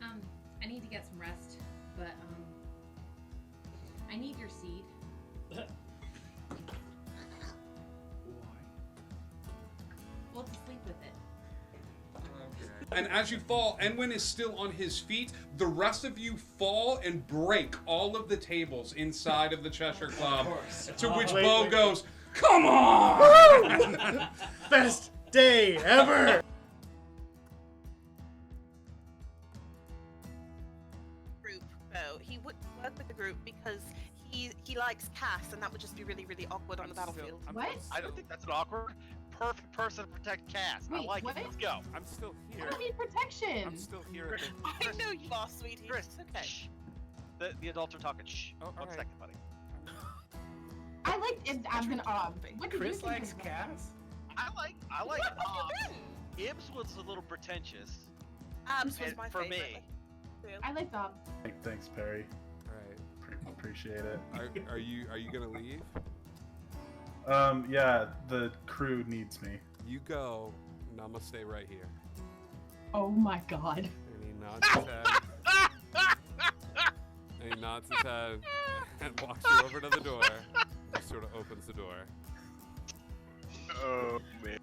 I need to get some rest, but I need your seed. Why? Well, to sleep with it. And as you fall, Enwin is still on his feet. The rest of you fall and break all of the tables inside of the Cheshire Club. To which Bo goes, "Come on!" Best day ever! Group, though. He would work with the group because he likes Cass, and that would just be really, really awkward on the battlefield. What? I don't think that's an awkward. Perfect person to protect Cass. I Wait, like what? it. Let's go. I'm still I here. don't need protection. I'm still here. At the... I know you are, sweetie. Chris, It's okay. shh. The adults are talking. Shh. Oh, One alright. second, buddy. I like it. I'm gonna. What did Chris you think likes of Cass? I like. Where have you been? Ibs was a little pretentious. Abs was and my for favorite. me. I like Bob. Thanks, Perry. Alright. Appreciate it. Are you gonna leave? Yeah, the crew needs me. You go, and I'm gonna stay right here. Oh my God. And he nods his head. And he nods his head and walks you over to the door. And sort of opens the door. Oh man.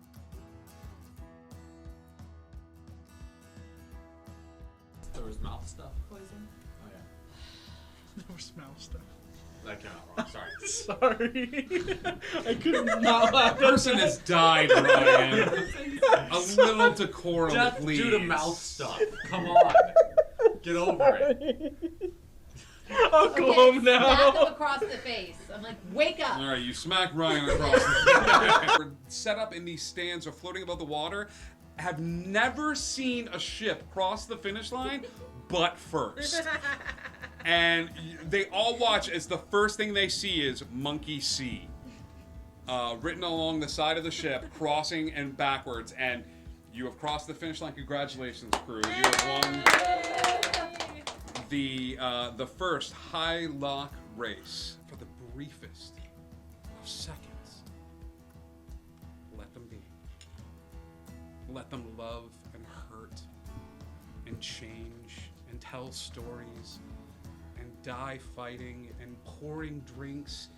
There was mouth stuff poison. Oh yeah. There was mouth stuff. That came out wrong. Sorry. Sorry. I could not laugh. Person has died, Ryan. A little decorum, Death please. due to mouth stuff. Come on. Get over it. I'll go home Smack now. him across the face. I'm like, wake up. All right, you smack Ryan across the We're set up in these stands or floating above the water. Have never seen a ship cross the finish line, but first. And they all watch as the first thing they see is Monkey C. Written along the side of the ship, crossing and backwards. And you have crossed the finish line. Congratulations, crew. You have won the first high lock race for the briefest of seconds. Let them be. Let them love and hurt and change and tell stories and die fighting and pouring drinks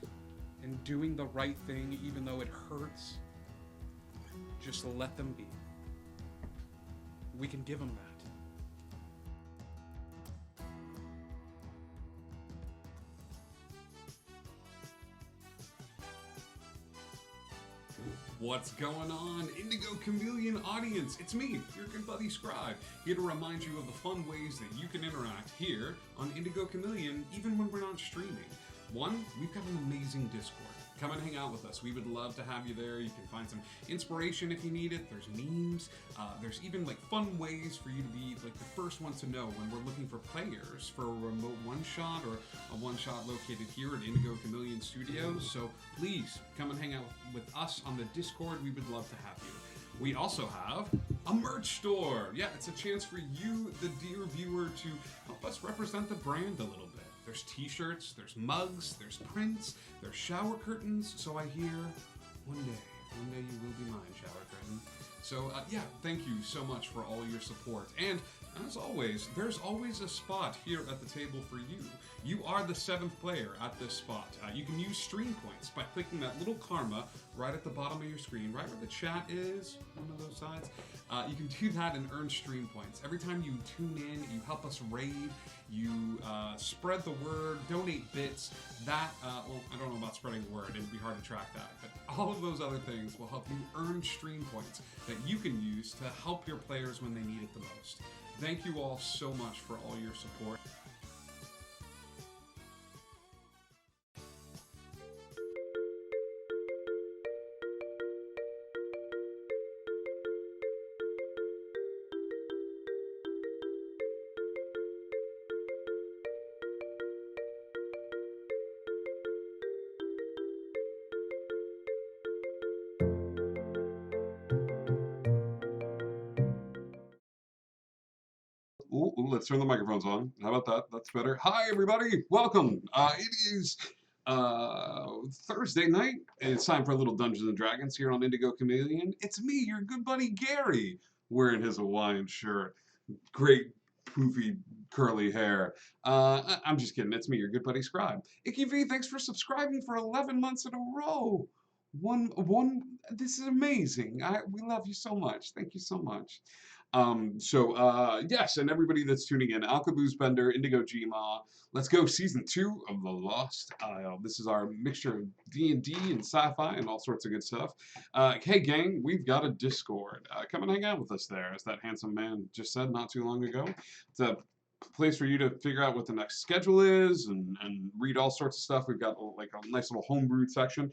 and doing the right thing even though it hurts. Just let them be. We can give them that. What's going on, Indigo Chameleon audience? It's me, your good buddy Scribe, here to remind you of the fun ways that you can interact here on Indigo Chameleon, even when we're not streaming. One, we've got an amazing Discord. Come and hang out with us. We would love to have you there. You can find some inspiration if you need it. There's memes. There's even like fun ways for you to be like the first ones to know when we're looking for players for a remote one-shot or a one-shot located here at Indigo Chameleon Studios. So please come and hang out with us on the Discord. We would love to have you. We also have a merch store. Yeah, it's a chance for you, the dear viewer, to help us represent the brand a little bit. There's t-shirts, there's mugs, there's prints, there's shower curtains. So I hear one day you will be mine, shower curtain. So yeah, thank you so much for all your support. And as always, there's always a spot here at the table for you. You are the 7th player at this spot. You can use stream points by clicking that little karma right at the bottom of your screen, right where the chat is, one of those sides. You can do that and earn stream points. Every time you tune in, you help us raid, you spread the word, donate bits. That, well, I don't know about spreading the word, it'd be hard to track that, but all of those other things will help you earn stream points that you can use to help your players when they need it the most. Thank you all so much for all your support. Ooh, let's turn the microphones on. How about that? That's better. Hi, everybody. Welcome. It is Thursday night. It's time for a little Dungeons and Dragons here on Indigo Chameleon. It's me, your good buddy Gary, wearing his Hawaiian shirt. Great poofy curly hair. I'm just kidding. It's me, your good buddy Scribe. Icky V, thanks for subscribing for 11 months in a row. This is amazing. We love you so much. Thank you so much. Yes, and everybody that's tuning in, Alcaboose Bender, Indigo Gma, let's go season 2 of The Lost Isle. This is our mixture of D&D and sci-fi and all sorts of good stuff. Hey gang, we've got a Discord. Come and hang out with us there, as that handsome man just said not too long ago. It's a place for you to figure out what the next schedule is and read all sorts of stuff. We've got like a nice little homebrewed section.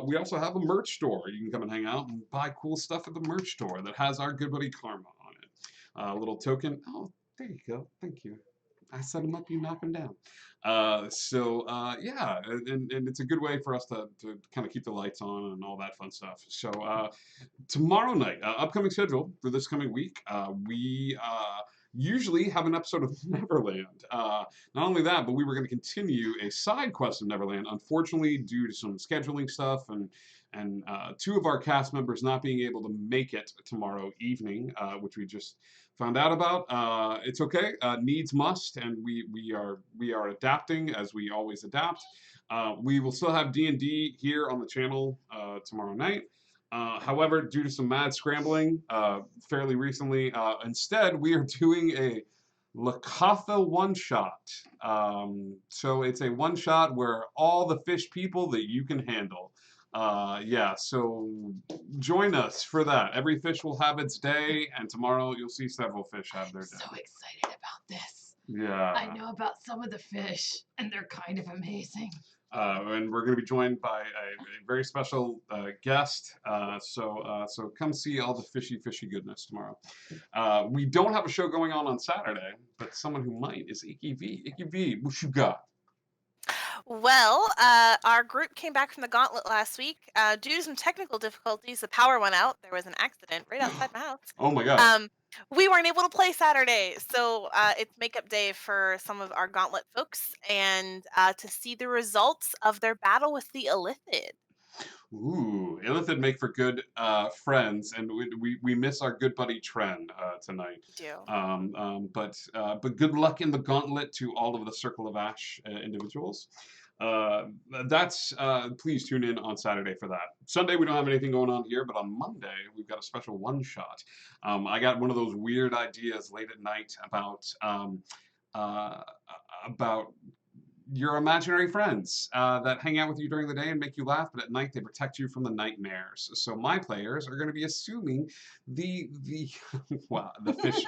We also have a merch store. You can come and hang out and buy cool stuff at the merch store that has our good buddy Karma on it. A little token. Oh, there you go. Thank you. I set him up, you knock him down. Yeah, and it's a good way for us to kind of keep the lights on and all that fun stuff. So tomorrow night, upcoming schedule for this coming week, we usually have an episode of Neverland. Not only that, but we were going to continue a side quest of Neverland. Unfortunately, due to some scheduling stuff and two of our cast members not being able to make it tomorrow evening, which we just found out about. It's okay. Needs must, and we are adapting as we always adapt. We will still have D&D here on the channel tomorrow night. However, due to some mad scrambling fairly recently, instead we are doing a Lakatha one-shot. So it's a one-shot where all the fish people that you can handle. Yeah, so join us for that. Every fish will have its day, and tomorrow you'll see several fish have their day. So excited about this. Yeah. I know about some of the fish, and they're kind of amazing. And we're going to be joined by a very special guest. So come see all the fishy goodness tomorrow. We don't have a show going on Saturday, but someone who might is Icky V. Icky V, what you got? Well, our group came back from the gauntlet last week. Due to some technical difficulties, the power went out. There was an accident right outside my house. Oh my god. We weren't able to play Saturday, so it's makeup day for some of our gauntlet folks, and to see the results of their battle with the Illithid. Ooh, Illithid make for good friends, and we miss our good buddy Tren tonight. We do. But good luck in the gauntlet to all of the Circle of Ash individuals. Please tune in on Saturday for that. Sunday we don't have anything going on here, but on Monday we've got a special one shot. I got one of those weird ideas late at night about your imaginary friends that hang out with you during the day and make you laugh, but at night they protect you from the nightmares. So my players are going to be assuming the wow, the fish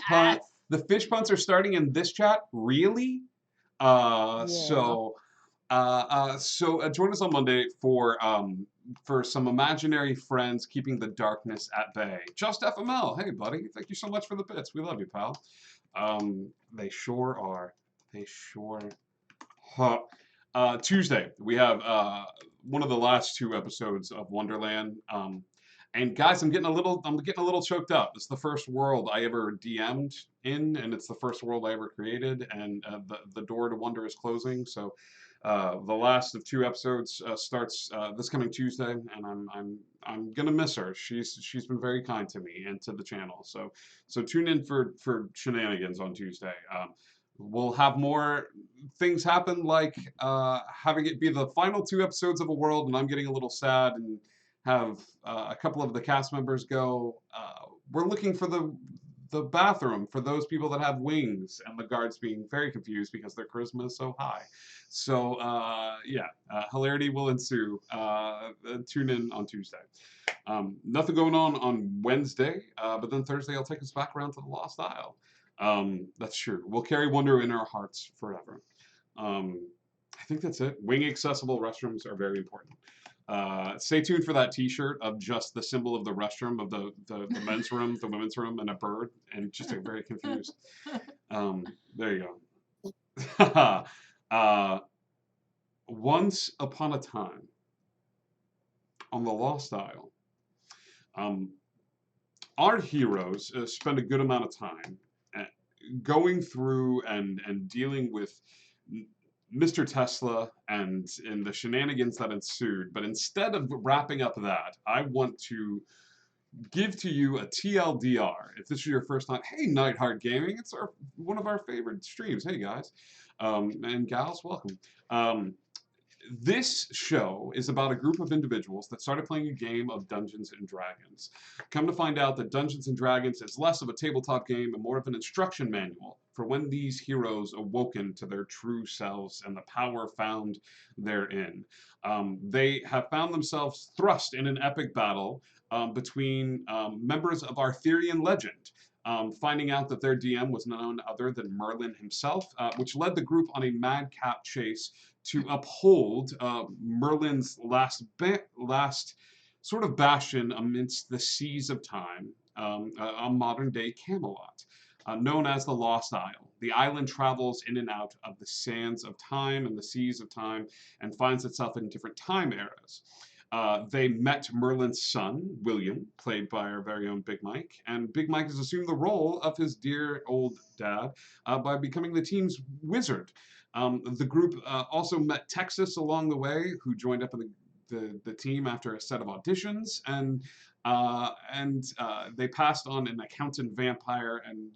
pun. The fish puns are starting in this chat. Really? So join us on Monday for some imaginary friends keeping the darkness at bay. Just FML, hey buddy, thank you so much for the bits. We love you, pal. They sure are. They sure. Tuesday we have one of the last 2 episodes of Wonderland. And guys, I'm getting a little choked up. It's the first world I ever DM'd in, and it's the first world I ever created, and the door to wonder is closing. So the last of 2 episodes starts this coming Tuesday, and I'm gonna miss her. She's been very kind to me and to the channel. So tune in for shenanigans on Tuesday. We'll have more things happen, like having it be the final 2 episodes of a world, and I'm getting a little sad and have a couple of the cast members go, we're looking for the bathroom for those people that have wings, and the guards being very confused because their charisma is so high. So hilarity will ensue. Tune in on Tuesday. Nothing going on Wednesday, but then Thursday I'll take us back around to the Lost Isle. That's true. We'll carry wonder in our hearts forever. I think that's it. Wing accessible restrooms are very important. Stay tuned for that T-shirt of just the symbol of the restroom of the men's room, the women's room, and a bird, and just very confused. There you go. Once upon a time, on the Lost Isle, our heroes spend a good amount of time going through and dealing with Mr. Tesla and the shenanigans that ensued. But instead of wrapping up that, I want to give to you a TLDR. If this is your first time, hey, Nightheart Gaming, it's one of our favorite streams. Hey, guys and gals, welcome. This show is about a group of individuals that started playing a game of Dungeons and Dragons. Come to find out that Dungeons and Dragons is less of a tabletop game and more of an instruction manual for when these heroes awoken to their true selves and the power found therein. They have found themselves thrust in an epic battle between members of Arthurian legend. Finding out that their DM was none other than Merlin himself, which led the group on a madcap chase to uphold Merlin's last sort of bastion amidst the seas of time, a modern-day Camelot, known as the Lost Isle. The island travels in and out of the sands of time and the seas of time and finds itself in different time eras. They met Merlin's son, William, played by our very own Big Mike, and Big Mike has assumed the role of his dear old dad by becoming the team's wizard. The group also met Texas along the way, who joined up in the team after a set of auditions, and they passed on an accountant vampire, and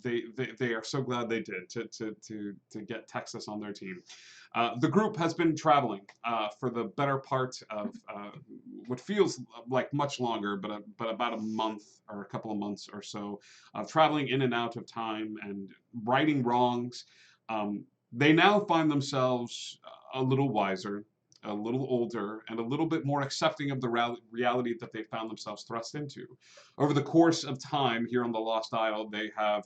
they are so glad they did to get Texas on their team. The group has been traveling for the better part of what feels like much longer, but about a month or a couple of months or so, traveling in and out of time and righting wrongs. They now find themselves a little wiser, a little older, and a little bit more accepting of the reality that they found themselves thrust into. Over the course of time here on the Lost Isle, they have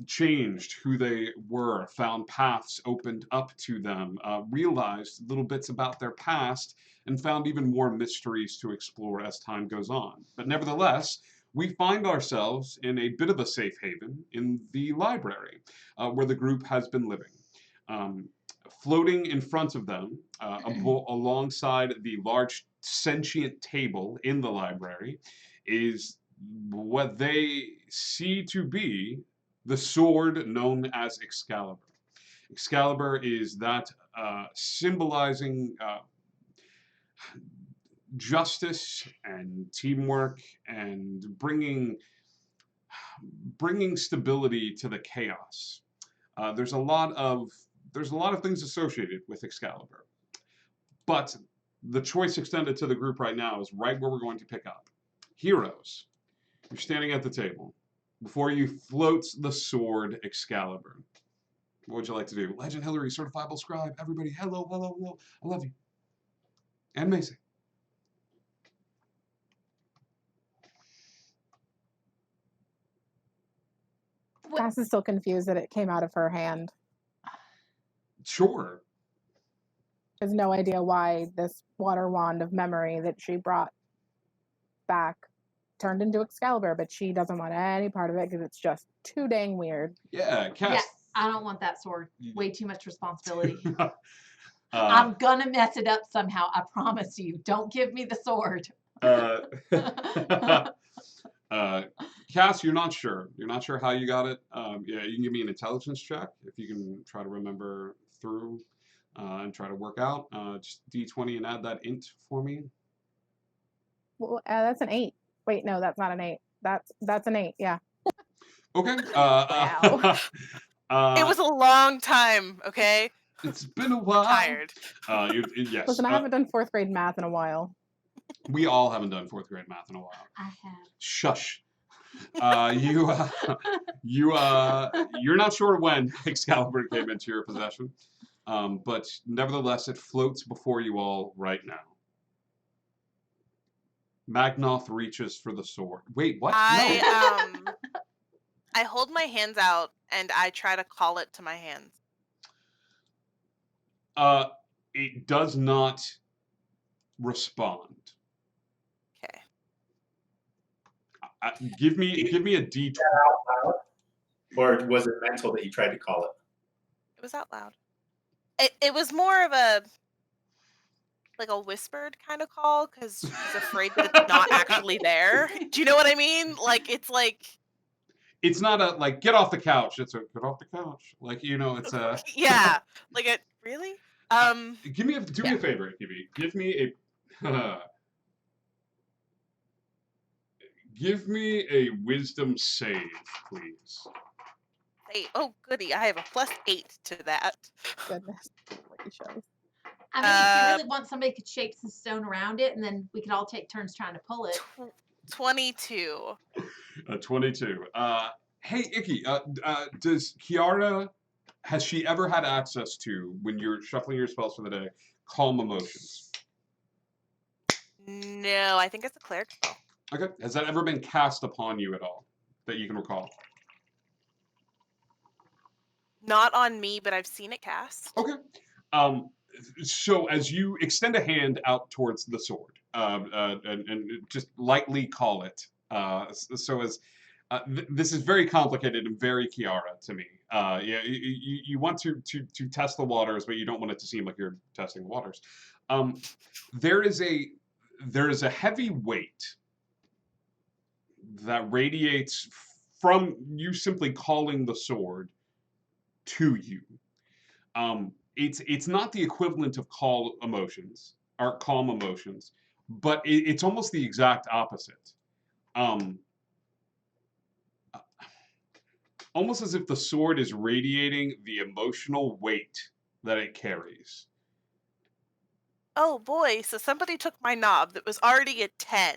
changed who they were, found paths opened up to them, realized little bits about their past, and found even more mysteries to explore as time goes on. But nevertheless, we find ourselves in a bit of a safe haven in the library where the group has been living. Floating in front of them, alongside the large sentient table in the library, is what they see to be the sword known as Excalibur. Excalibur is that symbolizing justice and teamwork and bringing stability to the chaos. There's a lot of things associated with Excalibur, but the choice extended to the group right now is right where we're going to pick up. Heroes, you're standing at the table. Before you floats the sword Excalibur. What would you like to do? Legend Hillary, certifiable scribe, everybody, hello, hello, hello. I love you. And Macy. Cass is still confused that it came out of her hand. Sure. Has no idea why this water wand of memory that she brought back turned into Excalibur, but she doesn't want any part of it because it's just too dang weird. Yeah, Cass. Yeah, I don't want that sword. Way too much responsibility. I'm gonna mess it up somehow. I promise you. Don't give me the sword. Cass, you're not sure. You're not sure how you got it. Yeah, you can give me an intelligence check if you can try to remember through and try to work out. Just D20 and add that int for me. Well, that's an 8. Wait, no, that's not an 8. That's an 8. Yeah. Okay. Wow. It was a long time, okay? It's been a while. Tired. Yes. Listen, I haven't done 4th grade math in a while. We all haven't done 4th grade math in a while. I have. Shush. You're not sure when Excalibur came into your possession, but nevertheless, it floats before you all right now. Magnoth reaches for the sword. Wait, what? I hold my hands out and I try to call it to my hands. It does not respond. Okay. Give me a D20. Or was it mental that you tried to call it? It was out loud. It was more of a whispered kind of call because she's afraid that it's not actually there. Do you know what I mean? It's not a get off the couch. It's a get off the couch. It's a yeah. Really? do me a favor, Kibi. Give me a Give me a wisdom save, please. Hey, oh goody, I have a +8 to that. Goodness gracious. I mean, if you really want, somebody could shape some stone around it, and then we could all take turns trying to pull it. 22. 22. Hey, Icky, does Kiara, has she ever had access to, when you're shuffling your spells for the day, calm emotions? No, I think it's a cleric spell. Okay. Has that ever been cast upon you at all that you can recall? Not on me, but I've seen it cast. Okay. So as you extend a hand out towards the sword, and just lightly call it, so as this is very complicated and very Kiara to me. Yeah, you want to test the waters, but you don't want it to seem like you're testing the waters. There is a heavy weight that radiates from you simply calling the sword to you. It's not the equivalent of calm emotions, but it's almost the exact opposite. Almost as if the sword is radiating the emotional weight that it carries. Oh boy, so somebody took my knob that was already at 10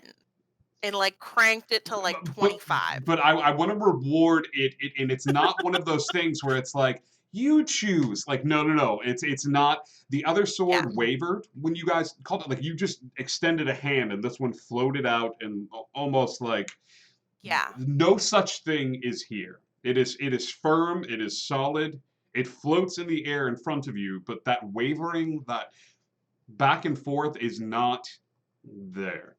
and like cranked it to like 25. But I want to reward it, and it's not one of those things where it's like, you choose. Like, no. It's not. The other sword wavered when you guys called it. Like, you just extended a hand, and this one floated out, and almost like, no such thing is here. It is firm. It is solid. It floats in the air in front of you, but that wavering, that back and forth is not there.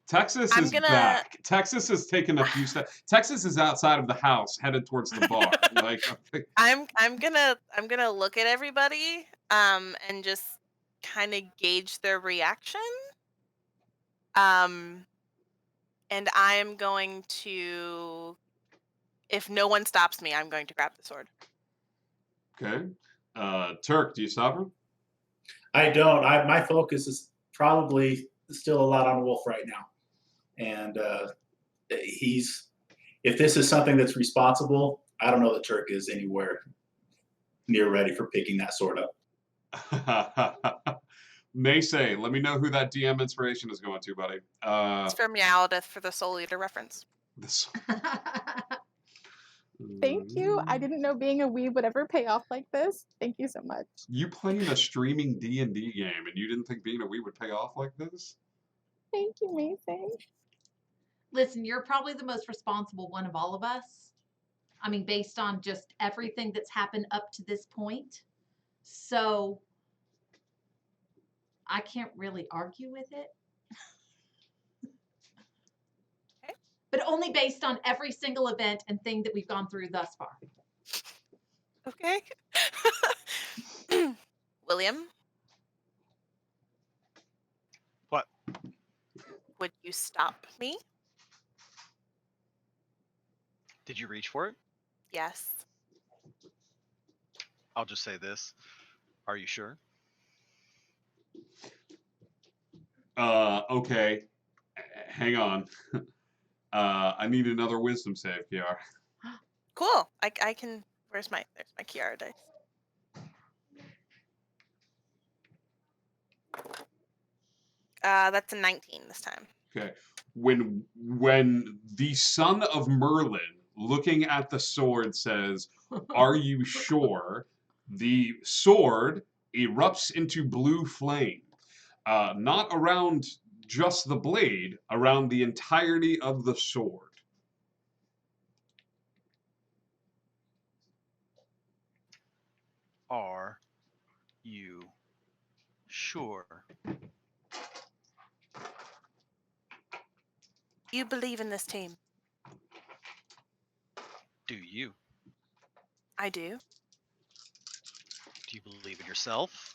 Texas is back. Texas has taken a few steps. Texas is outside of the house, headed towards the bar. Like, I'm gonna look at everybody and just kind of gauge their reaction. And I'm going to, if no one stops me, I'm going to grab the sword. Okay. Turk, do you stop him? I don't. My focus is probably still a lot on Wolf right now. And if this is something that's responsible, I don't know that Turk is anywhere near ready for picking that sword up. Mace, let me know who that DM inspiration is going to, buddy. It's from Meowdeth for the Soul Eater reference. Thank you. I didn't know being a weeb would ever pay off like this. Thank you so much. You playing a streaming D&D game, and you didn't think being a weeb would pay off like this? Thank you, Mason. Listen, you're probably the most responsible one of all of us. I mean, based on just everything that's happened up to this point. So I can't really argue with it. Okay. But only based on every single event and thing that we've gone through thus far. Okay. William? What? Would you stop me? Did you reach for it? Yes. I'll just say this. Are you sure? Okay. Hang on. I need another wisdom save, Kiara. Cool. I can. There's my Kiara dice. That's a 19 this time. Okay. When the son of Merlin, looking at the sword, says, "Are you sure?" The sword erupts into blue flame. Not around just the blade, around the entirety of the sword. Are you sure? You believe in this team? Do you? I do. Do you believe in yourself?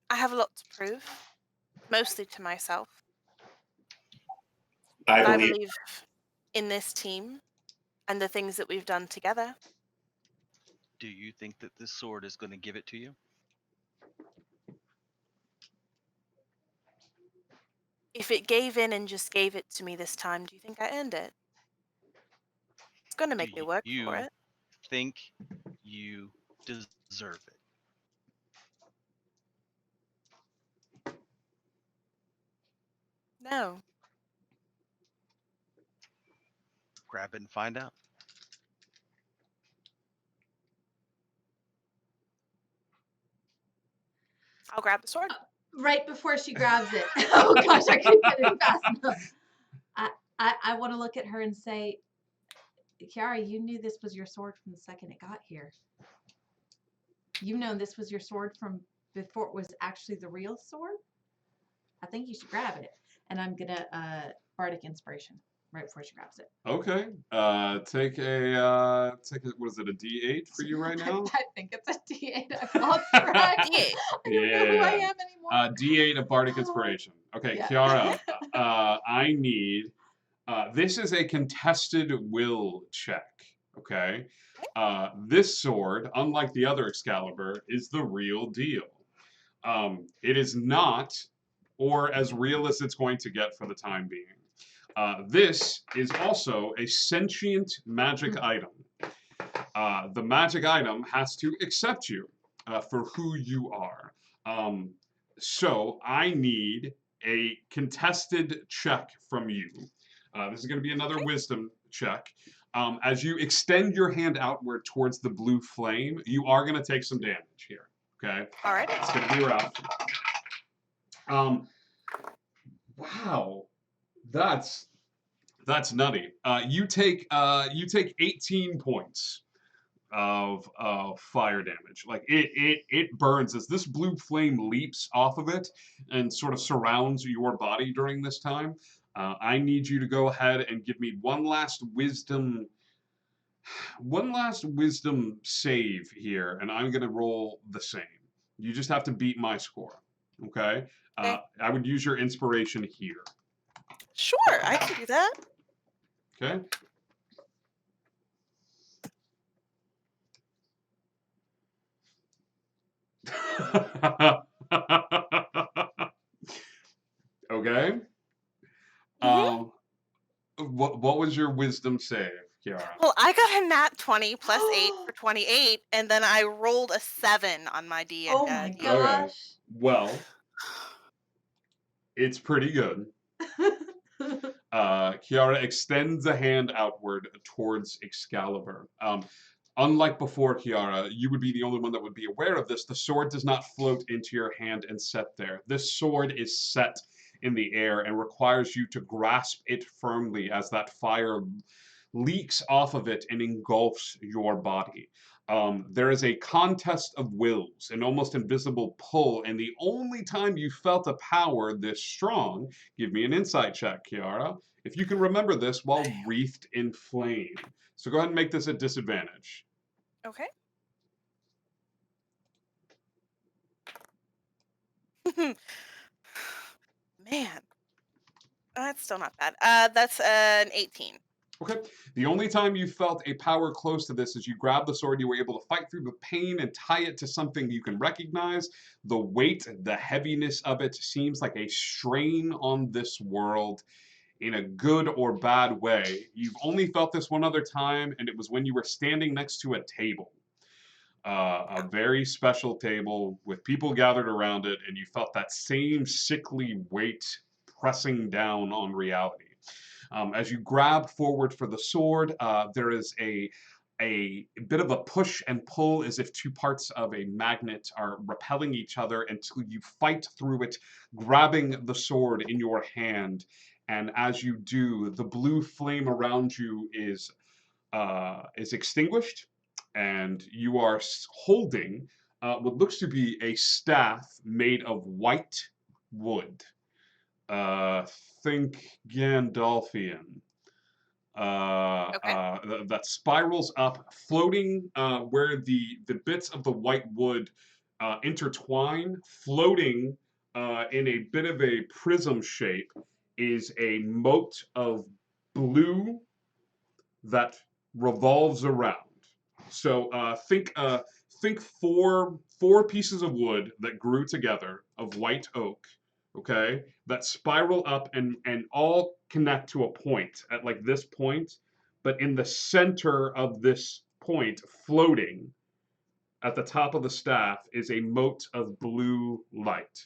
I have a lot to prove, mostly to myself. I believe in this team and the things that we've done together. Do you think that this sword is going to give it to you? If it gave in and just gave it to me this time, do you think I end it? It's going to Do make me work for you it. think you deserve it? No. Grab it and find out. I'll grab the sword. Right before she grabs it. Oh gosh, I couldn't get it fast enough. I want to look at her and say, Kiara, you knew this was your sword from the second it got here. You've known this was your sword from before it was actually the real sword. I think you should grab it. And I'm gonna bardic inspiration right before she grabs it. Okay. Take a what is it, a D8 for you right now? I think it's a D8. I've lost track. D8. I don't know who I am anymore. D8 of bardic inspiration. Okay, Yeah. Kiara, I need. This is a contested will check. Okay. This sword, unlike the other Excalibur, is the real deal. It is not, or as real as it's going to get for the time being. This is also a sentient magic item. The magic item has to accept you for who you are. So I need a contested check from you. This is going to be another wisdom check. As you extend your hand outward towards the blue flame, you are going to take some damage here. Okay? All right. It's going to be rough. Wow. That's nutty. You take 18 points of fire damage. Like it burns as this blue flame leaps off of it and sort of surrounds your body during this time. I need you to go ahead and give me one last wisdom save here, and I'm gonna roll the same. You just have to beat my score. Okay? Okay. I would use your inspiration here. Sure, I can do that. Okay? Okay. What was your wisdom save, Kiara? Well, I got a nat 20 plus 8 for 28, and then I rolled a 7 on my D. Oh my Okay. gosh. Well, it's pretty good. Kiara extends a hand outward towards Excalibur. Unlike before, Kiara, you would be the only one that would be aware of this. The sword does not float into your hand and set there. This sword is set in the air and requires you to grasp it firmly as that fire leaks off of it and engulfs your body. There is a contest of wills, an almost invisible pull, and the only time you felt a power this strong, give me an insight check, Kiara, if you can remember this while wreathed in flame. So go ahead and make this a disadvantage. Okay. Man. That's still not bad. That's an 18. Okay. The only time you felt a power close to this is you grabbed the sword, you were able to fight through the pain and tie it to something you can recognize. The weight, the heaviness of it seems like a strain on this world in a good or bad way. You've only felt this one other time, and it was when you were standing next to a table. A very special table with people gathered around it, and you felt that same sickly weight pressing down on reality. As you grab forward for the sword, there is a bit of a push and pull as if two parts of a magnet are repelling each other until you fight through it, grabbing the sword in your hand. And as you do, the blue flame around you is extinguished, and you are holding what looks to be a staff made of white wood. Think Gandalfian. That spirals up, floating where the bits of the white wood intertwine, floating in a bit of a prism shape, is a moat of blue that revolves around. So think four pieces of wood that grew together of white oak, okay, that spiral up and all connect to a point at like this point, but in the center of this point, floating at the top of the staff, is a mote of blue light.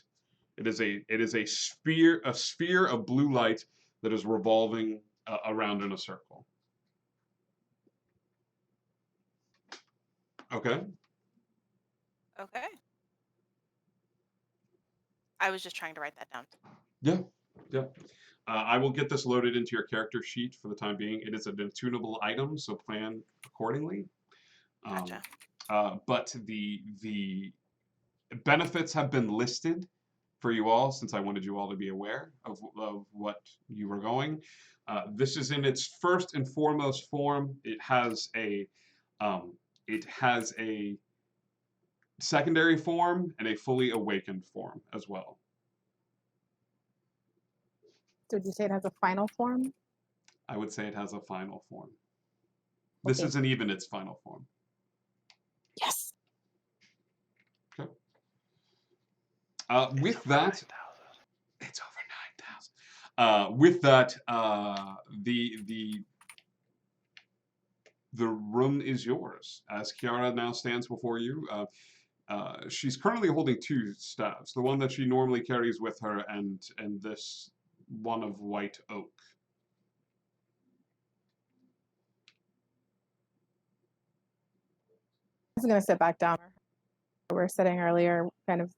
It is a sphere of blue light that is revolving around in a circle. Okay. Okay. I was just trying to write that down. Yeah. Yeah. I will get this loaded into your character sheet for the time being. It is an attunable item, so plan accordingly. Gotcha. But the benefits have been listed for you all, since I wanted you all to be aware of what you were going. This is in its first and foremost form. It has a secondary form and a fully awakened form as well. Did you say it has a final form? I would say it has a final form. This Okay. isn't even its final form. Yes. Okay. With that, it's over 9,000. With that, the room is yours as Kiara now stands before you. She's currently holding two staves, the one that she normally carries with her and this one of white oak. I was going to sit back down. We were sitting earlier, kind of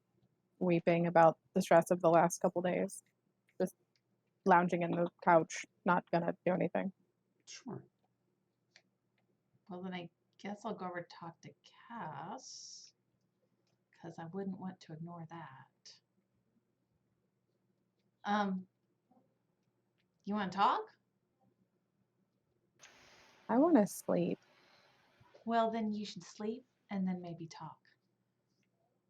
weeping about the stress of the last couple days. Just lounging in the couch, not going to do anything. Sure. Well, then I guess I'll go over to talk to Cass, because I wouldn't want to ignore that. You want to talk? I want to sleep. Well, then you should sleep and then maybe talk.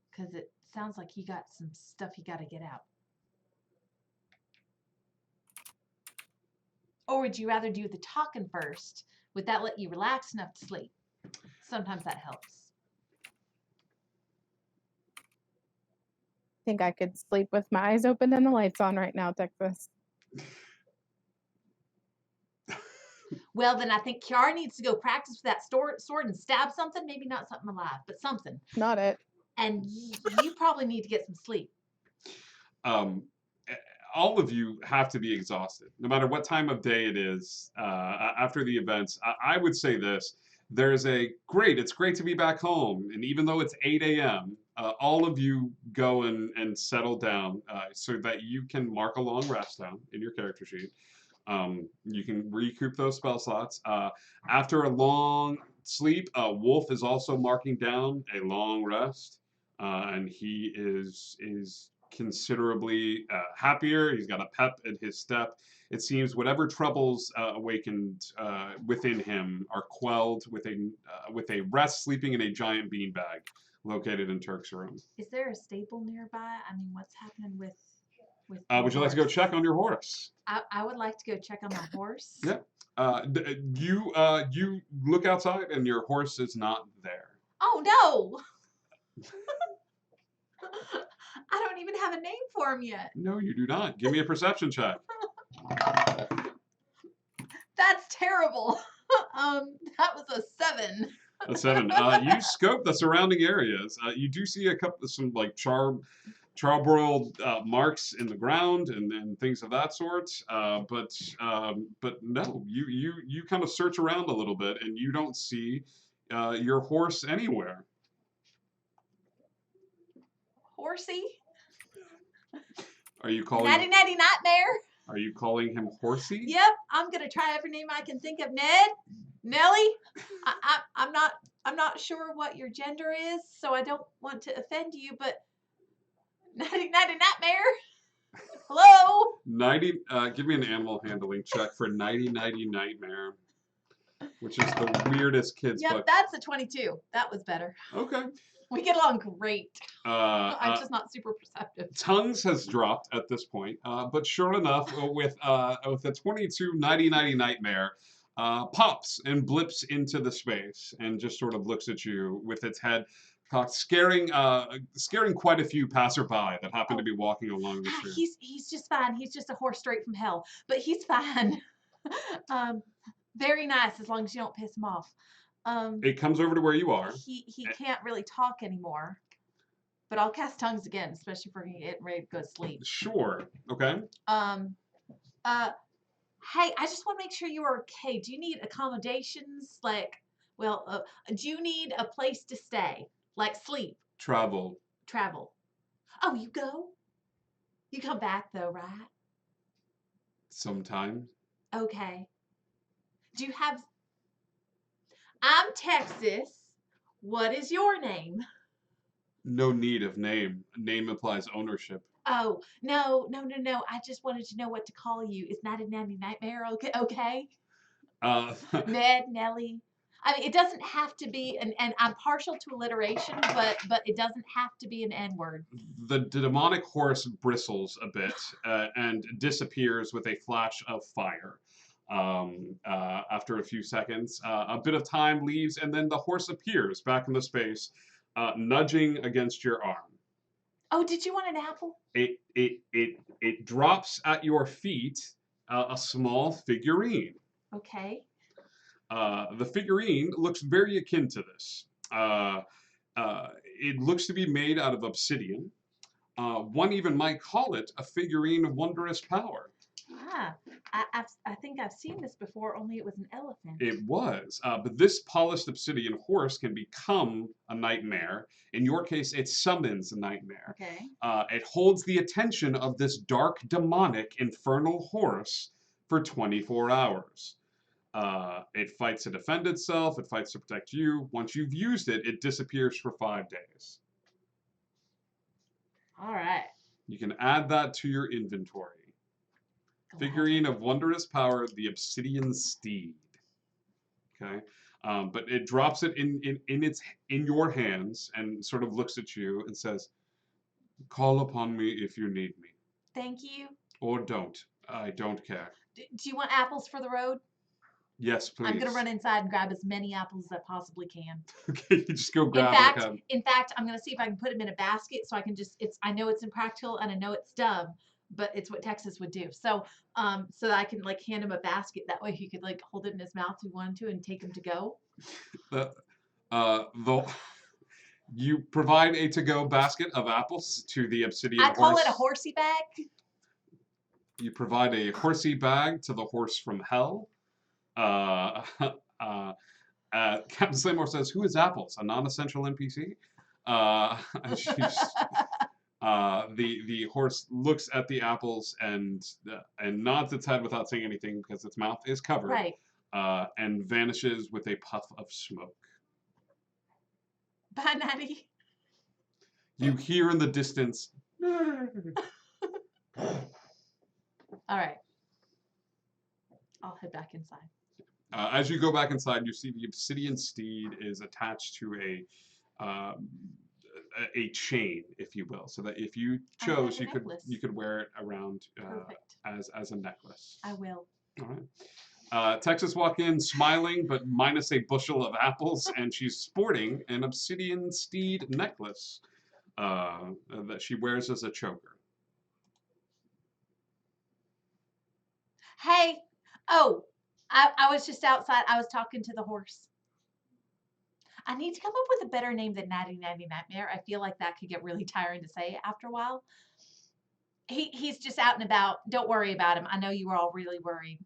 Because it sounds like you got some stuff you got to get out. Or would you rather do the talking first? Would that let you relax enough to sleep? Sometimes that helps. I think I could sleep with my eyes open and the lights on right now, Texas. Well, then I think Kiara needs to go practice with that sword and stab something. Maybe not something alive, but something. Not it. And you probably need to get some sleep. All of you have to be exhausted, no matter what time of day it is. After the events, I would say this: it's great to be back home, and even though it's 8 a.m., all of you go and settle down so that you can mark a long rest down in your character sheet. You can recoup those spell slots. After a long sleep, Wolf is also marking down a long rest, and he is considerably happier. He's got a pep in his step. It seems whatever troubles awakened within him are quelled with a rest sleeping in a giant beanbag located in Turk's room. Is there a stable nearby? I mean, what's happening with would you like to go check on your horse? I would like to go check on my horse. Yeah. You look outside and your horse is not there. Oh no! I don't even have a name for him yet. No, you do not. Give me a perception check. That's terrible. That was a 7. A 7. You scope the surrounding areas. You do see some like charbroiled marks in the ground and things of that sort. But no, you kind of search around a little bit and you don't see your horse anywhere. Horsey? Are you calling? Natty Nightmare? Are you calling him Horsey? Yep, I'm gonna try every name I can think of. Ned, Nellie. I'm not sure what your gender is, so I don't want to offend you, but Natty Nightmare. Hello. Give me an animal handling check for Nighty Nightmare, which is the weirdest kids book. Yep, that's a 22. That was better. Okay. We get along great. I'm Uh, just not super perceptive. Tongues has dropped at this point, but sure enough, with a 22 Nighty Nightmare, pops and blips into the space and just sort of looks at you with its head cocked, scaring quite a few passerby that happen to be walking along the street. He's just fine. He's just a horse straight from hell, but he's fine. Very nice as long as you don't piss him off. It comes over to where you are. He can't really talk anymore, but I'll cast tongues again, especially if we're gonna get ready to go to sleep. Sure. Okay. Hey, I just want to make sure you are okay. Do you need accommodations? Like, well, do you need a place to stay? Like sleep? Travel. Oh, you go? You come back though, right? Sometime. Okay. Do you have... I'm Texas. What is your name? No need of name. Name implies ownership. Oh, no. I just wanted to know what to call you. Is Natty Natty Nightmare okay? Ned, Nelly. I mean, it doesn't have to be and I'm partial to alliteration, but it doesn't have to be an N-word. The demonic horse bristles a bit and disappears with a flash of fire. After a few seconds, a bit of time leaves, and then the horse appears back in the space, nudging against your arm. Oh, did you want an apple? It drops at your feet a small figurine. Okay. The figurine looks very akin to this. It looks to be made out of obsidian. One even might call it a figurine of wondrous power. Ah, I think I've seen this before, only it was an elephant. It was, but this polished obsidian horse can become a nightmare. In your case, it summons a nightmare. Okay. It holds the attention of this dark, demonic, infernal horse for 24 hours. It fights to defend itself. It fights to protect you. Once you've used it, it disappears for 5 days. All right. You can add that to your inventory. Figurine of wondrous power, the obsidian steed. Okay, but it drops it in your hands and sort of looks at you and says, "Call upon me if you need me." Thank you. Or don't. I don't care. Do you want apples for the road? Yes, please. I'm gonna run inside and grab as many apples as I possibly can. Okay, you just go grab them. In fact, I'm gonna see if I can put them in a basket so I can just. I know it's impractical and I know it's dumb, but it's what Texas would do. So, so that I can like hand him a basket. That way he could like hold it in his mouth if he wanted to and take him to go. You provide a to-go basket of apples to the obsidian horse. I call it a horsey bag. You provide a horsey bag to the horse from hell. Captain Slaymore says, "Who is Apples? A non-essential NPC?" The horse looks at the apples and nods its head without saying anything because its mouth is covered. Right. And vanishes with a puff of smoke. Bye, Natty. You hear in the distance. All right. I'll head back inside. As you go back inside, you see the obsidian steed is attached to a chain, if you will, so that if you chose, you could wear it around as a necklace. I will. All right. Texas walk in smiling, but minus a bushel of apples, and she's sporting an obsidian steed necklace that she wears as a choker. Hey, oh, I was just outside. I was talking to the horse. I need to come up with a better name than Natty Natty Nightmare. I feel like that could get really tiring to say after a while. He's just out and about. Don't worry about him. I know you were all really worried.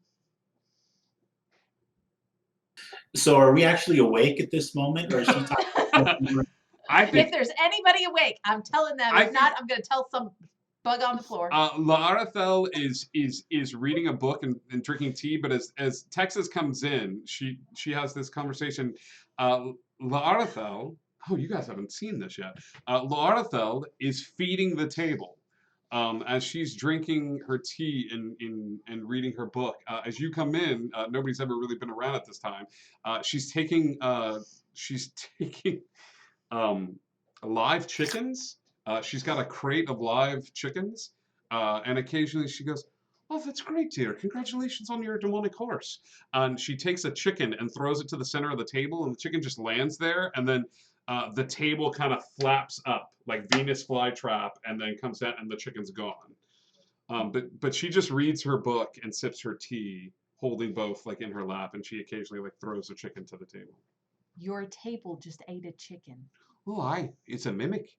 So are we actually awake at this moment, or is she talking? If there's anybody awake, I'm telling them. If not, I'm going to tell some bug on the floor. Laarafel is reading a book and drinking tea, but as Texas comes in, she has this conversation. Laarafel, oh, you guys haven't seen this yet. Laarafel is feeding the table as she's drinking her tea and reading her book. As you come in, nobody's ever really been around at this time. She's taking live chickens. She's got a crate of live chickens, and occasionally she goes, Oh, that's great, dear. Congratulations on your demonic horse. And she takes a chicken and throws it to the center of the table, and the chicken just lands there, and then the table kind of flaps up like Venus flytrap, and then comes out, and the chicken's gone. But she just reads her book and sips her tea, holding both like in her lap, and she occasionally like throws a chicken to the table. Your table just ate a chicken. Oh, aye, it's a mimic.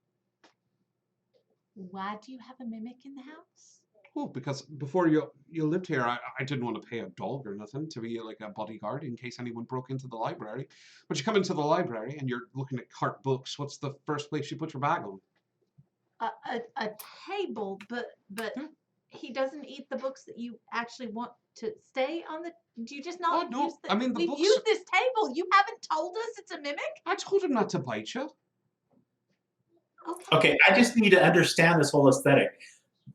Why do you have a mimic in the house? Oh, because before you lived here, I didn't want to pay a dog or nothing to be like a bodyguard in case anyone broke into the library. But you come into the library and you're looking at cart books. What's the first place you put your bag on? A table, but he doesn't eat the books that you actually want to stay on the. Do you just not? Oh no! Use I mean the we've books. used this table. You haven't told us it's a mimic. I told him not to bite you. Okay, I just need to understand this whole aesthetic.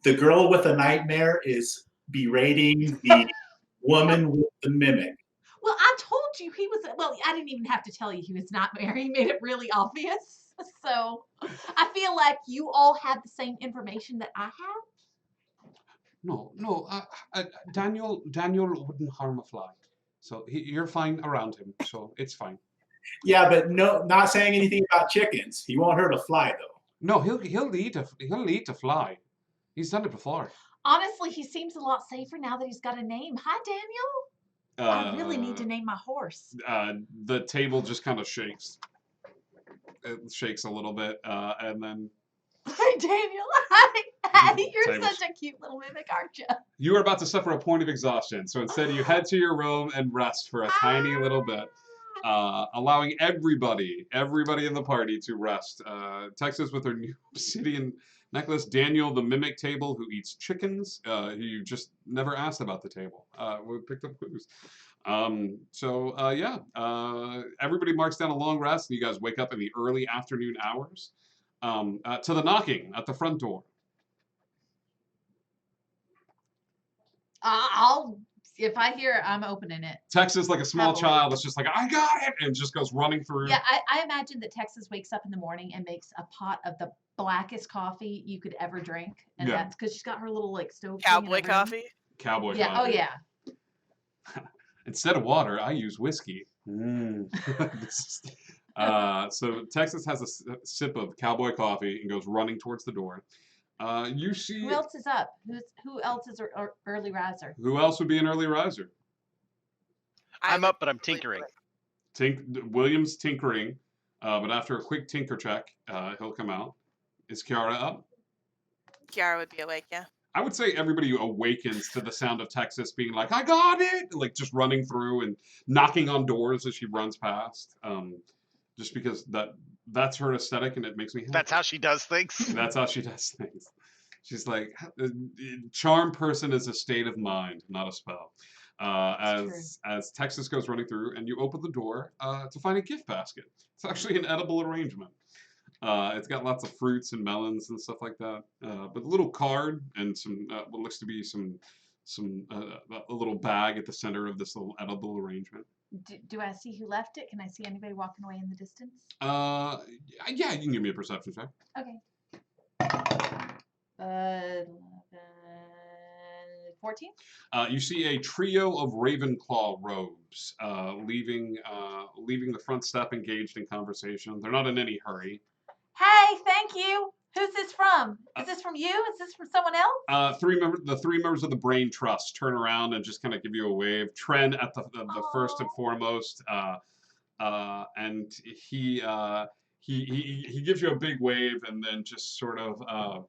The girl with a nightmare is berating the woman with the mimic. Well, I told you he was. Well, I didn't even have to tell you he was not married. He made it really obvious. So I feel like you all have the same information that I have. No. Daniel wouldn't harm a fly, so you're fine around him. So it's fine. Yeah, but no, not saying anything about chickens. He won't hurt a fly though. No, he'll eat a fly. He's done it before. Honestly, he seems a lot safer now that he's got a name. Hi, Daniel. I really need to name my horse. The table just kind of shakes. It shakes a little bit, and then. Hi, Daniel. Hi. You're Tables. such a cute little mimic, aren't you? You are about to suffer a point of exhaustion, so instead you head to your room and rest for a tiny little bit, allowing everybody in the party to rest. Texas with her new obsidian necklace, Daniel the mimic table who eats chickens, who you just never asked about the table. We picked up clues. Everybody marks down a long rest, and you guys wake up in the early afternoon hours to the knocking at the front door. If I hear it, I'm opening it. Texas, like a small Happily. child, is just like, I got it, and just goes running through. Yeah, I imagine that Texas wakes up in the morning and makes a pot of the blackest coffee you could ever drink, and Yeah. that's because she's got her little like stove. Cowboy coffee. Cowboy Yeah. coffee. Oh yeah. Instead of water, I use whiskey. So Texas has a sip of cowboy coffee and goes running towards the door. You see. Who else is up? Who else is an early riser? Who else would be an early riser? I'm up, but I'm tinkering. William's tinkering, but after a quick tinker check, he'll come out. Is Kiara up? Kiara would be awake, yeah. I would say everybody awakens to the sound of Texas being like, I got it! Like just running through and knocking on doors as she runs past. Just because that's her aesthetic and it makes me happy. That's how she does things. That's how she does things. She's like, charm person is a state of mind, not a spell. As Texas goes running through and you open the door to find a gift basket. It's actually an edible arrangement. It's got lots of fruits and melons and stuff like that. But a little card and some what looks to be a little bag at the center of this little edible arrangement. Do I see who left it? Can I see anybody walking away in the distance? Yeah, you can give me a perception check. Okay. 14. You see a trio of Ravenclaw robes leaving the front step, engaged in conversation. They're not in any hurry. Hey, thank you. Who's this from? Is this from you? Is this from someone else? The three members of the Brain Trust turn around and just kind of give you a wave. Tren at the first and foremost, and he gives you a big wave and then just sort of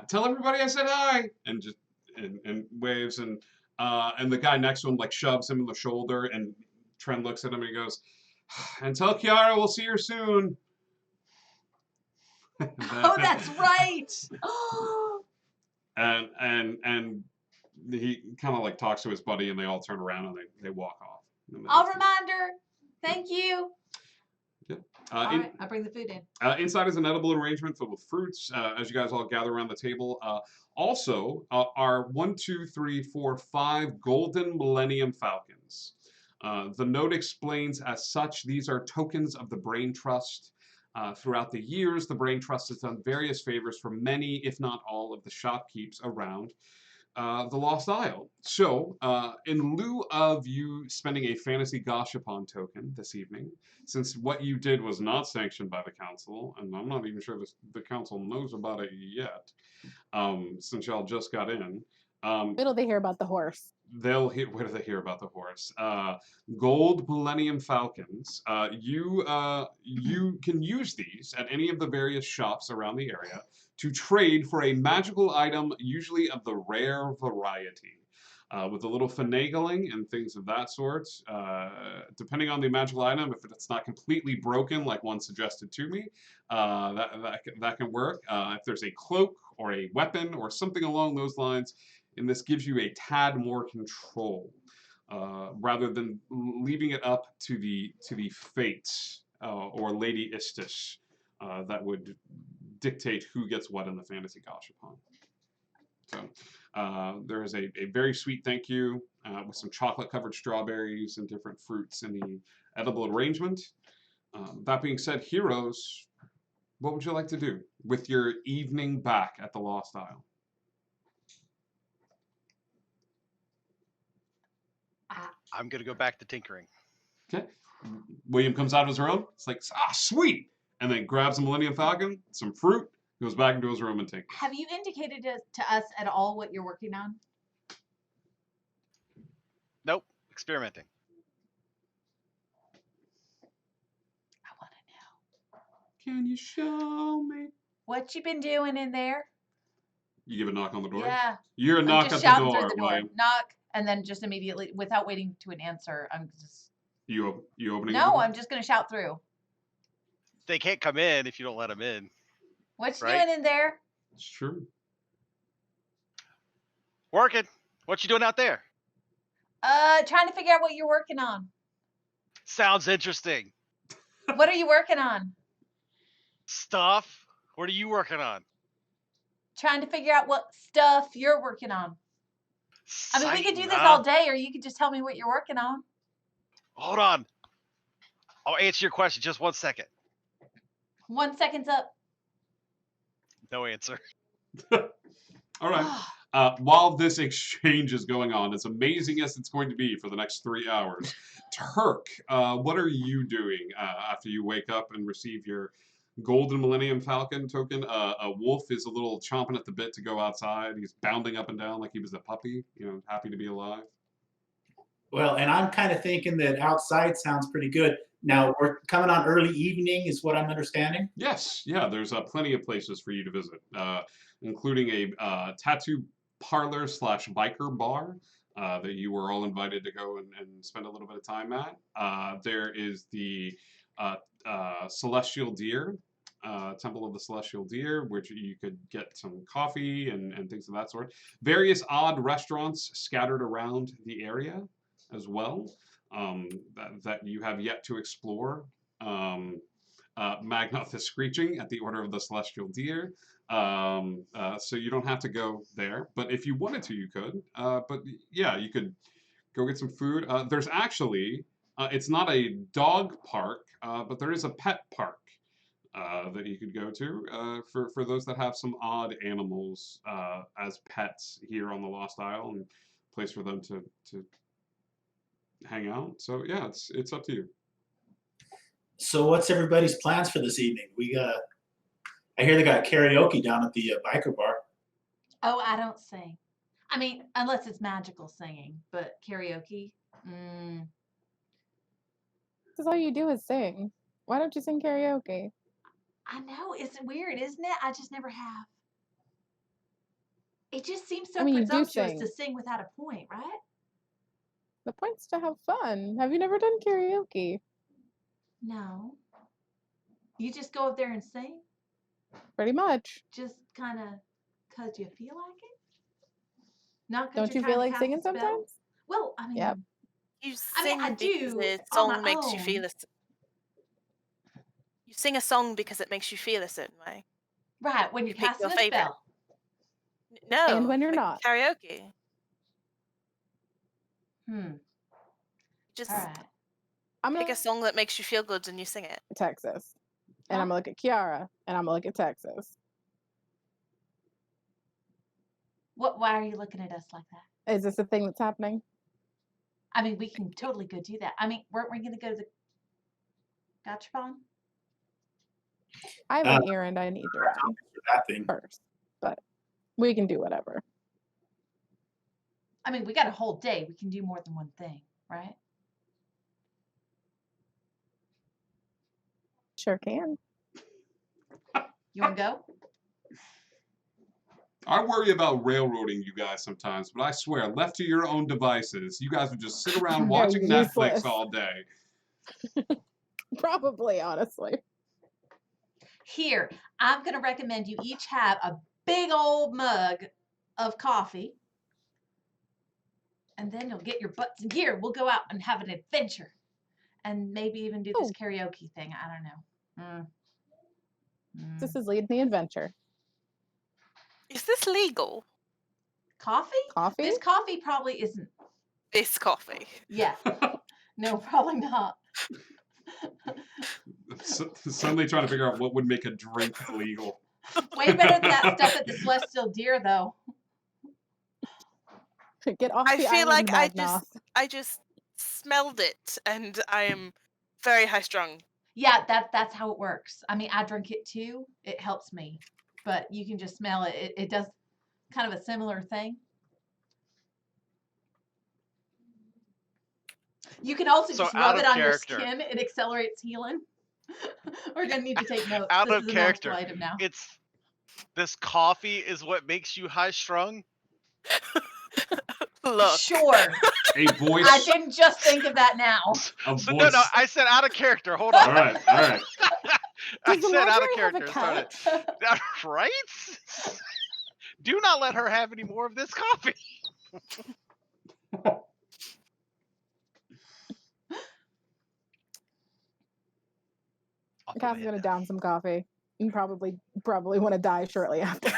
tell everybody I said hi and just and waves and the guy next to him like shoves him in the shoulder and Tren looks at him and he goes, and tell Kiara we'll see her soon. Oh, that's right. and he kind of like talks to his buddy and they all turn around and they walk off. I'll remind her. Thank you. Yep. All right, I'll bring the food in. Inside is an edible arrangement filled with fruits as you guys all gather around the table. Also are 1, 2, 3, 4, 5 golden Millennium Falcons. The note explains as such, these are tokens of the Brain Trust. Throughout the years, the Brain Trust has done various favors for many, if not all, of the shopkeepers around. the Lost Isle. So, in lieu of you spending a fantasy Gashapon token this evening, since what you did was not sanctioned by the council, and I'm not even sure the council knows about it yet, since y'all just got in, Wait till they hear about the horse. they'll hear. Where do they hear about the horse? Gold Millennium Falcons. You can use these at any of the various shops around the area to trade for a magical item, usually of the rare variety. With a little finagling and things of that sort. Depending on the magical item, if it's not completely broken, like one suggested to me, that can work. If there's a cloak or a weapon or something along those lines, and this gives you a tad more control, rather than leaving it up to the fates or Lady Istis that would dictate who gets what in the fantasy Gashapon. So there is a very sweet thank you with some chocolate-covered strawberries and different fruits in the edible arrangement. That being said, heroes, what would you like to do with your evening back at the Lost Isle? I'm gonna go back to tinkering. Okay. William comes out of his room. It's like, sweet! And then grabs a Millennium Falcon, some fruit, goes back into his room and tinkers. Have you indicated to us at all what you're working on? Nope, experimenting. I want to know. Can you show me? What you been doing in there? You give a knock on the door? Yeah. You're a I'm knock just at the shouting door, through the door. William. Knock, and then just immediately, without waiting to an answer, I'm just... You opening the No, door? I'm just going to shout through. They can't come in if you don't let them in. What you Right? doing in there? It's true. Working. What you doing out there? Trying to figure out what you're working on. Sounds interesting. What are you working on? Stuff. What are you working on? Trying to figure out what stuff you're working on. I mean, we could do Sighting, this huh? all day, or you could just tell me what you're working on. Hold on. I'll answer your question. Just 1 second. 1 second's up. No answer. All right. While this exchange is going on, as amazing as it's going to be for the next 3 hours, Turk, what are you doing after you wake up and receive your Golden Millennium Falcon token? A wolf is a little chomping at the bit to go outside. He's bounding up and down like he was a puppy, happy to be alive. Well, and I'm kind of thinking that outside sounds pretty good. Now, we're coming on early evening is what I'm understanding? Yes, yeah, there's plenty of places for you to visit, including a tattoo parlor / biker bar that you were all invited to go and spend a little bit of time at. There is the Celestial Deer, Temple of the Celestial Deer, which you could get some coffee and things of that sort. Various odd restaurants scattered around the area as well that you have yet to explore. Magnoth is screeching at the Order of the Celestial Deer. So you don't have to go there, but if you wanted to, you could. But yeah, you could go get some food. There's actually, it's not a dog park, but there is a pet park that you could go to for those that have some odd animals as pets here on the Lost Isle, and a place for them to hang out. So yeah, it's up to you. So what's everybody's plans for this evening? I hear they got karaoke down at the biker bar. Oh, I don't sing. I mean, unless it's magical singing, but karaoke? Because all you do is sing. Why don't you sing karaoke? I know. It's weird, isn't it? I just never have. It just seems so You do presumptuous sing. to sing without a point, right? The point's to have fun. Have you never done karaoke? No. You just go up there and sing? Pretty much. Just kind of because you feel like it? Not because Don't you feel like singing sometimes? Well, I mean, Yep. You I mean, sing I because do the on song my makes you feel own. You sing a song because it makes you feel a certain way. Right, when you're pick casting your a favorite. spell. No. And when you're like not. Karaoke. Just All right. I'm pick gonna a song that makes you feel good and you sing it. Texas. And I'm gonna look at Kiara and I'm gonna look at Texas. What? Why are you looking at us like that? Is this a thing that's happening? I mean, we can totally go do that. I mean, weren't we going to go to the gotcha pond? I have an errand I need to run that thing. first, but we can do whatever. I mean, we got a whole day. We can do more than one thing, right? Sure can. You want to go? I worry about railroading you guys sometimes, but I swear, left to your own devices, you guys would just sit around watching Netflix useless. all day. Probably, honestly. Here, I'm going to recommend you each have a big old mug of coffee. And then you'll get your butts in gear. We'll go out and have an adventure. And maybe even do this karaoke thing. I don't know. This is lead the adventure. Is this legal? Coffee? Coffee? This coffee probably isn't. This coffee. Yeah. No, probably not. Suddenly trying to figure out what would make a drink illegal. Way better than that stuff at the Celestial Deer, though. Get off I the feel island, like Magnoth. I just smelled it, and I am very high strung. Yeah, that's how it works. I mean, I drink it too. It helps me, but you can just smell it. It does kind of a similar thing. You can also So just out rub it of on your character. skin. It accelerates healing. We're gonna need to take notes. Out This of is a character. noticeable item now. It's this coffee is what makes you high strung. Look. Sure. A voice. I didn't just think of that now. A So, voice. no, I said out of character. Hold on. All right. I Does the said out of library have a character. Sorry. couch? Right? Do not let her have any more of this coffee. Cath's gonna down some coffee. You probably want to die shortly after.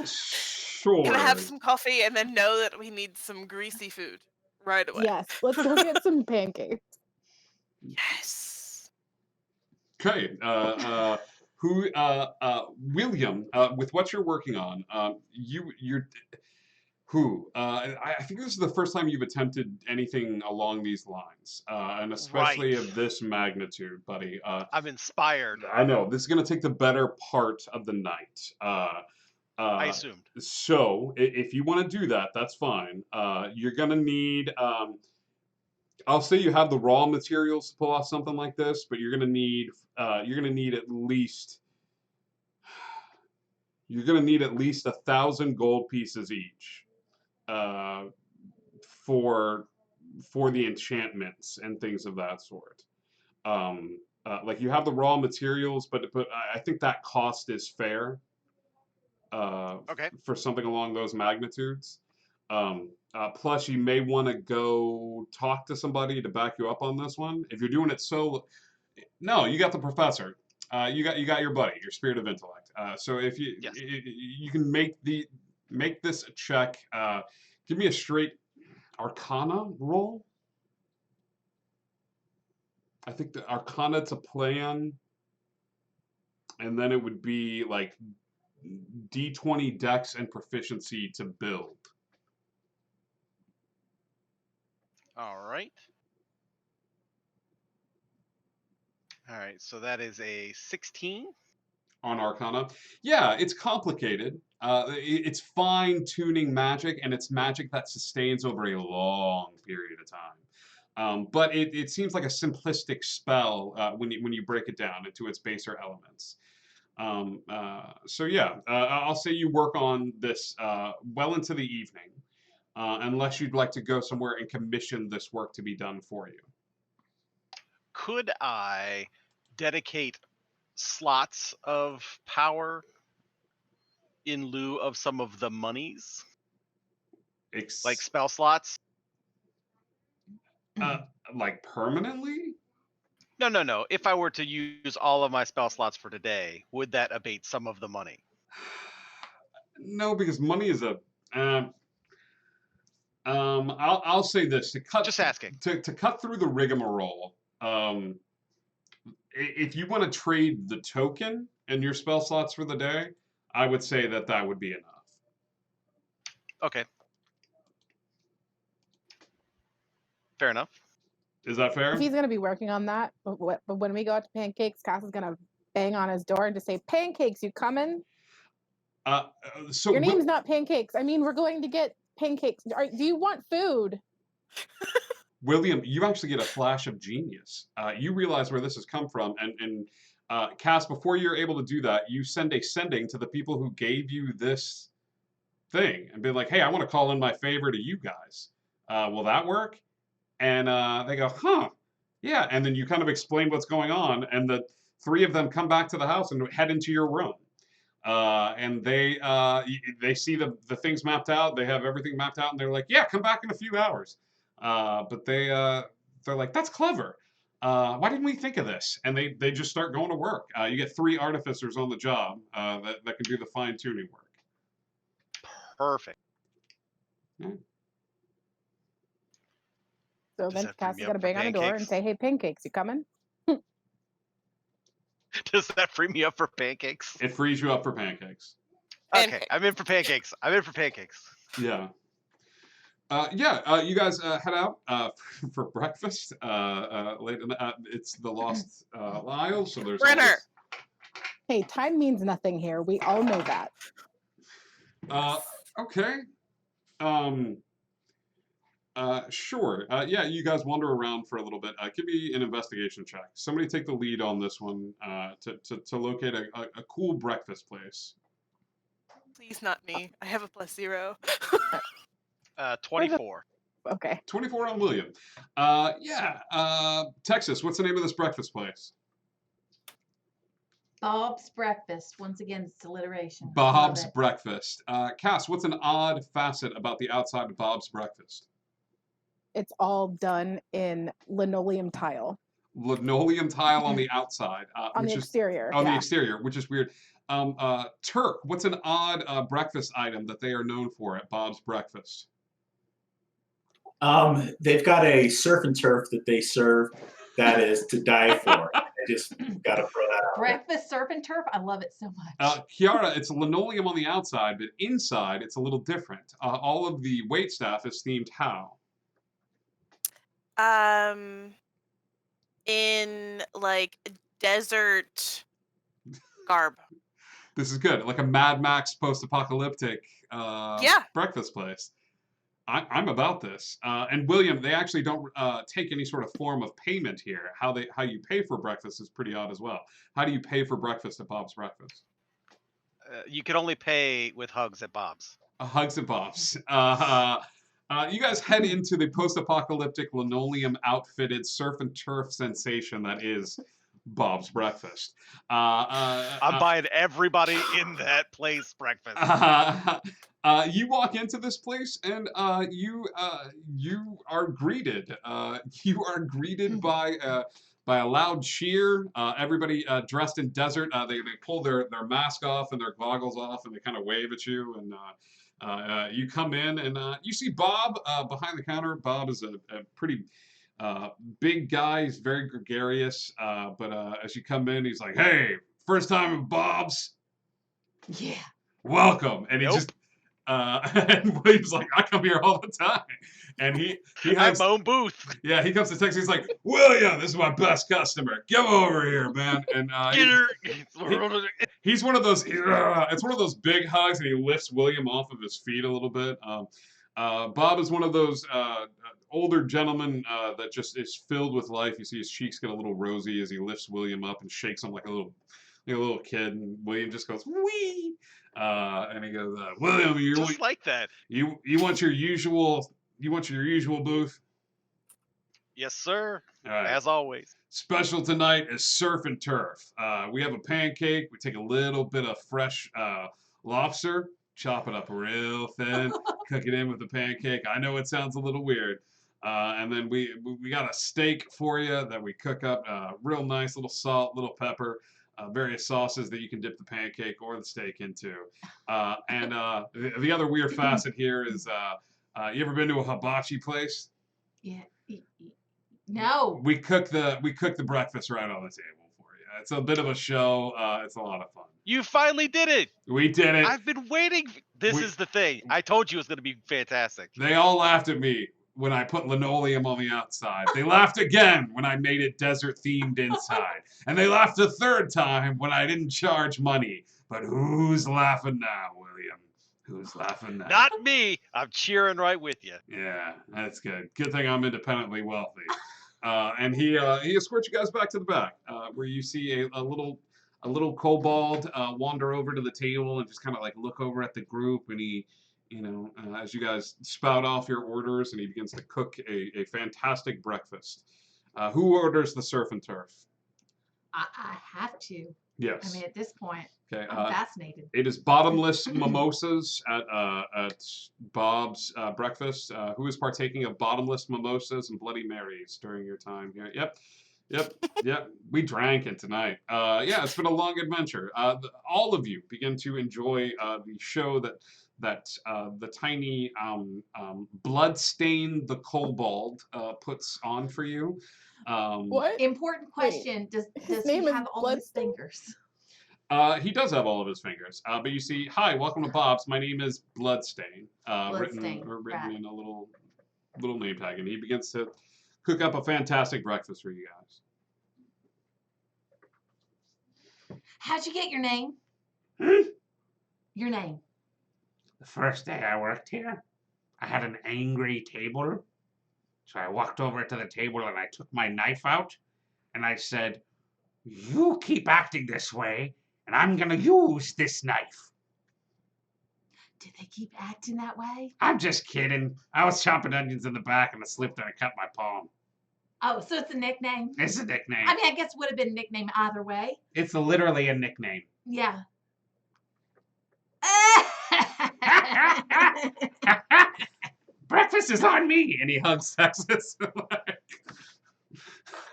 Sure. Gonna have some coffee and then know that we need some greasy food right away. Yes, let's go get some pancakes. Yes. Okay. William, with what you're working on, I think this is the first time you've attempted anything along these lines, and especially Right. of this magnitude, buddy. I'm inspired. I know this is going to take the better part of the night. I assumed. So if you want to do that, that's fine. You're going to need. I'll say you have the raw materials to pull off something like this, but you're going to need. You're going to need at least. You're going to need at least 1,000 gold pieces each. For the enchantments and things of that sort. Like you have the raw materials, but I think that cost is fair. Okay. For something along those magnitudes. Plus, you may want to go talk to somebody to back you up on this one. If you're doing it solo, no, you got the professor. You got your buddy, your spirit of intellect. So if you Yes. you can make this a check. Give me a straight Arcana roll. I think the Arcana to plan, and then it would be like D20 Dex and proficiency to build. All right. All right. So that is a 16. On Arcana. Yeah, it's complicated. It's fine-tuning magic, and it's magic that sustains over a long period of time. But it seems like a simplistic spell when you break it down into its baser elements. So yeah, I'll say you work on this well into the evening, unless you'd like to go somewhere and commission this work to be done for you. Could I dedicate slots of power in lieu of some of the monies, like spell slots? Like permanently? No. If I were to use all of my spell slots for today, would that abate some of the money? No, because money is a. I'll say this to cut. Just asking. To cut through the rigmarole. If you want to trade the token and your spell slots for the day, I would say that would be enough. Okay. Fair enough. Is that fair? If he's gonna be working on that, but when we go out to Pancakes, Cass is gonna bang on his door and just say, "Pancakes, you coming? So Your name's not Pancakes. I mean, we're going to get pancakes. Do you want food?" William, you actually get a flash of genius. You realize where this has come from, and Cass, before you're able to do that, you send a sending to the people who gave you this thing and be like, "Hey, I want to call in my favor to you guys. Will that work?" And they go, "Huh, yeah." And then you kind of explain what's going on, and the three of them come back to the house and head into your room. And they see the things mapped out. They have everything mapped out, and they're like, "Yeah, come back in a few hours." But they're like, "That's clever. Why didn't we think of this?" And they just start going to work. You get 3 artificers on the job that can do the fine tuning work. Perfect. So Does then that free Cass me is up gonna for bang on the door and pancakes? say, "Hey, Pancakes, you coming?" Does that free me up for pancakes? It frees you up for pancakes. Okay, Pancakes. I'm in for pancakes. I'm in for pancakes. Yeah. You guys head out for breakfast. Late it's the Lost Isles, so there's Brenner. Hey, time means nothing here. We all know that. Okay. Sure. Yeah, you guys wander around for a little bit. Give me an investigation check. Somebody take the lead on this one to locate a cool breakfast place. Please, not me. I have a +0. 24. Okay. 24 on William. Texas, what's the name of this breakfast place? Bob's Breakfast. Once again, it's alliteration. Bob's Love it. Breakfast. Cass, what's an odd facet about the outside of Bob's Breakfast? It's all done in linoleum tile Linoleum tile on the outside. on the exterior. On the yeah. exterior, which is weird. Turk, what's an odd breakfast item that they are known for at Bob's Breakfast? They've got a surf and turf that they serve that is to die for. I just got to throw that out. Breakfast surf and turf. I love it so much. Kiara, it's linoleum on the outside, but inside it's a little different. All of the wait staff is themed how? In like desert garb. This is good, like a Mad Max post-apocalyptic breakfast place. I'm about this. And William, they actually don't take any sort of form of payment here. How you pay for breakfast is pretty odd as well. How do you pay for breakfast at Bob's Breakfast? You can only pay with hugs at Bob's. Hugs at Bob's. You guys head into the post-apocalyptic linoleum outfitted surf and turf sensation that is Bob's Breakfast. I'm buying everybody in that place breakfast. You walk into this place and you are greeted. You are greeted by a loud cheer. Everybody dressed in desert. They pull their mask off and their goggles off, and they kind of wave at you. And you come in and you see Bob behind the counter. Bob is a pretty big guy. He's very gregarious. But as you come in, he's like, "Hey, first time at Bob's? Yeah. Welcome." And he just and William's like, "I come here all the time." And he has my own booth. Yeah, he comes to Texas. He's like, "William, this is my best customer. Come over here, man." And he's one of those. It's one of those big hugs, and he lifts William off of his feet a little bit. Bob is one of those older gentlemen that just is filled with life. You see his cheeks get a little rosy as he lifts William up and shakes him like a little kid. And William just goes, "Wee!" And he goes, "William, you just like that. You want your usual booth?" Yes, sir. All right. As always. Special tonight is surf and turf. We have a pancake. We take a little bit of fresh lobster, chop it up real thin, cook it in with the pancake. I know it sounds a little weird. And then we got a steak for you that we cook up, real nice, little salt, little pepper, various sauces that you can dip the pancake or the steak into. And the other weird facet here is, you ever been to a hibachi place? Yeah. No. We cook the breakfast right on the table for you. It's a bit of a show. It's a lot of fun. You finally did it. We did it. I've been waiting. This We- is the thing. I told you it was going to be fantastic. They all laughed at me when I put linoleum on the outside. They laughed again when I made it desert themed inside. And they laughed a third time when I didn't charge money. But who's laughing now, William? Who's laughing now? Not me. I'm cheering right with you. Yeah, that's good. Good thing I'm independently wealthy. And he escorts you guys back to the back, where you see a little kobold wander over to the table and just kind of like look over at the group, and he, as you guys spout off your orders, and he begins to cook a fantastic breakfast. Who orders the surf and turf? I have to. Yes. I mean, at this point, Okay. I'm fascinated. It is bottomless mimosas at Bob's breakfast. Who is partaking of bottomless mimosas and Bloody Marys during your time here? Yep. We drank it tonight. Yeah, it's been a long adventure. All of you begin to enjoy the show that the tiny Bloodstain the Kobold puts on for you. What? Important question: Does his he name is have all his Bloodstain? fingers? He does have all of his fingers. But you see, hi, welcome to Bob's. My name is Bloodstain. Bloodstain, Written right. in a little name tag, and he begins to cook up a fantastic breakfast for you guys. How'd you get your name? Your name. The first day I worked here, I had an angry table. So I walked over to the table and I took my knife out and I said, "You keep acting this way and I'm going to use this knife." Did they keep acting that way? I'm just kidding. I was chopping onions in the back and I slipped and I cut my palm. Oh, so it's a nickname? It's a nickname. I mean, I guess it would have been a nickname either way. It's literally a nickname. Yeah. Breakfast is on me. And he hugs Texas.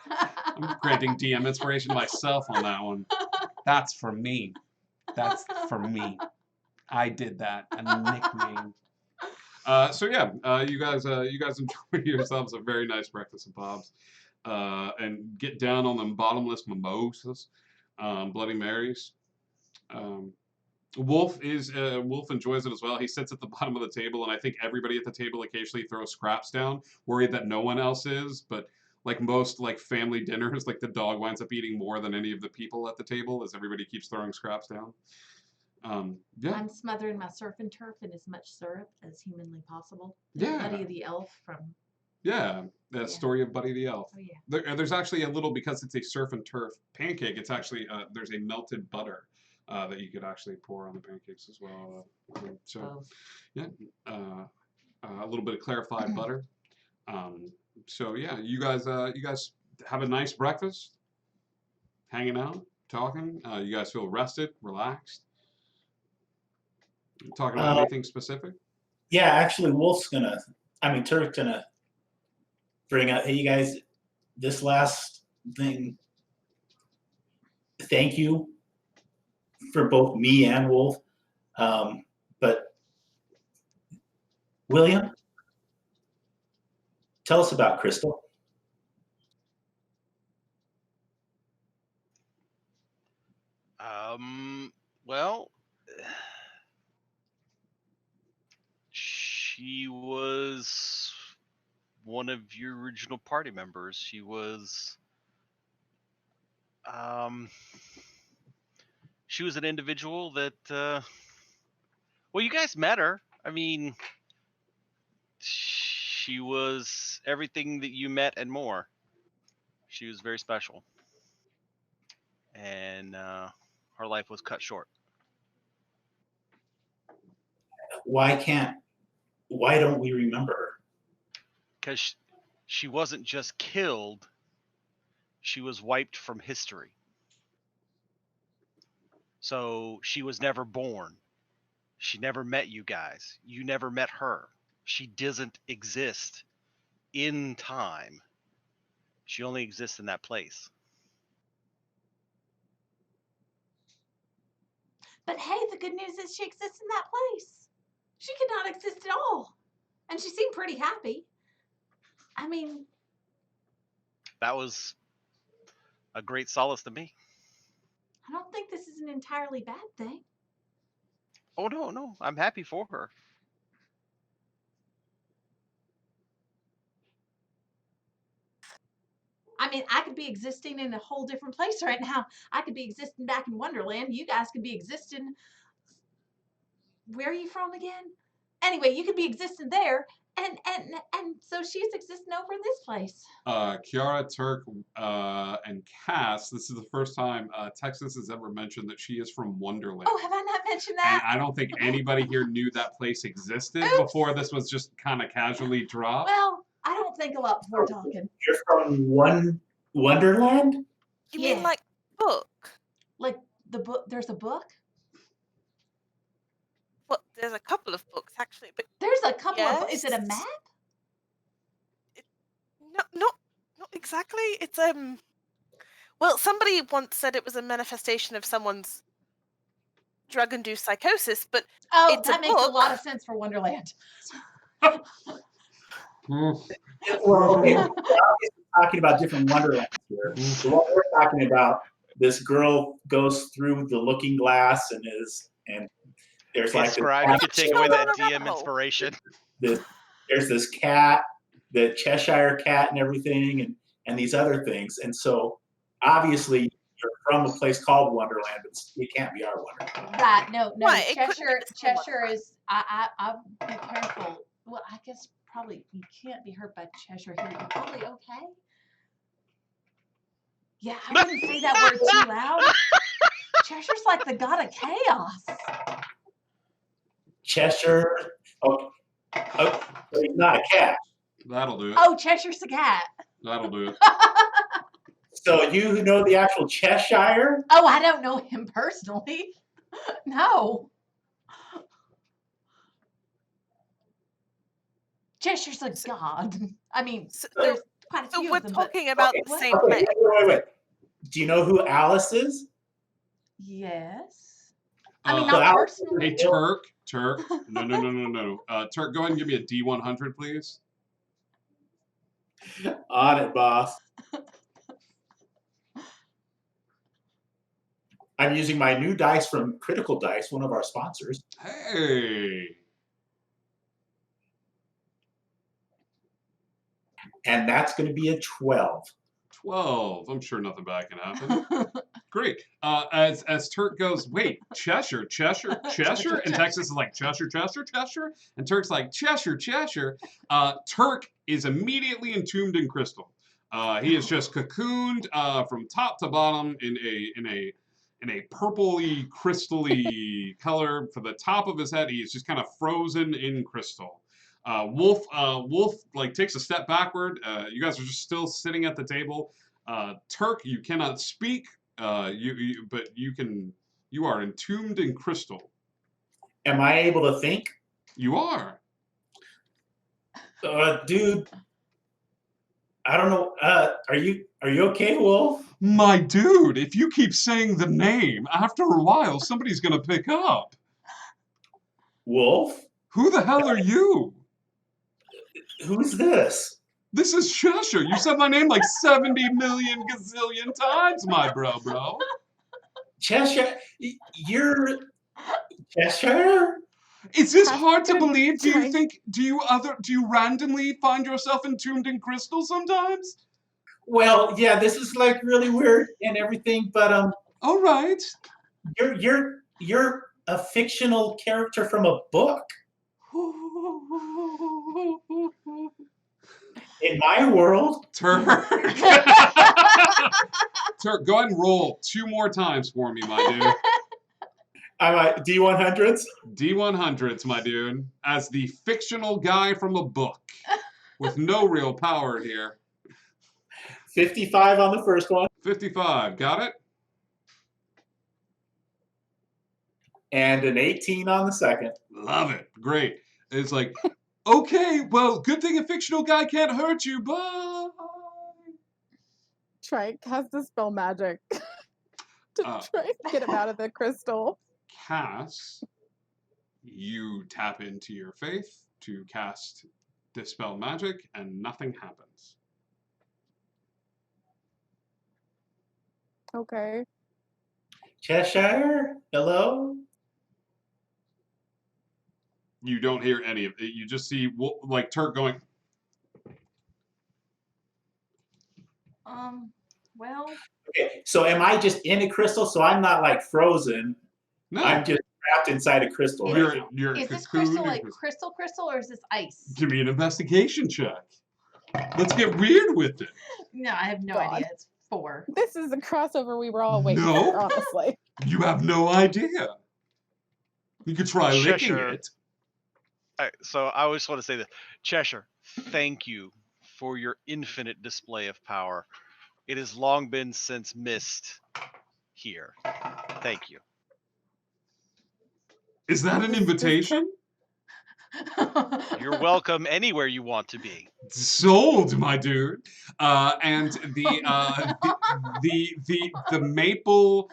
I'm granting DM inspiration myself on that one. That's for me. That's for me. I did that. A nickname. So yeah, you guys enjoy yourselves a very nice breakfast at Bob's, and get down on them bottomless mimosas, Bloody Marys. Wolf enjoys it as well. He sits at the bottom of the table, and I think everybody at the table occasionally throws scraps down, worried that no one else is. But like most like family dinners, like the dog winds up eating more than any of the people at the table, as everybody keeps throwing scraps down. Yeah. I'm smothering my surf and turf in as much syrup as humanly possible. Yeah. Buddy the Elf from. Yeah, the story of Buddy the Elf. Oh yeah. There's actually a little, because it's a surf and turf pancake. It's actually there's a melted butter that you could actually pour on the pancakes as well. So yeah, a little bit of clarified butter. So yeah, you guys have a nice breakfast, hanging out, talking. You guys feel rested, relaxed. Talking about anything specific? Yeah, actually, Turk's gonna bring up, hey, you guys, this last thing, thank you for both me and Wolf. But William, tell us about Crystal. Well, she was one of your original party members. She was an individual that well, you guys met her. I mean, she was everything that you met and more. She was very special, and her life was cut short. Why don't we remember her? Because she wasn't just killed, she was wiped from history. So she was never born. She never met you guys. You never met her. She doesn't exist in time. She only exists in that place. But hey, the good news is she exists in that place. She could not exist at all. And she seemed pretty happy. I mean, that was a great solace to me. I don't think this is an entirely bad thing. Oh no, no, I'm happy for her. I mean, I could be existing in a whole different place right now. I could be existing back in Wonderland. You guys could be existing. Where are you from again? Anyway, you could be existing there, and so she's existing over in this place. Kiara, Turk, and Cass, this is the first time Texas has ever mentioned that she is from Wonderland. Oh, have I not mentioned And that? I don't think anybody here knew that place existed Oops. before this was just kind of casually dropped. Well, I don't think a lot before talking. You're from Wonderland? You mean like book? Like the book? There's a book? Well, there's a couple of books actually, but There's a couple of. Is it a yes. map? No, not exactly. It's well, somebody once said it was a manifestation of someone's drug-induced psychosis, but Oh, it's that a makes book. a lot of sense for Wonderland. Well, okay, we're obviously talking about different Wonderlands here. But what we're talking about, this girl goes through the looking glass and there's Hey, like Scribe, you could take away that DM inspiration. there's this cat, the Cheshire cat and everything, and these other things. And so obviously you're from a place called Wonderland, but it can't be our Wonderland. Right? No. Right, it couldn't be Cheshire. the same Cheshire is. I'll be careful. Well, I guess probably you can't be hurt by Cheshire here. You're probably okay. Yeah, I wouldn't say that word too loud. Cheshire's like the god of chaos. Cheshire. Oh, he's not a cat. That'll do it. Oh, Cheshire's a cat. That'll do it. So you know the actual Cheshire? Oh, I don't know him personally. No. Cheshire's a god. I mean, there's quite a few we're of them. talking about the same Okay, place. wait. Do you know who Alice is? Yes. I mean, So not Alice- personally. Hey, Turk. No. Turk, go ahead and give me a D100, please. On it, boss. I'm using my new dice from Critical Dice, one of our sponsors. Hey. And that's going to be a 12. 12. I'm sure nothing bad can happen. Great. As Turk goes, wait, Cheshire. And Texas is like, Cheshire. And Turk's like, Cheshire. Turk is immediately entombed in crystal. He is just cocooned from top to bottom in a purpley, crystally color. For the top of his head, he is just kind of frozen in crystal. Wolf like takes a step backward. You guys are just still sitting at the table. Turk, you cannot speak. But you are entombed in crystal. Am I able to think? You are. Dude, I don't know. Are you okay, Wolf? My dude, if you keep saying the name, after a while, somebody's gonna pick up. Wolf? Who the hell are you? Who's this? This is Cheshire. You said my name like 70 million gazillion times, my bro. Cheshire? You're Cheshire? Is this hard to believe? Do you randomly find yourself entombed in crystal sometimes? Well, yeah, this is like really weird and everything, but all right. You're a fictional character from a book. In my world. Turk, go ahead and roll 2 more times for me, my dude. I'm at D100s? D100s, my dude. As the fictional guy from a book. With no real power here. 55 on the first one. 55, got it? And an 18 on the second. Love it. Great. It's like, okay, well, good thing a fictional guy can't hurt you, bye. Try and cast Dispel Magic to try and get him out of the crystal. Cass, you tap into your faith to cast Dispel Magic, and nothing happens. Okay. Cheshire? Hello? You don't hear any of it. You just see like Turk going. Well. Okay, so am I just in a crystal? So I'm not like frozen. No. I'm just trapped inside a crystal right now. You're Is this crystal like crystal or is this ice? Give me an investigation check. Let's get weird with it. No, I have no idea. It's 4. This is a crossover we were all waiting No. for, honestly. You have no idea. You could try licking Cheshire. it. So I always want to say this. Cheshire, thank you for your infinite display of power. It has long been since missed here. Thank you. Is that an invitation? You're welcome anywhere you want to be. Sold, my dude. And the maple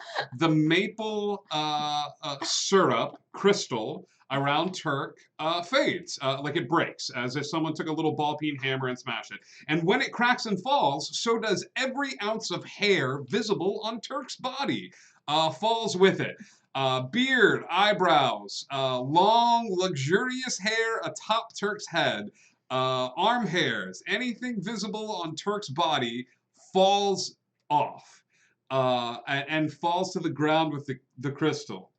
syrup crystal around Turk fades, like it breaks, as if someone took a little ball peen hammer and smashed it. And when it cracks and falls, so does every ounce of hair visible on Turk's body falls with it. Beard, eyebrows, long, luxurious hair atop Turk's head, arm hairs, anything visible on Turk's body falls off and falls to the ground with the crystal.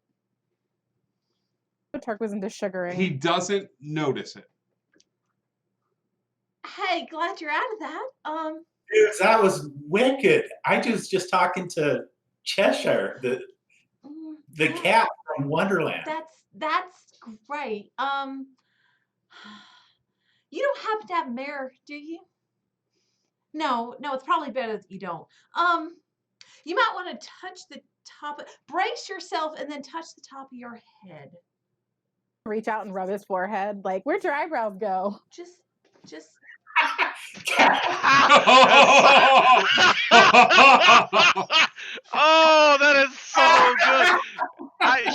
Turk was into sugaring. He doesn't notice it. Hey, glad you're out of that. Dude, that was wicked. I was just talking to Cheshire, the cat from Wonderland. That's great. You don't happen to have a mirror, do you? No, it's probably better that you don't. You might want to touch the top. Brace yourself and then touch the top of your head. Reach out and rub his forehead. Like, where'd your eyebrows go? Just. Oh, that is so good.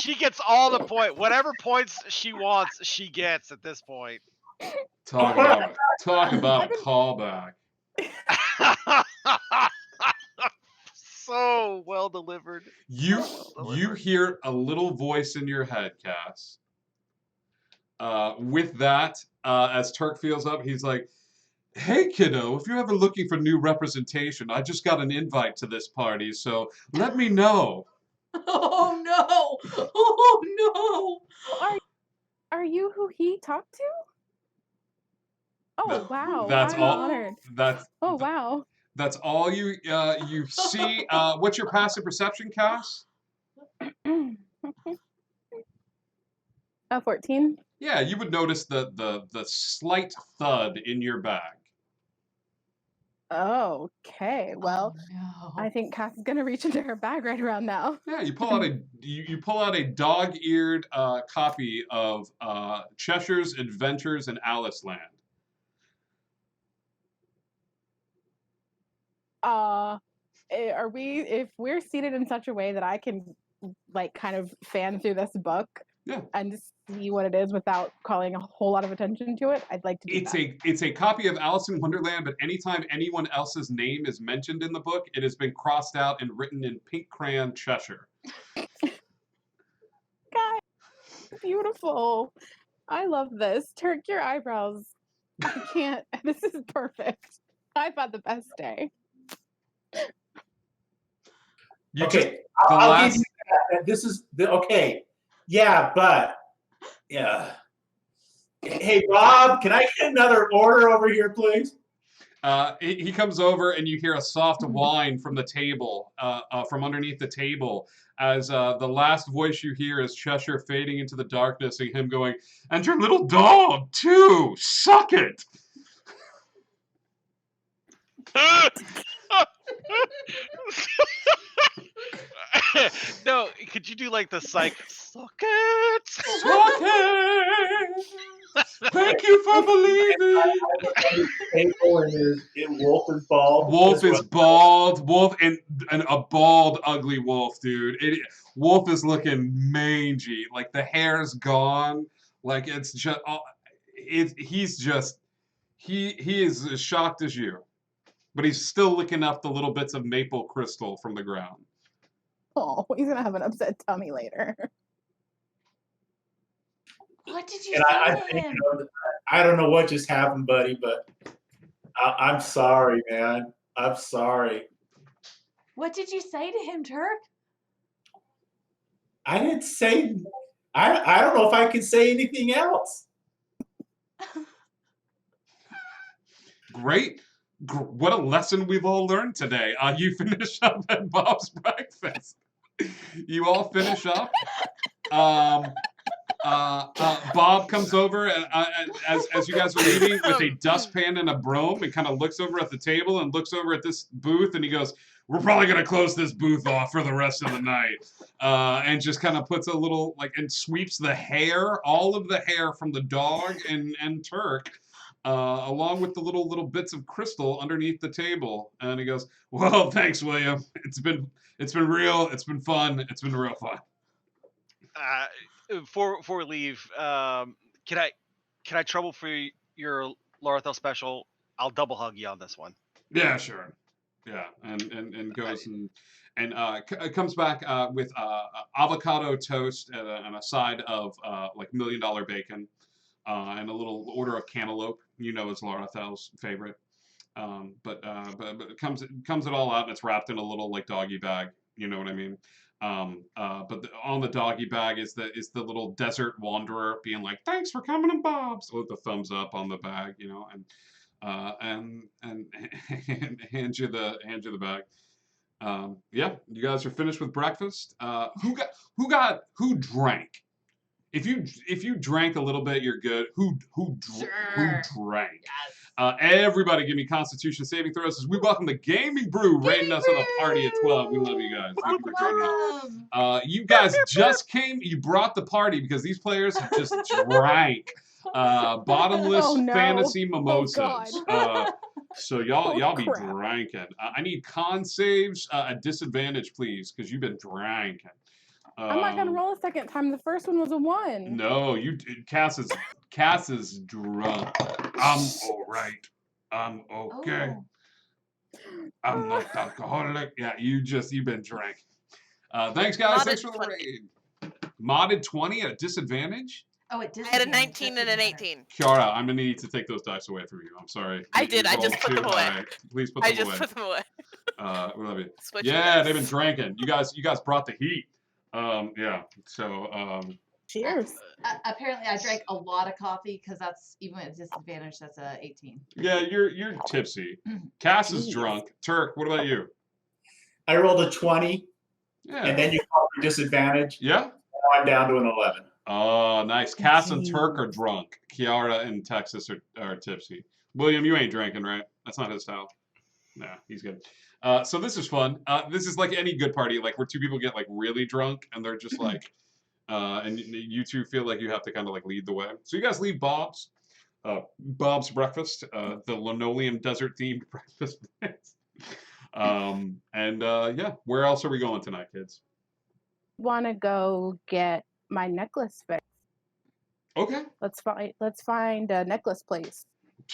She gets all the point. Whatever points she wants, she gets at this point. Talk about a callback. So well delivered. You hear a little voice in your head, Cass. With that, as Turk feels up, he's like, "Hey, kiddo, if you're ever looking for new representation, I just got an invite to this party, so let me know." Oh no! Oh no! Are you who he talked to? Oh wow! That's I'm all. honored. Oh wow! That's all you see. What's your passive perception, Cass? 14. Yeah, you would notice the slight thud in your bag. Okay, well, I think Cass is gonna reach into her bag right around now. Yeah, you pull out a dog-eared copy of Cheshire's Adventures in Alice Land. If we're seated in such a way that I can like kind of fan through this book and see what it is without calling a whole lot of attention to it, I'd like to do that. It's a copy of Alice in Wonderland, but anytime anyone else's name is mentioned in the book, it has been crossed out and written in pink crayon Cheshire. God, beautiful. I love this. Turk, your eyebrows. I can't. This is perfect. I've had the best day. Okay, I'll give you that. This is okay. Yeah, but yeah. Hey, Bob, can I get another order over here, please? He comes over and you hear a soft whine from the table, from underneath the table, as the last voice you hear is Cheshire fading into the darkness and him going, "And your little dog, too! Suck it!" No, could you do like the psych? Suck it! Suck it! Thank you for believing. Wolf is bald. Wolf is bald. Wolf and a bald, ugly wolf, dude. Wolf is looking mangy. Like the hair's gone. Like it's just. He's just. He is as shocked as you, but he's still licking up the little bits of maple crystal from the ground. Oh, he's gonna have an upset tummy later. What did you And say I to think, him? I don't know what just happened, buddy, but I'm sorry, man. I'm sorry. What did you say to him, Turk? I didn't say. I don't know if I can say anything else. Great. What a lesson we've all learned today. You finish up at Bob's breakfast. You all finish up. Bob comes over and as you guys are leaving with a dustpan and a broom and kind of looks over at the table and looks over at this booth and he goes, "We're probably gonna close this booth off for the rest of the night," and just kind of puts a little and sweeps the hair, all of the hair from the dog and Turk, along with the little bits of crystal underneath the table, and he goes, "Well, thanks, William. It's been real. It's been fun. It's been real fun." Before we leave, can I trouble for your Larathel special? I'll double hug you on this one. Yeah, sure. Yeah, and goes and comes back with avocado toast and a side of like $1 million bacon, and a little order of cantaloupe. You know, it's Larathel's favorite. But it comes it all out and it's wrapped in a little like doggy bag. You know what I mean? But on the doggy bag is the little desert wanderer being like, "Thanks for coming to Bob's," with the thumbs up on the bag, you know, and hand you the bag. Yeah, you guys are finished with breakfast. Who drank? If you drank a little bit, you're good. Who drank? Everybody, give me Constitution saving throws as we welcome the Gaming Brew raiding us on a party at 12. We love you guys. Thank you for joining us. You guys just came. You brought the party because these players have just drank bottomless fantasy mimosas. So y'all be drinking. I need con saves at disadvantage, please, because you've been drinking. I'm not gonna roll a second time. The first one was a 1. No, Cass is drunk. I'm all right. I'm okay. I'm not alcoholic. Yeah, you've been drinking. Thanks, guys. Modded Thanks for the 20. raid. Modded 20 at a disadvantage? Oh, it did. I had a 19 and an 18. Kiara, I'm gonna need to take those dice away from you. I'm sorry. I did. I just put them away. Please put them away. I just put them away. We love you. Switch Yeah, they've been drinking. You guys brought the heat. Yeah. So cheers. Apparently, I drank a lot of coffee because that's even at disadvantage. That's a 18. yeah, you're tipsy. Cass is drunk. Turk, what about you? I rolled a 20, Yeah. and then you called for disadvantage. Yeah. Now I'm down to an 11. Oh, nice. Cass and Turk are drunk. Kiara and Texas are tipsy. William, you ain't drinking, right? That's not his style. Nah, he's good. So this is fun. This is like any good party, like where two people get like really drunk and they're just like, and you two feel like you have to kind of like lead the way. So you guys leave Bob's breakfast, the linoleum desert themed breakfast. Yeah, where else are we going tonight, kids? Want to go get my necklace fixed? Okay. Let's find a necklace place,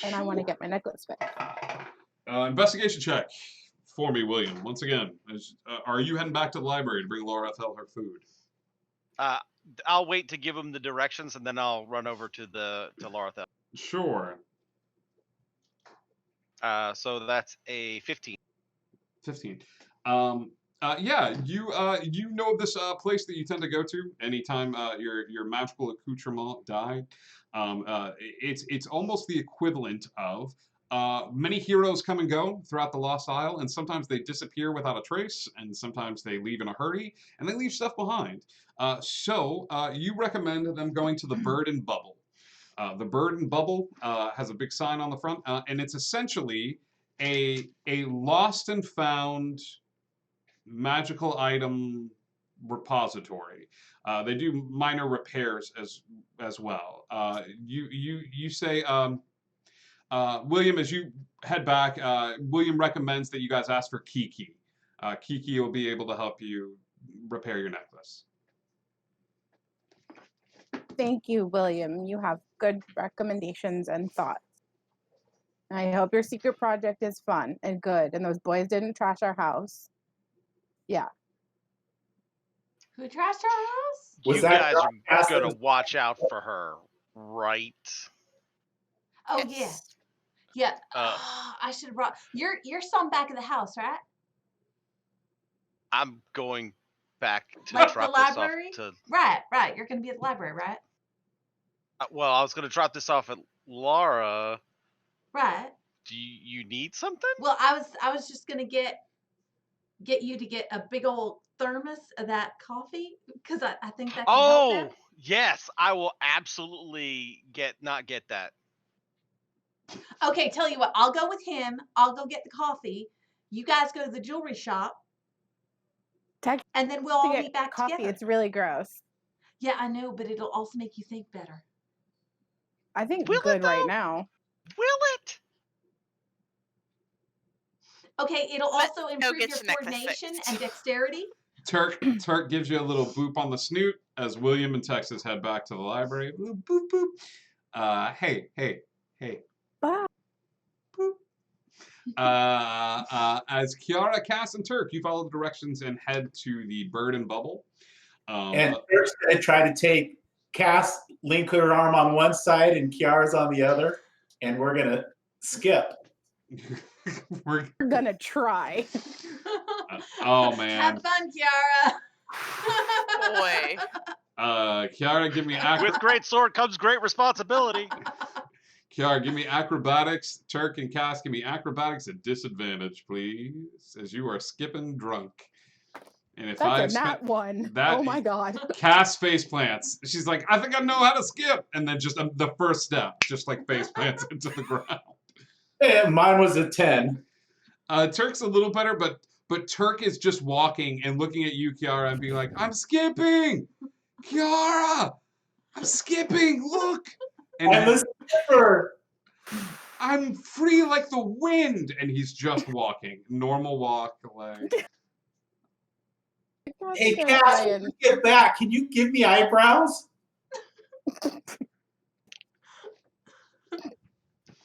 and I want to get my necklace fixed. Investigation check for me, William. Once again, are you heading back to the library to bring Laura Ethel her food? I'll wait to give him the directions and then I'll run over to Laura Ethel. Sure. So that's a 15. 15. Yeah, you know this place that you tend to go to anytime your magical accoutrement died. It's almost the equivalent of many heroes come and go throughout the Lost Isle, and sometimes they disappear without a trace, and sometimes they leave in a hurry, and they leave stuff behind. So you recommend them going to the Bird and Bubble. The Bird and Bubble has a big sign on the front, and it's essentially a lost and found magical item repository. They do minor repairs as well. You say, William, as you head back, William recommends that you guys ask for Kiki. Kiki will be able to help you repair your necklace. Thank you, William. You have good recommendations and thoughts. I hope your secret project is fun and good, and those boys didn't trash our house. Yeah. Who trashed our house? Was you that guys are broadcast gonna as- watch out for her, right? Oh Yes. yeah. Uh, I should have brought. You're some back of the house, right? I'm going back to Like the drop this off library. to. Right. You're gonna be at the library, right? Well, I was gonna drop this off at Laura. Right. Do you need something? Well, I was just gonna get you to get a big old thermos of that coffee because I think that can help him. Oh, yes, I will absolutely not get that. Okay, tell you what, I'll go with him. I'll go get the coffee. You guys go to the jewelry shop, and then we'll all get meet back coffee. together. It's really gross. Yeah, I know, but it'll also make you think better. I think Will it, good right though? now. Will it? Okay, it'll Let's also go improve get your your necklace coordination fixed. and dexterity. Turk gives you a little boop on the snoot as William and Texas head back to the library. Boop, boop, boop. Hey. Bye. Boop. As Kiara, Cass, and Turk, you follow the directions and head to the Bird and Bubble. And Turk's gonna try to take Cass, link her arm on one side and Kiara's on the other, and we're gonna skip. We're gonna try. Oh man. Have fun, Kiara. Boy. Kiara, give me With great sword comes great responsibility. Kiara, give me acrobatics. Turk and Cass, give me acrobatics at disadvantage, please, as you are skipping drunk. And if That's a nat one. Oh my god. Cass face plants. She's like, I think I know how to skip, and then just the first step, just like face plants into the ground. And mine was a 10. Turk's a little better, but Turk is just walking and looking at you, Kiara, and being like, I'm skipping! Kiara! I'm skipping! Look! And I'm a skipper! I'm free like the wind! And he's just walking. Normal walk, like... Hey, Cass, when you get back, can you give me eyebrows?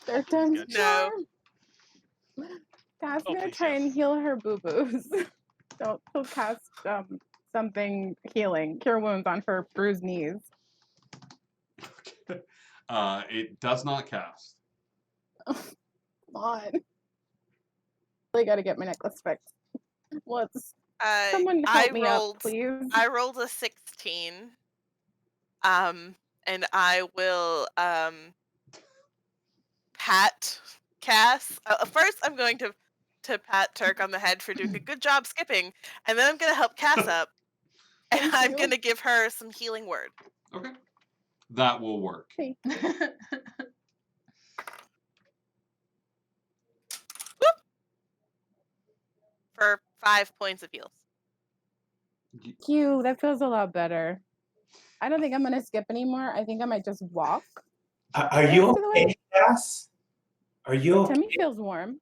Third time's a No. charm. Cass Oh, gonna please, try yes. and heal her boo-boos. He'll cast something healing, cure wounds on her bruised knees. It does not cast. Come on. Really gotta get my necklace fixed. Someone help me up, please. I rolled a 16. And I will pat Cass. First, I'm going to pat Turk on the head for doing a good job skipping, and then I'm going to help Cass up, and I'm going to give her some healing word. Okay. That will work. For 5 points of heals. Phew, that feels a lot better. I don't think I'm gonna skip anymore. I think I might just walk. Are you okay, Cass? Are you okay? Tummy feels warm.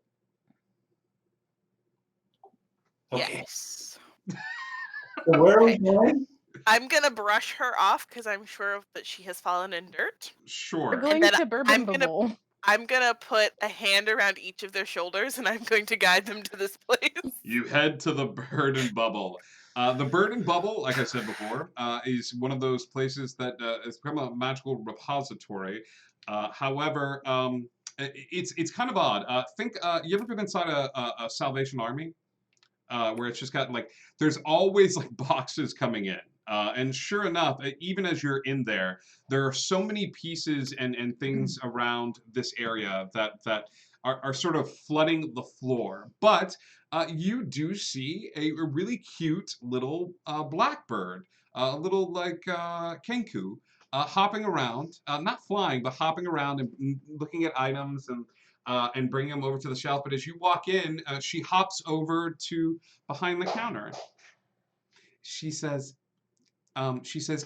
Okay. Yes. So where are we going? I'm gonna brush her off because I'm sure that she has fallen in dirt. Sure. We're going then to Bourbon Bubble. I'm gonna put a hand around each of their shoulders and I'm going to guide them to this place. You head to the Bird and Bubble. The Bird and Bubble, like I said before, is one of those places that has become a magical repository. However, it's kind of odd. Think you ever been inside a Salvation Army, where it's just got like there's always like boxes coming in. And sure enough, even as you're in there, there are so many pieces and things around this area that are sort of flooding the floor. But you do see a really cute little blackbird, a little like kenku, hopping around, not flying, but hopping around and looking at items and bringing them over to the shelf. But as you walk in, she hops over to behind the counter. She says,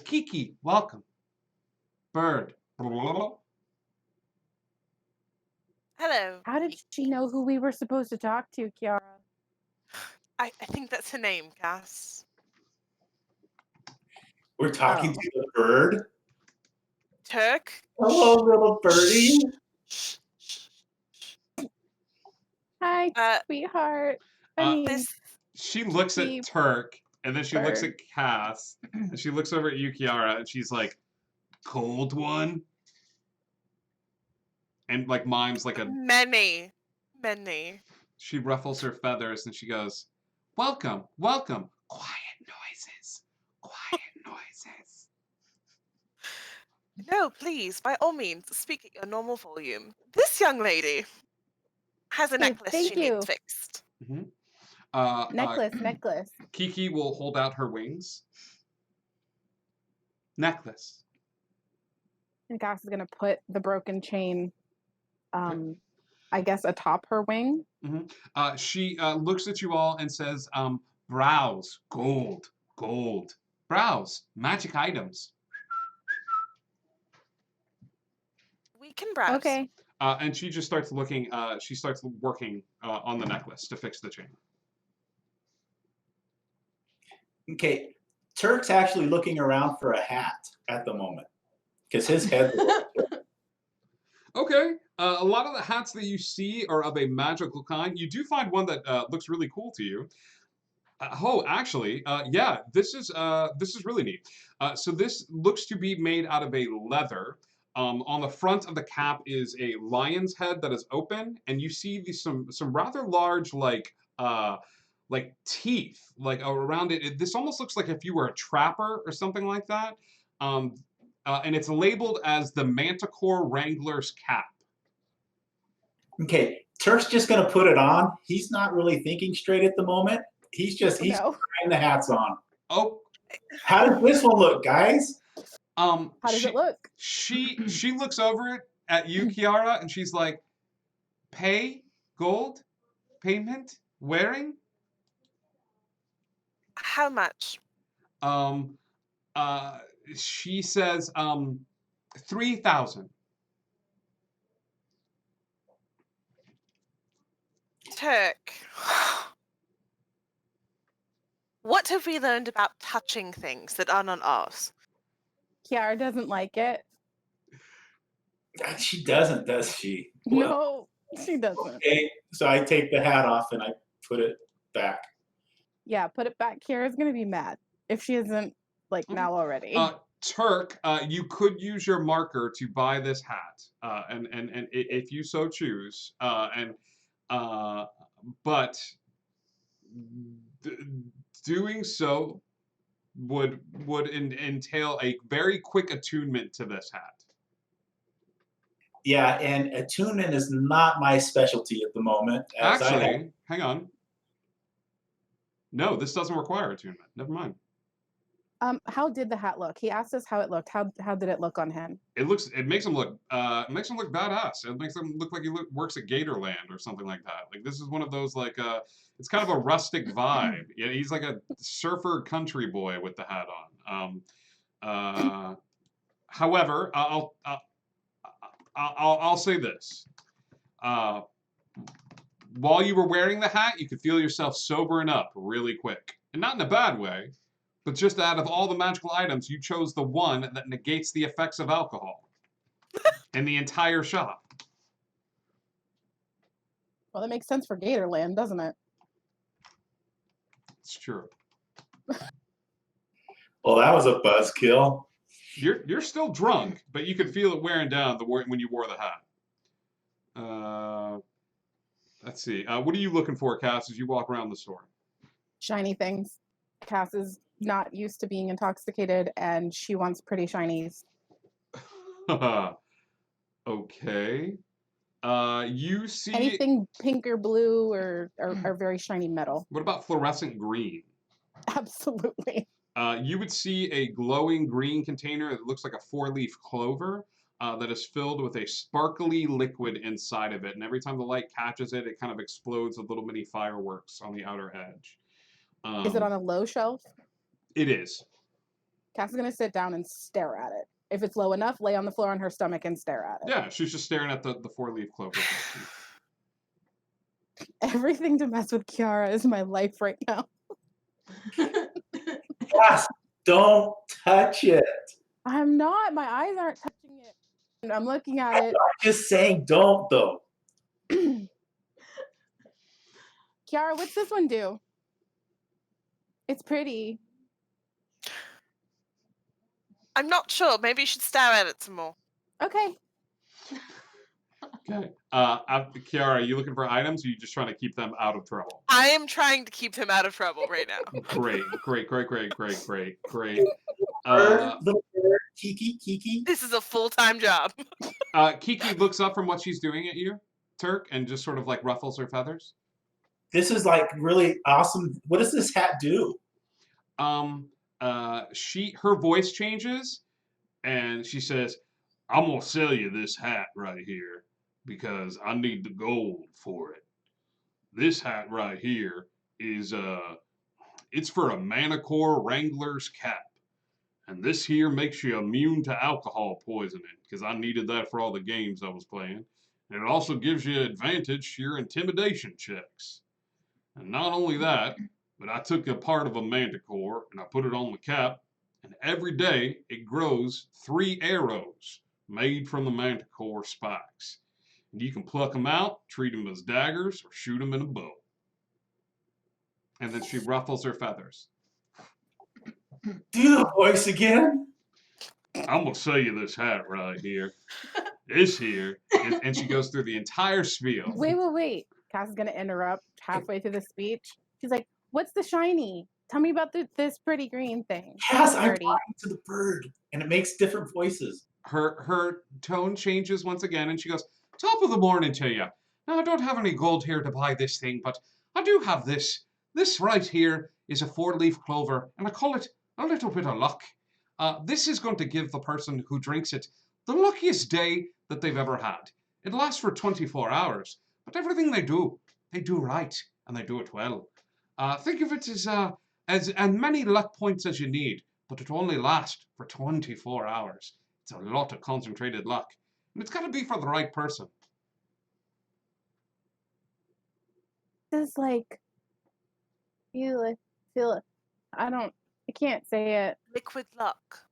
Kiki, welcome. Bird. Hello. How did she know who we were supposed to talk to, Kiara? I think that's her name, Cass. We're talking to the bird. Turk. Hello, little birdie. Hi, sweetheart. She looks at Turk And then she looks Bird. at Cass, and she looks over at you, Kiara, and she's like, cold one? And like mimes like a... Many. She ruffles her feathers and she goes, welcome, welcome. Quiet noises. No, please, by all means, speak at your normal volume. This young lady has a Hey, necklace thank she you. needs fixed. Necklace. Kiki will hold out her wings. Necklace. And Cass is gonna put the broken chain, I guess, atop her wing. She looks at you all and says, brows, gold. Brows, magic items. We can browse. Okay. And she just starts looking, she starts working on the necklace to fix the chain. Okay, Turk's actually looking around for a hat at the moment because his head. Okay. A lot of the hats that you see are of a magical kind. You do find one that looks really cool to you. Actually, yeah, this is really neat. So this looks to be made out of a leather. On the front of the cap is a lion's head that is open, and you see some rather large like teeth like around it. This almost looks like if you were a trapper or something like that. And it's labeled as the Manticore Wrangler's cap. Okay, Turk's just gonna put it on. He's not really thinking straight at the moment. He's trying the hats on. Oh, how does this one look, guys? How does it look? She looks over it at you, Kiara, and she's like, gold, payment, wearing. How much? She says 3,000. Turk. What have we learned about touching things that are not ours? Kiara doesn't like it. She doesn't, does she? No, she doesn't. Okay, so I take the hat off and I put it back. Yeah, put it back. Kiara's gonna be mad if she isn't like now already. Turk, you could use your marker to buy this hat, and if you so choose, but doing so would entail a very quick attunement to this hat. Yeah, and attunement is not my specialty at the moment. Actually, hang on. No, this doesn't require attunement. Never mind. How did the hat look? He asked us how it looked. How did it look on him? It makes him look badass. It makes him look like he works at Gatorland or something like that. Like this is one of those like it's kind of a rustic vibe. Yeah, he's like a surfer country boy with the hat on. However, I'll say this. While you were wearing the hat, you could feel yourself sobering up really quick, and not in a bad way. But just out of all the magical items, you chose the one that negates the effects of alcohol in the entire shop. Well, that makes sense for Gatorland, doesn't it? It's true. Well, that was a buzzkill. You're still drunk, but you could feel it wearing down when you wore the hat. Let's see. What are you looking for, Cass, as you walk around the store? Shiny things. Cass is not used to being intoxicated, and she wants pretty shinies. Okay. You see anything pink or blue or very shiny metal. What about fluorescent green? Absolutely. You would see a glowing green container that looks like a 4-leaf clover that is filled with a sparkly liquid inside of it. And every time the light catches it, it kind of explodes with little mini fireworks on the outer edge. Is it on a low shelf? It is. Cass is going to sit down and stare at it. If it's low enough, lay on the floor on her stomach and stare at it. Yeah, she's just staring at the 4-leaf clover. Everything to mess with Kiara is my life right now. Yes, don't touch it. I'm not. My eyes aren't touching it. And I'm looking at it. I'm just saying don't, though. Kiara, what's this one do? It's pretty. I'm not sure. Maybe you should stare at it some more. Okay. Okay. Kiara, are you looking for items, or are you just trying to keep them out of trouble? I am trying to keep him out of trouble right now. Great. Little bird, Kiki. This is a full-time job. Kiki looks up from what she's doing at you, Turk, and just sort of like ruffles her feathers. This is like really awesome. What does this hat do? Her voice changes, and she says, "I'm gonna sell you this hat right here because I need the gold for it. This hat right here is it's for a Manicore Wrangler's cap. And this here makes you immune to alcohol poisoning, because I needed that for all the games I was playing. And it also gives you advantage to your intimidation checks. And not only that, but I took a part of a manticore and I put it on the cap, and every day it grows 3 arrows made from the manticore spikes. And you can pluck them out, treat them as daggers, or shoot them in a bow." And then she ruffles her feathers. Do the voice again. "I'm gonna sell you this hat right here. This here," and she goes through the entire spiel. Wait. Cass is gonna interrupt halfway through the speech. She's like, "What's the shiny? Tell me about this pretty green thing." Cass, I'm Birdie. talking to the bird, and it makes different voices. Her tone changes once again, and she goes, "Top of the morning to you. Now, I don't have any gold here to buy this thing, but I do have this. This right here is a 4-leaf clover, and I call it a little bit of luck. This is going to give the person who drinks it the luckiest day that they've ever had. It lasts for 24 hours, but everything they do right, and they do it well. Think of it as many luck points as you need, but it only lasts for 24 hours. It's a lot of concentrated luck, and it's got to be for the right person." This is like, you like feel it. I can't say it. Liquid luck.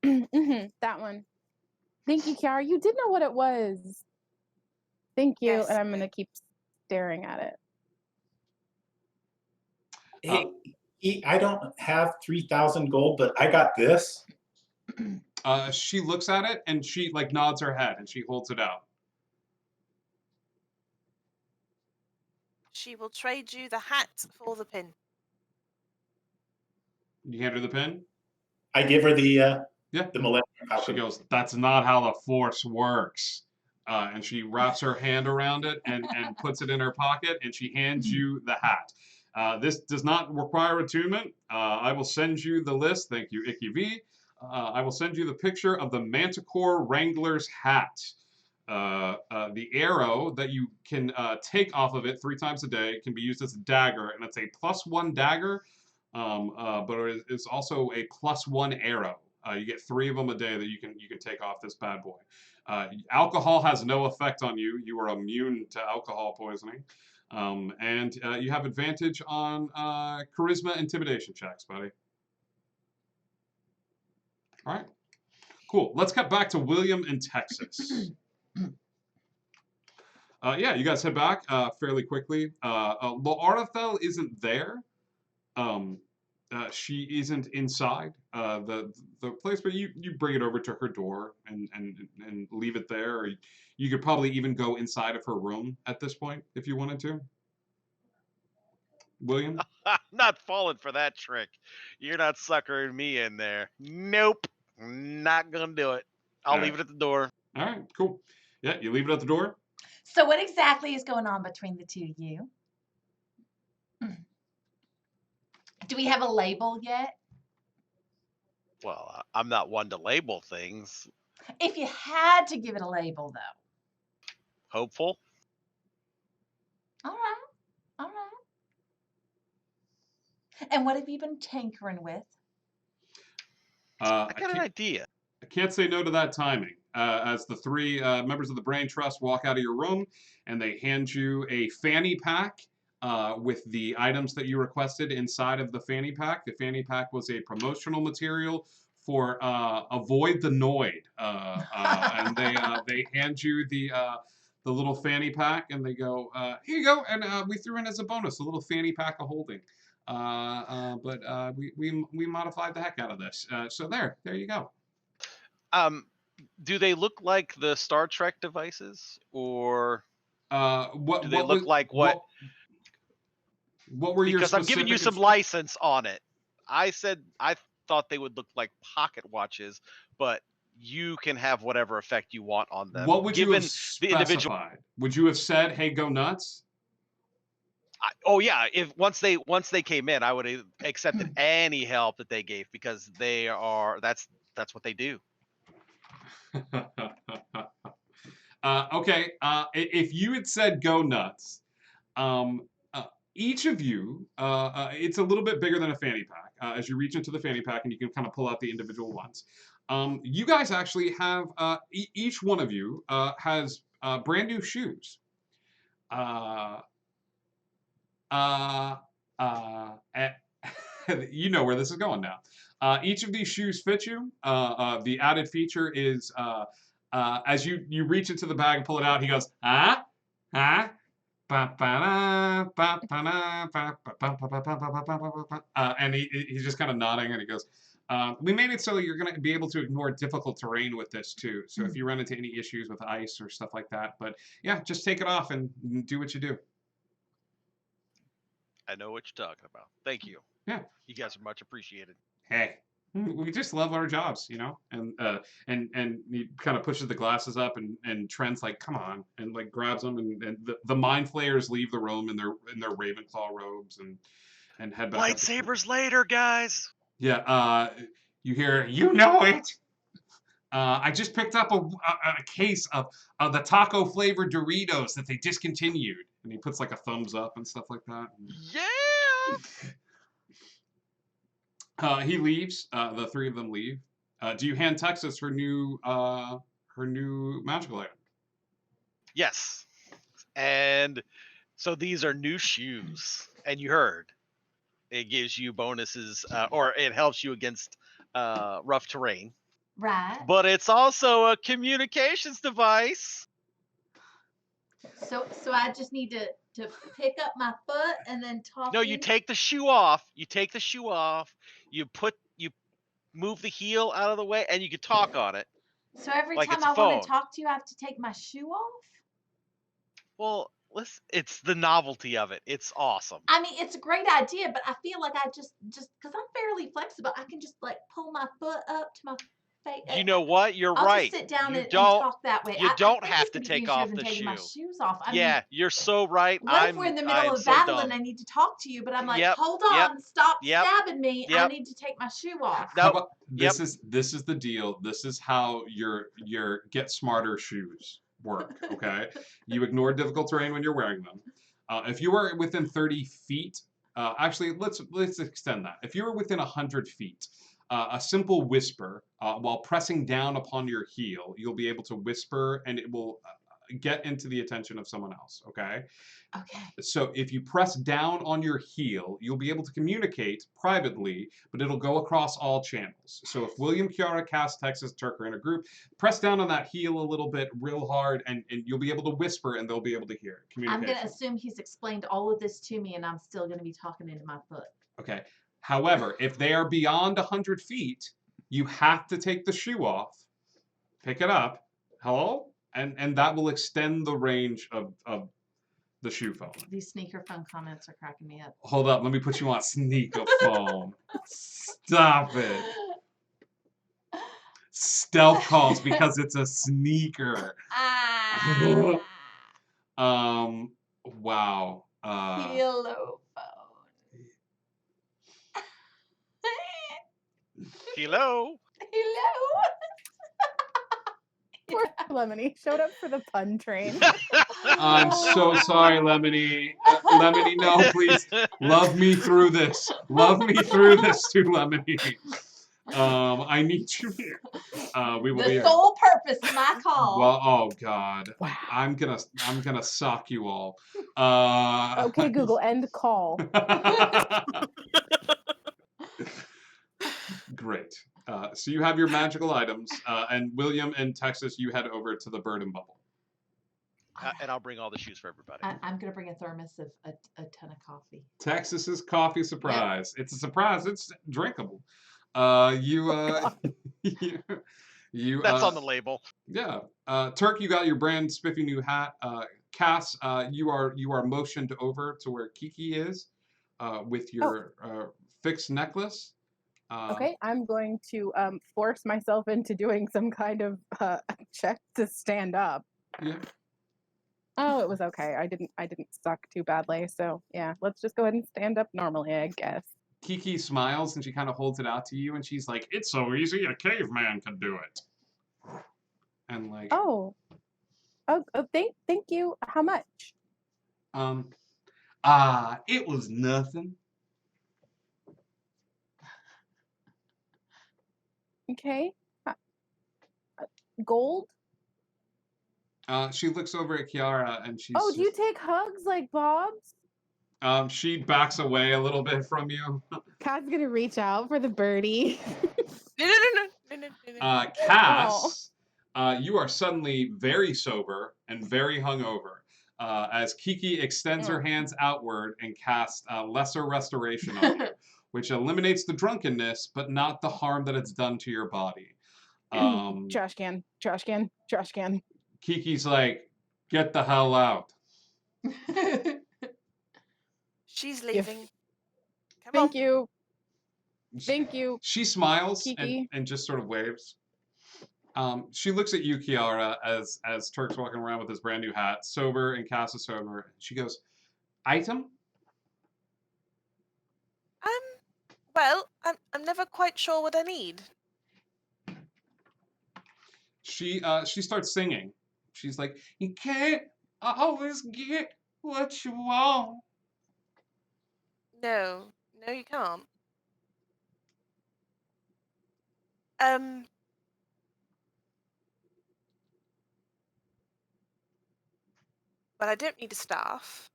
That one. Thank you, Kiara. You did know what it was. Thank you, Yes, and I'm gonna keep staring at it. Hey, I don't have 3,000 gold, but I got this. She looks at it, and she like nods her head, and she holds it out. She will trade you the hat for the pin. You hand her the pin? I give her the Yeah. the Millennium She Falcon. goes, "That's not how the Force works." And she wraps her hand around it and puts it in her pocket, and she hands you the hat. This does not require attunement. I will send you the list. Thank you, Icky V. I will send you the picture of the Manticore Wrangler's hat. The arrow that you can take off of it 3 times a day can be used as a dagger, and it's a +1 dagger, but it's also a +1 arrow. You get 3 of them a day that you can take off this bad boy. Alcohol has no effect on you. You are immune to alcohol poisoning. And you have advantage on charisma intimidation checks, buddy. All right. Cool. Let's cut back to William in Texas. Yeah, you guys head back fairly quickly. Laurathel isn't there. She isn't inside the place, but you bring it over to her door and leave it there. Or you could probably even go inside of her room at this point if you wanted to. William? I'm not falling for that trick. You're not suckering me in there. Nope. Not gonna do it. I'll leave it at the door. All right, cool. Yeah, you leave it at the door. So what exactly is going on between the two of you? Do we have a label yet? Well, I'm not one to label things. If you had to give it a label, though. Hopeful. All right. And what have you been tinkering with? I got an idea. I can't say no to that timing. As the 3 members of the Brain Trust walk out of your room, and they hand you a fanny pack with the items that you requested inside of the fanny pack. The fanny pack was a promotional material for Avoid the Noid, and they hand you the little fanny pack, and they go, "Here you go," and we threw in as a bonus a little fanny pack of holding. But we modified the heck out of this. So there you go. Do they look like the Star Trek devices, or What do they what look was like what? what were your Because I'm specific giving you some license on it. I said I thought they would look like pocket watches, but you can have whatever effect you want on them. What would you have given the individual. specified? Would you have said, "Hey, go nuts"? Oh yeah, if once they came in, I would have accepted any help that they gave because that's what they do. Okay. If you had said "go nuts," each of you, it's a little bit bigger than a fanny pack. As you reach into the fanny pack, and you can kind of pull out the individual ones. You guys actually have each one of you has brand new shoes. You know where this is going now. Each of these shoes fit you. The added feature is as you reach into the bag and pull it out, he goes, and he's just kind of nodding, and he goes, we made it so you're going to be able to ignore difficult terrain with this too. So if you run into any issues with ice or stuff like that, but yeah, just take it off and do what you do. I know what you're talking about. Thank you. Yeah. You guys are much appreciated. Hey, we just love our jobs, you know? And he kind of pushes the glasses up, and Trent's like, come on, and like grabs them, and the mind flayers leave the room in their Ravenclaw robes and head back. Lightsabers later, guys. Yeah, you hear, you know it. I just picked up a case of the taco flavored Doritos that they discontinued, and he puts like a thumbs up and stuff like that. Yeah. He leaves. The three of them leave. Do you hand Texas her new magical item? Yes. And so these are new shoes, and you heard it gives you bonuses, or it helps you against rough terrain. Right. But it's also a communications device. So I just need to pick up my foot and then talk. No, you take the shoe off. You take the shoe off. You move the heel out of the way, and you can talk on it. So every like time it's a I want phone. to talk to you, I have to take my shoe off? Well, listen, it's the novelty of it. It's awesome. I mean, it's a great idea, but I feel like I just because I'm fairly flexible, I can just like pull my foot up to my face. You know what? You're I'll right. Just sit down You and don't- talk that way. You I don't think have this to would be take easier off than the taking my shoe. shoes off. I Yeah, mean, you're so right. what if we're in the middle of battle and I need to talk to you, but I'm like, Yep, hold yep, on, stop yep, stabbing me. I yep. need to take my shoe off. How about, this is the deal. This is how your get smarter shoes work. Okay, you ignore difficult terrain when you're wearing them. If you are within 30 feet, actually, let's extend that. If you are within 100 feet, a simple whisper, while pressing down upon your heel, you'll be able to whisper, and it will get into the attention of someone else. Okay. Okay. So if you press down on your heel, you'll be able to communicate privately, but it'll go across all channels. So if William, Kiara, Cass, Texas, Turk are in a group, press down on that heel a little bit real hard, and you'll be able to whisper, and they'll be able to hear it. I'm Communication. going to assume he's explained all of this to me, and I'm still going to be talking into my foot. Okay. However, if they are beyond 100 feet, you have to take the shoe off, pick it up, hello? And that will extend the range of the shoe phone. These sneaker phone comments are cracking me up. Hold up, let me put you on sneaker phone. Stop it. Stealth calls because it's a sneaker. Wow. Hello phone. Hello. Hello. Poor Lemony showed up for the pun train. I'm so sorry, Lemony. Lemony, no, please. Love me through this. Love me through this too, Lemony. I need you here. We will be The here. sole purpose of my call. Well, oh God. Wow. I'm gonna sock you all. Okay, Google, end call. Great. So you have your magical items, and William and Texas, you head over to the Bird and Bubble. and I'll bring all the shoes for everybody. I'm gonna bring a thermos of a ton of coffee. Texas's coffee surprise. It's a surprise. It's drinkable. You That's on the label. Yeah. Turk, you got your brand spiffy new hat. Cass, you are motioned over to where Kiki is, with your fixed necklace. Okay, I'm going to force myself into doing some kind of check to stand up. Yeah. Oh, it was okay. I didn't suck too badly. So yeah, let's just go ahead and stand up normally, I guess. Kiki smiles and she kind of holds it out to you, and she's like, "It's so easy, a caveman could do it." And like, oh, thank you. How much? It was nothing. Okay. Gold? She looks over at Kiara and she's. Oh, do you take hugs like Bob's? She backs away a little bit from you. Kat's gonna reach out for the birdie. No. Cass, you are suddenly very sober and very hungover. As Kiki extends her hands outward and casts lesser restoration on you, which eliminates the drunkenness, but not the harm that it's done to your body. Trash can, trash can, trash can. Kiki's like, "Get the hell out." She's leaving. Come Thank on. you. Thank you. She smiles Kiki. and just sort of waves. She looks at you, Kiara, as Turk's walking around with his brand new hat, sober, and Cass is sober. She goes, "Item?" Well, I'm never quite sure what I need. She starts singing. She's like, "You can't always get what you want." No, you can't. But I don't need a staff,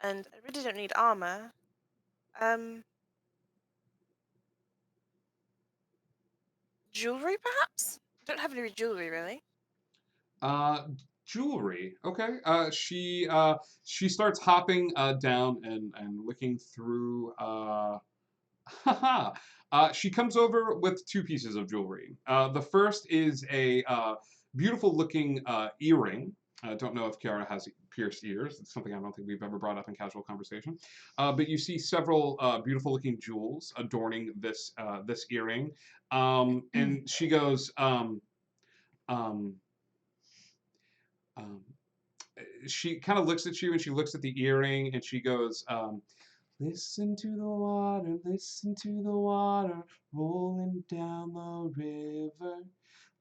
and I really don't need armor. Jewelry, perhaps? I don't have any jewelry, really. Jewelry. Okay. She starts hopping down and looking through. Haha. She comes over with two pieces of jewelry. The first is a beautiful looking earring. I don't know if Kiara has pierced ears. It's something I don't think we've ever brought up in casual conversation. But you see several beautiful looking jewels adorning this this earring. And she goes, she kind of looks at you and she looks at the earring and she goes, listen to the water rolling down the river.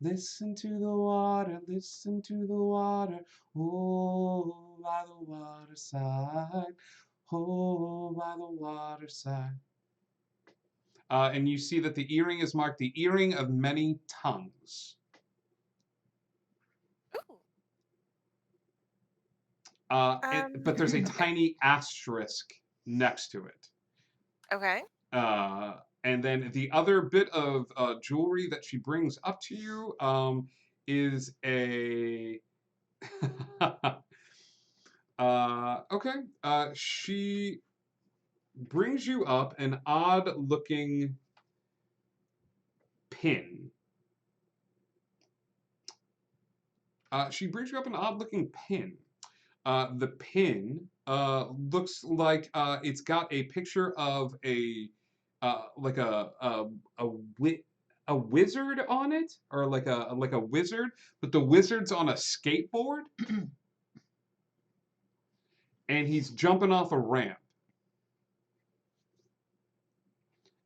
Listen to the water, oh, by the waterside, oh, by the waterside. And you see that the earring is marked the earring of many tongues. But there's a tiny asterisk next to it. Okay. And then the other bit of jewelry that she brings up to you is a. Okay. She brings you up an odd-looking pin. The pin looks like it's got a picture of a like a wizard on it, or like a wizard, but the wizard's on a skateboard, and he's jumping off a ramp.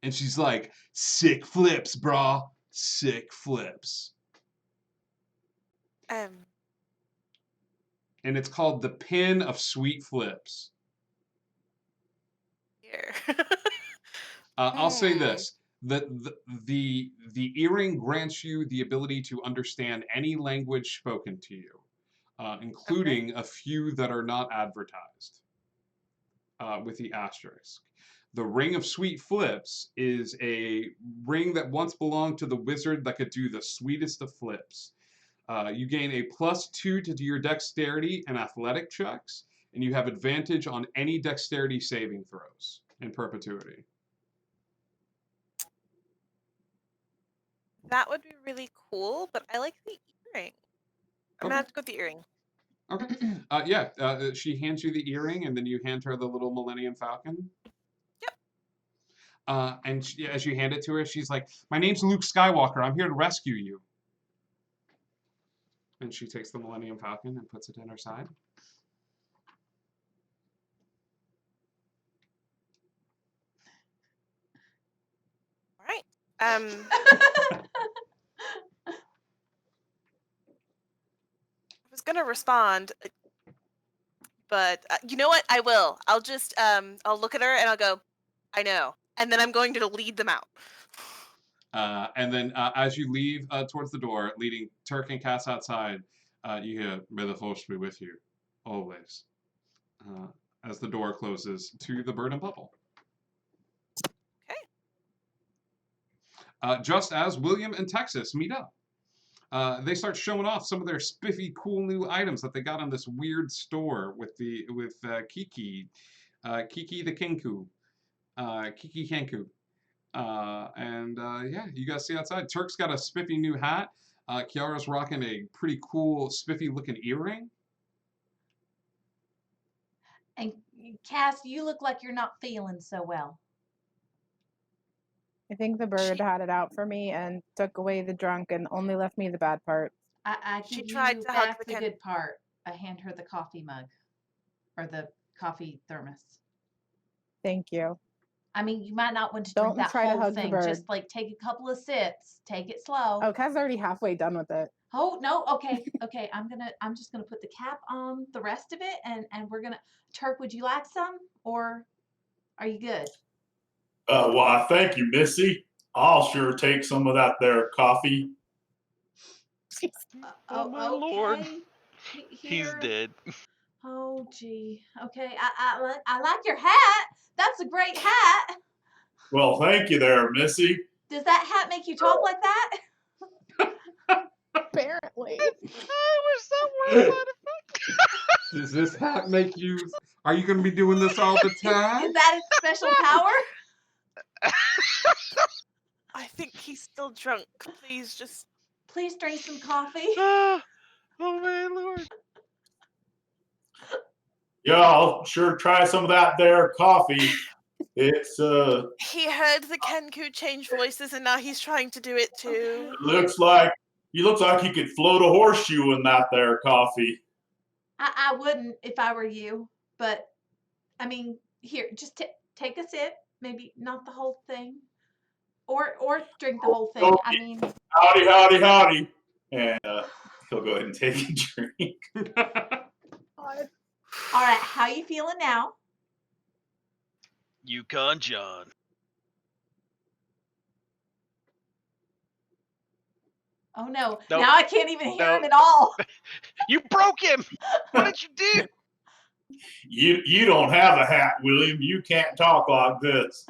And she's like, "Sick flips, brah, sick flips." And it's called the Pin of Sweet Flips. Here. I'll say this: the earring grants you the ability to understand any language spoken to you, including a few that are not advertised. With the asterisk. The Ring of Sweet Flips is a ring that once belonged to the wizard that could do the sweetest of flips. You gain a +2 to do your dexterity and athletic checks, and you have advantage on any dexterity saving throws in perpetuity. That would be really cool, but I like the earring. I'm gonna have to go with the earring. Okay. She hands you the earring, and then you hand her the little Millennium Falcon. Yep. And as you hand it to her, she's like, "My name's Luke Skywalker. I'm here to rescue you." And she takes the Millennium Falcon and puts it in her side. All right. I was gonna respond, but you know what? I will. I'll just I'll look at her and I'll go, I know, and then I'm going to lead them out. And then as you leave towards the door, leading Turk and Cass outside, you hear, "May the Force be with you, always," as the door closes to the Bird and Bubble. Okay. Just as William and Texas meet up, they start showing off some of their spiffy, cool new items that they got on this weird store with Kiki, Kiki the Kenku, Kiki Kenku. You guys see outside. Turk's got a spiffy new hat. Kiara's rocking a pretty cool, spiffy looking earring. And Cass, you look like you're not feeling so well. I think the bird had it out for me and took away the drunk and only left me the bad part. I She give tried you to hug back the good part. I hand her the coffee mug or the coffee thermos. Thank you. I mean, you might not want to Don't drink that try to whole hug the thing. bird. Just like take a couple of sips. Take it slow. Oh, Kaz's already halfway done with it. Oh no, okay. I'm just gonna put the cap on the rest of it and we're gonna Turk, would you like some? Or are you good? Well, thank you, Missy. I'll sure take some of that there coffee. Oh my lord. He's Here. dead. Oh gee. Okay. I like your hat. That's a great hat. Well, thank you there, Missy. Does that hat make you talk like that? Apparently. I was so worried about it. Does this hat make you... Are you going to be doing this all the time? Is that its special power? I think he's still drunk. Please drink some coffee. Oh man, Lord. Yeah, I'll sure try some of that there coffee. It's He heard the Kenku change voices and now he's trying to do it too. looks like he could float a horseshoe in that there coffee. I wouldn't if I were you, but I mean, here, just take a sip, maybe not the whole thing, or drink the whole thing. I mean, howdy, and he'll go ahead and take a drink. all right, how you feeling now? Yukon John. Oh no! Nope. Now I can't even hear him at all. You broke him. What did you do? You don't have a hat, William. You can't talk like this.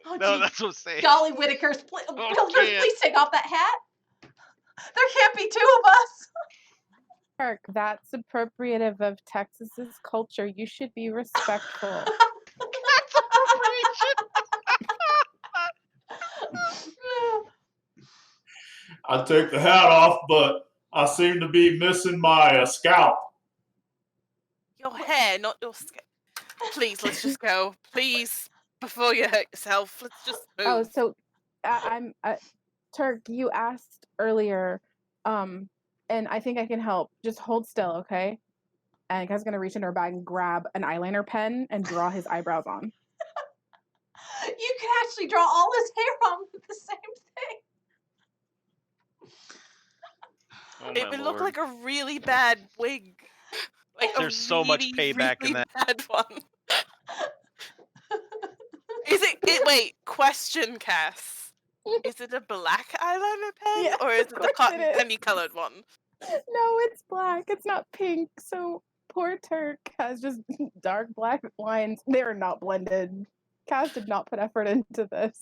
Oh, No, gee. that's what I'm saying. Golly Whitakers, can't. please take off that hat. There can't be two of us. Kirk, that's appropriative of Texas's culture. You should be respectful. That's appropriation. I take the hat off, but I seem to be missing my scalp. Your hair, not your skin. Please, let's just go. Please, before you hurt yourself, let's just move. Oh, so I'm Turk. You asked earlier, and I think I can help. Just hold still, okay? And Kaz's gonna reach in her bag and grab an eyeliner pen and draw his eyebrows on. You can actually draw all his hair on with the same thing. Oh, It would look like a really bad wig. Like There's so much payback in that. Bad one. Is it? Wait. Question, Cass. Is it a black eyeliner pen Yes, or is of it the course cotton it is. candy colored one? No, it's black. It's not pink. So poor Turk has just dark black lines. They are not blended. Kaz did not put effort into this.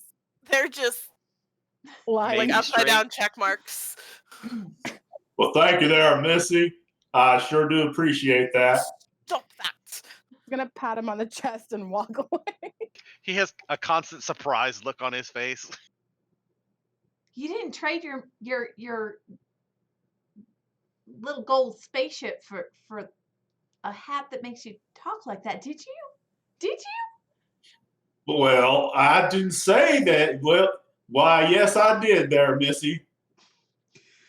They're just Lines. like Maybe upside straight. down check marks. Well, thank you there, Missy. I sure do appreciate that. Stop that. I'm gonna pat him on the chest and walk away. He has a constant surprised look on his face. You didn't trade your little gold spaceship for a hat that makes you talk like that, did you? Did you? Well, I didn't say that. Well, why, yes, I did there, Missy.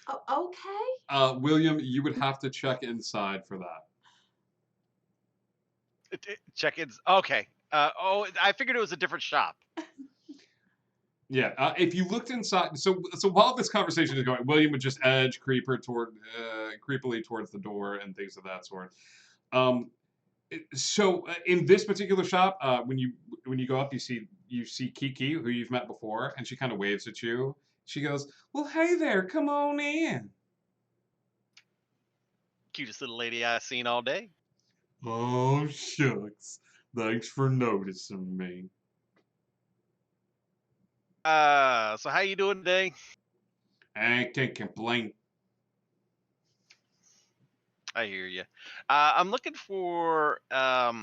Oh, okay. William, you would have to check inside for that. Check-ins. Okay. I figured it was a different shop. Yeah, if you looked inside, so while this conversation is going, William would just edge creepily towards the door and things of that sort. So in this particular shop, when you go up, you see Kiki, who you've met before, and she kind of waves at you. She goes, "Well, hey there, come on in." Cutest little lady I've seen all day. Oh shucks, thanks for noticing me. So how you doing today? I can't complain. I hear you. I'm looking for a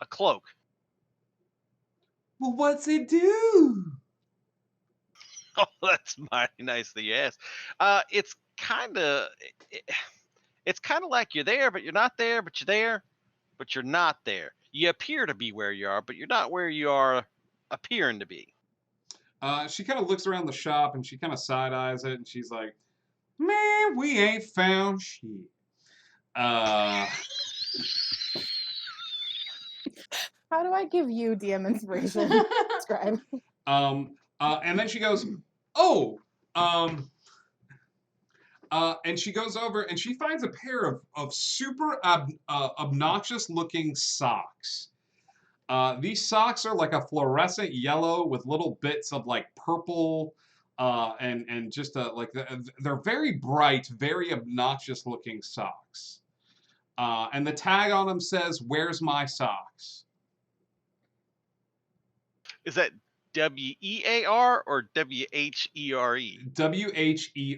cloak. Well, what's it do? Oh, that's mighty nice that you asked. It's kind of like you're there, but you're not there, but you're there, but you're not there. You appear to be where you are, but you're not where you are appearing to be. She kind of looks around the shop and she kind of side eyes it and she's like, "Man, we ain't found shit." How do I give you DM inspiration? Scribe. And then she goes, "Oh, and she goes over and she finds a pair of super obnoxious looking socks. These socks are like a fluorescent yellow with little bits of like purple, and just like they're very bright, very obnoxious looking socks. And the tag on them says, "Where's my socks?" Is that WEAR or WHERE?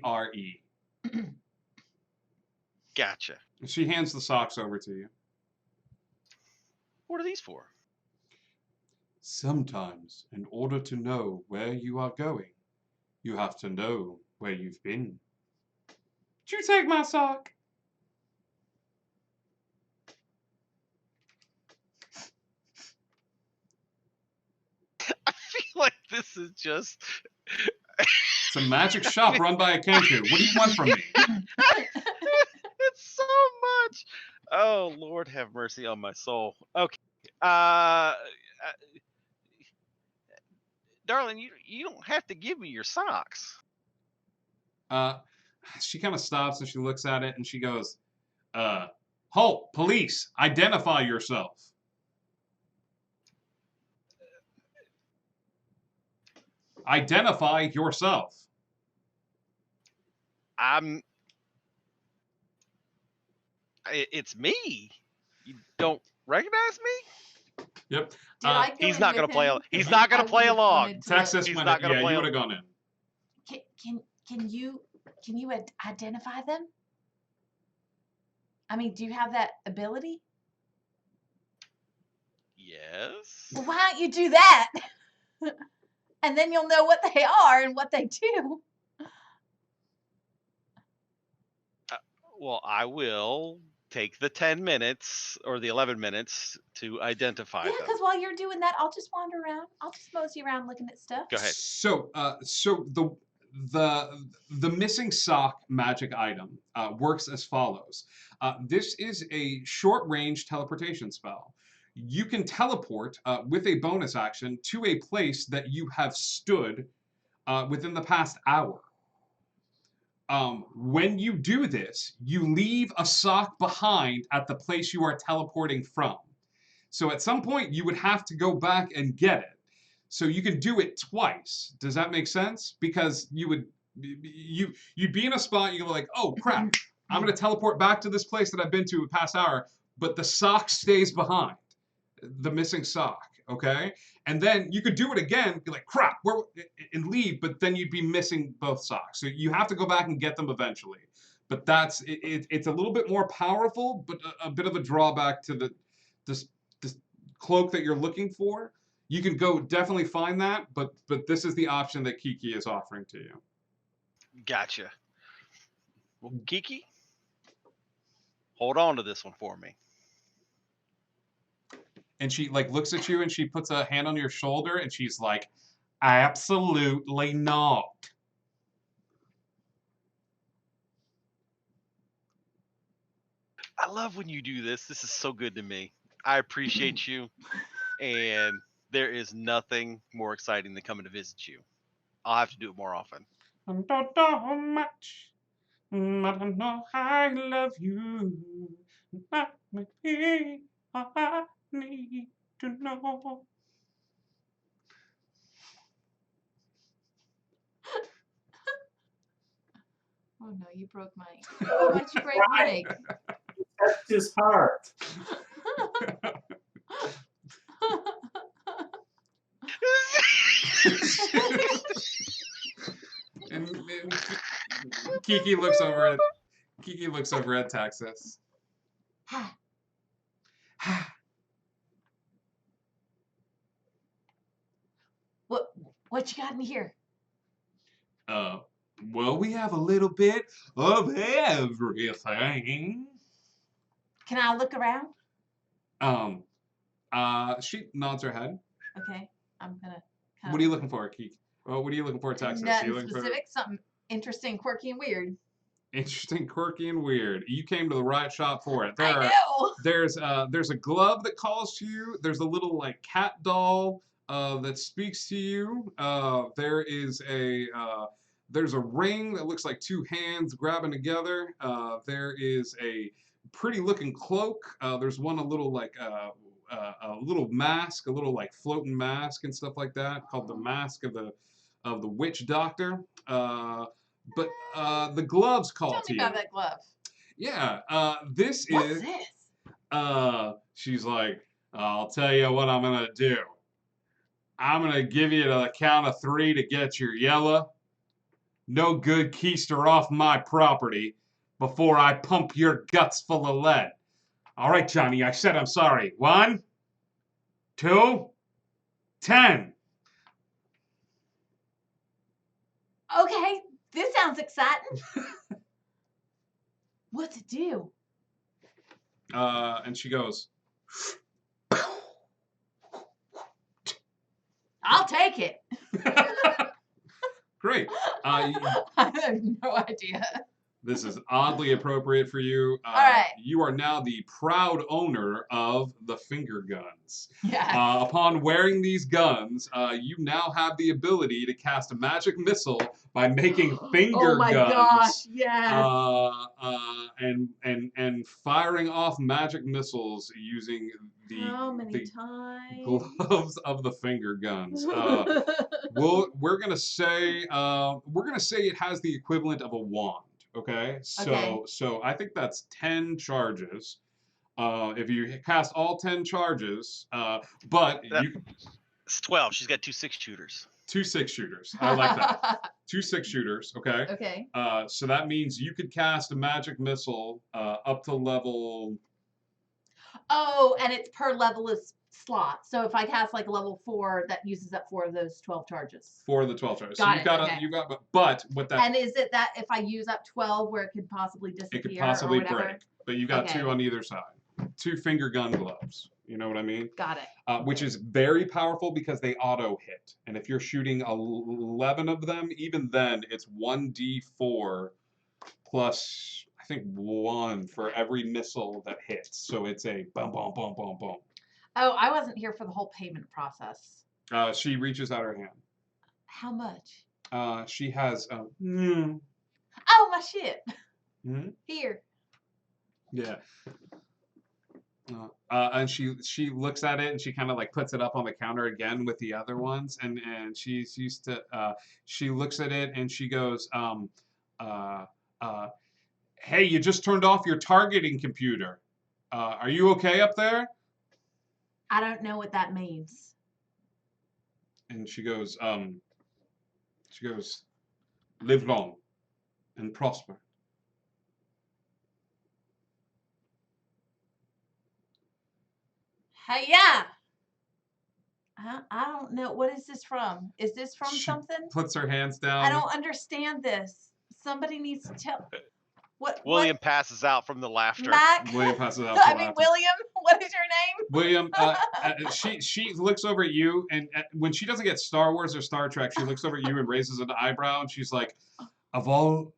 WHERE. Gotcha. She hands the socks over to you. What are these for? Sometimes, in order to know where you are going, you have to know where you've been. Did you take my sock? I feel like this is just... It's a magic shop run by a Kenku. What do you want from me? It's so much. Oh, Lord have mercy on my soul. Okay. Darling, you don't have to give me your socks. She kind of stops and she looks at it and she goes, "Halt, police, identify yourself." Identify yourself. It's me. You don't recognize me? Yep. He's not gonna play. He's not gonna play along. Texas, he's went not in. gonna Yeah, play. you would have gone in. Can you identify them? I mean, do you have that ability? Yes. Well, why don't you do that? And then you'll know what they are and what they do. Well, I will take the 10 minutes or the 11 minutes to identify Yeah, them. because while you're doing that, I'll just wander around. I'll just mosey around looking at stuff. Go ahead. So the missing sock magic item works as follows. This is a short-range teleportation spell. You can teleport with a bonus action to a place that you have stood within the past hour. When you do this, you leave a sock behind at the place you are teleporting from. So at some point, you would have to go back and get it. So you can do it twice. Does that make sense? Because you'd be in a spot, you go like, "Oh crap, I'm gonna teleport back to this place that I've been to the past hour," but the sock stays behind, the missing sock. Okay, and then you could do it again, be like, "Crap," and leave, but then you'd be missing both socks. So you have to go back and get them eventually. but that's it's a little bit more powerful, but a bit of a drawback to this cloak that you're looking for. You can go definitely find that, but this is the option that Kiki is offering to you. Gotcha. Well, Kiki, hold on to this one for me. And she like looks at you and she puts a hand on your shoulder and she's like, absolutely not. I love when you do this. This is so good to me. I appreciate you, and there is nothing more exciting than coming to visit you. I'll have to do it more often. I don't know much, but I know I love you. Not me, I need to know. Oh no, you broke Mike. Why'd you break Mike? That's his heart. and Kiki looks over at Texas. What you got in here? Well, we have a little bit of everything. Can I look around? She nods her head. Okay, I'm gonna. What are you looking for, Kiki? Well, what are you looking for, Texas? Nothing specific. Something interesting, quirky, and weird. Interesting, quirky, and weird. You came to the right shop for it. I know. There's a glove that calls to you. There's a little like cat doll that speaks to you. There's a ring that looks like two hands grabbing together. There is a pretty looking cloak. There's one a little like a little mask, a little like floating mask and stuff like that, called the mask of the witch doctor. But the gloves call Tell to me you. about that glove. Yeah, this What's is. this? She's like, I'll tell you what I'm gonna do. I'm gonna give you the count of 3 to get your yellow. No good keister off my property before I pump your guts full of lead. All right, Johnny, I said I'm sorry. 1, 2, 10. Okay, this sounds exciting. What's it do? And she goes, I'll take it. great. I have no idea. This is oddly appropriate for you. All right. You are now the proud owner of the finger guns. Yes. Upon wearing these guns, you now have the ability to cast a magic missile by making finger Oh my guns. gosh, yes. And firing off magic missiles using How many the times? gloves of the finger guns. We're gonna say it has the equivalent of a wand. Okay, so I think that's 10 charges. If you cast all 10 charges, but it's 12. She's got 2 6-shooters. 2 6-shooters. I like that. 2 6-shooters. Okay. Okay. So that means you could cast a magic missile up to level. Oh, and it's per level is slot. So if I cast like level 4, that uses up 4 of those 12 charges. 4 of the 12 charges. Got So it. you got, but what that. And is it that if I use up 12, where it could possibly disappear? It could possibly or whatever? break, but you got Okay. 2 on either side. 2 finger gun gloves. You know what I mean? Got it. Which is very powerful because they auto hit, and if you're shooting 11 of them, even then it's 1d4 plus I think 1 for every missile that hits. So it's a boom, boom, boom, boom, boom. Oh, I wasn't here for the whole payment process. She reaches out her hand. How much? She has. Oh, my shit. Hmm? Here. Yeah. And she looks at it and she kind of like puts it up on the counter again with the other ones, and she's used to. She looks at it and she goes, "Hey, you just turned off your targeting computer. Are you okay up there?" I don't know what that means. And she goes, "Live long and prosper." Hiya! I don't know. What is this from? Is this from She something? puts her hands down. I don't understand this. Somebody needs to tell. What? William passes out from the laughter. Mac? William passes out. I mean, William. What is your name? William, she looks over at you, and when she doesn't get Star Wars or Star Trek, she looks over at you and raises an eyebrow, and she's like, "Of all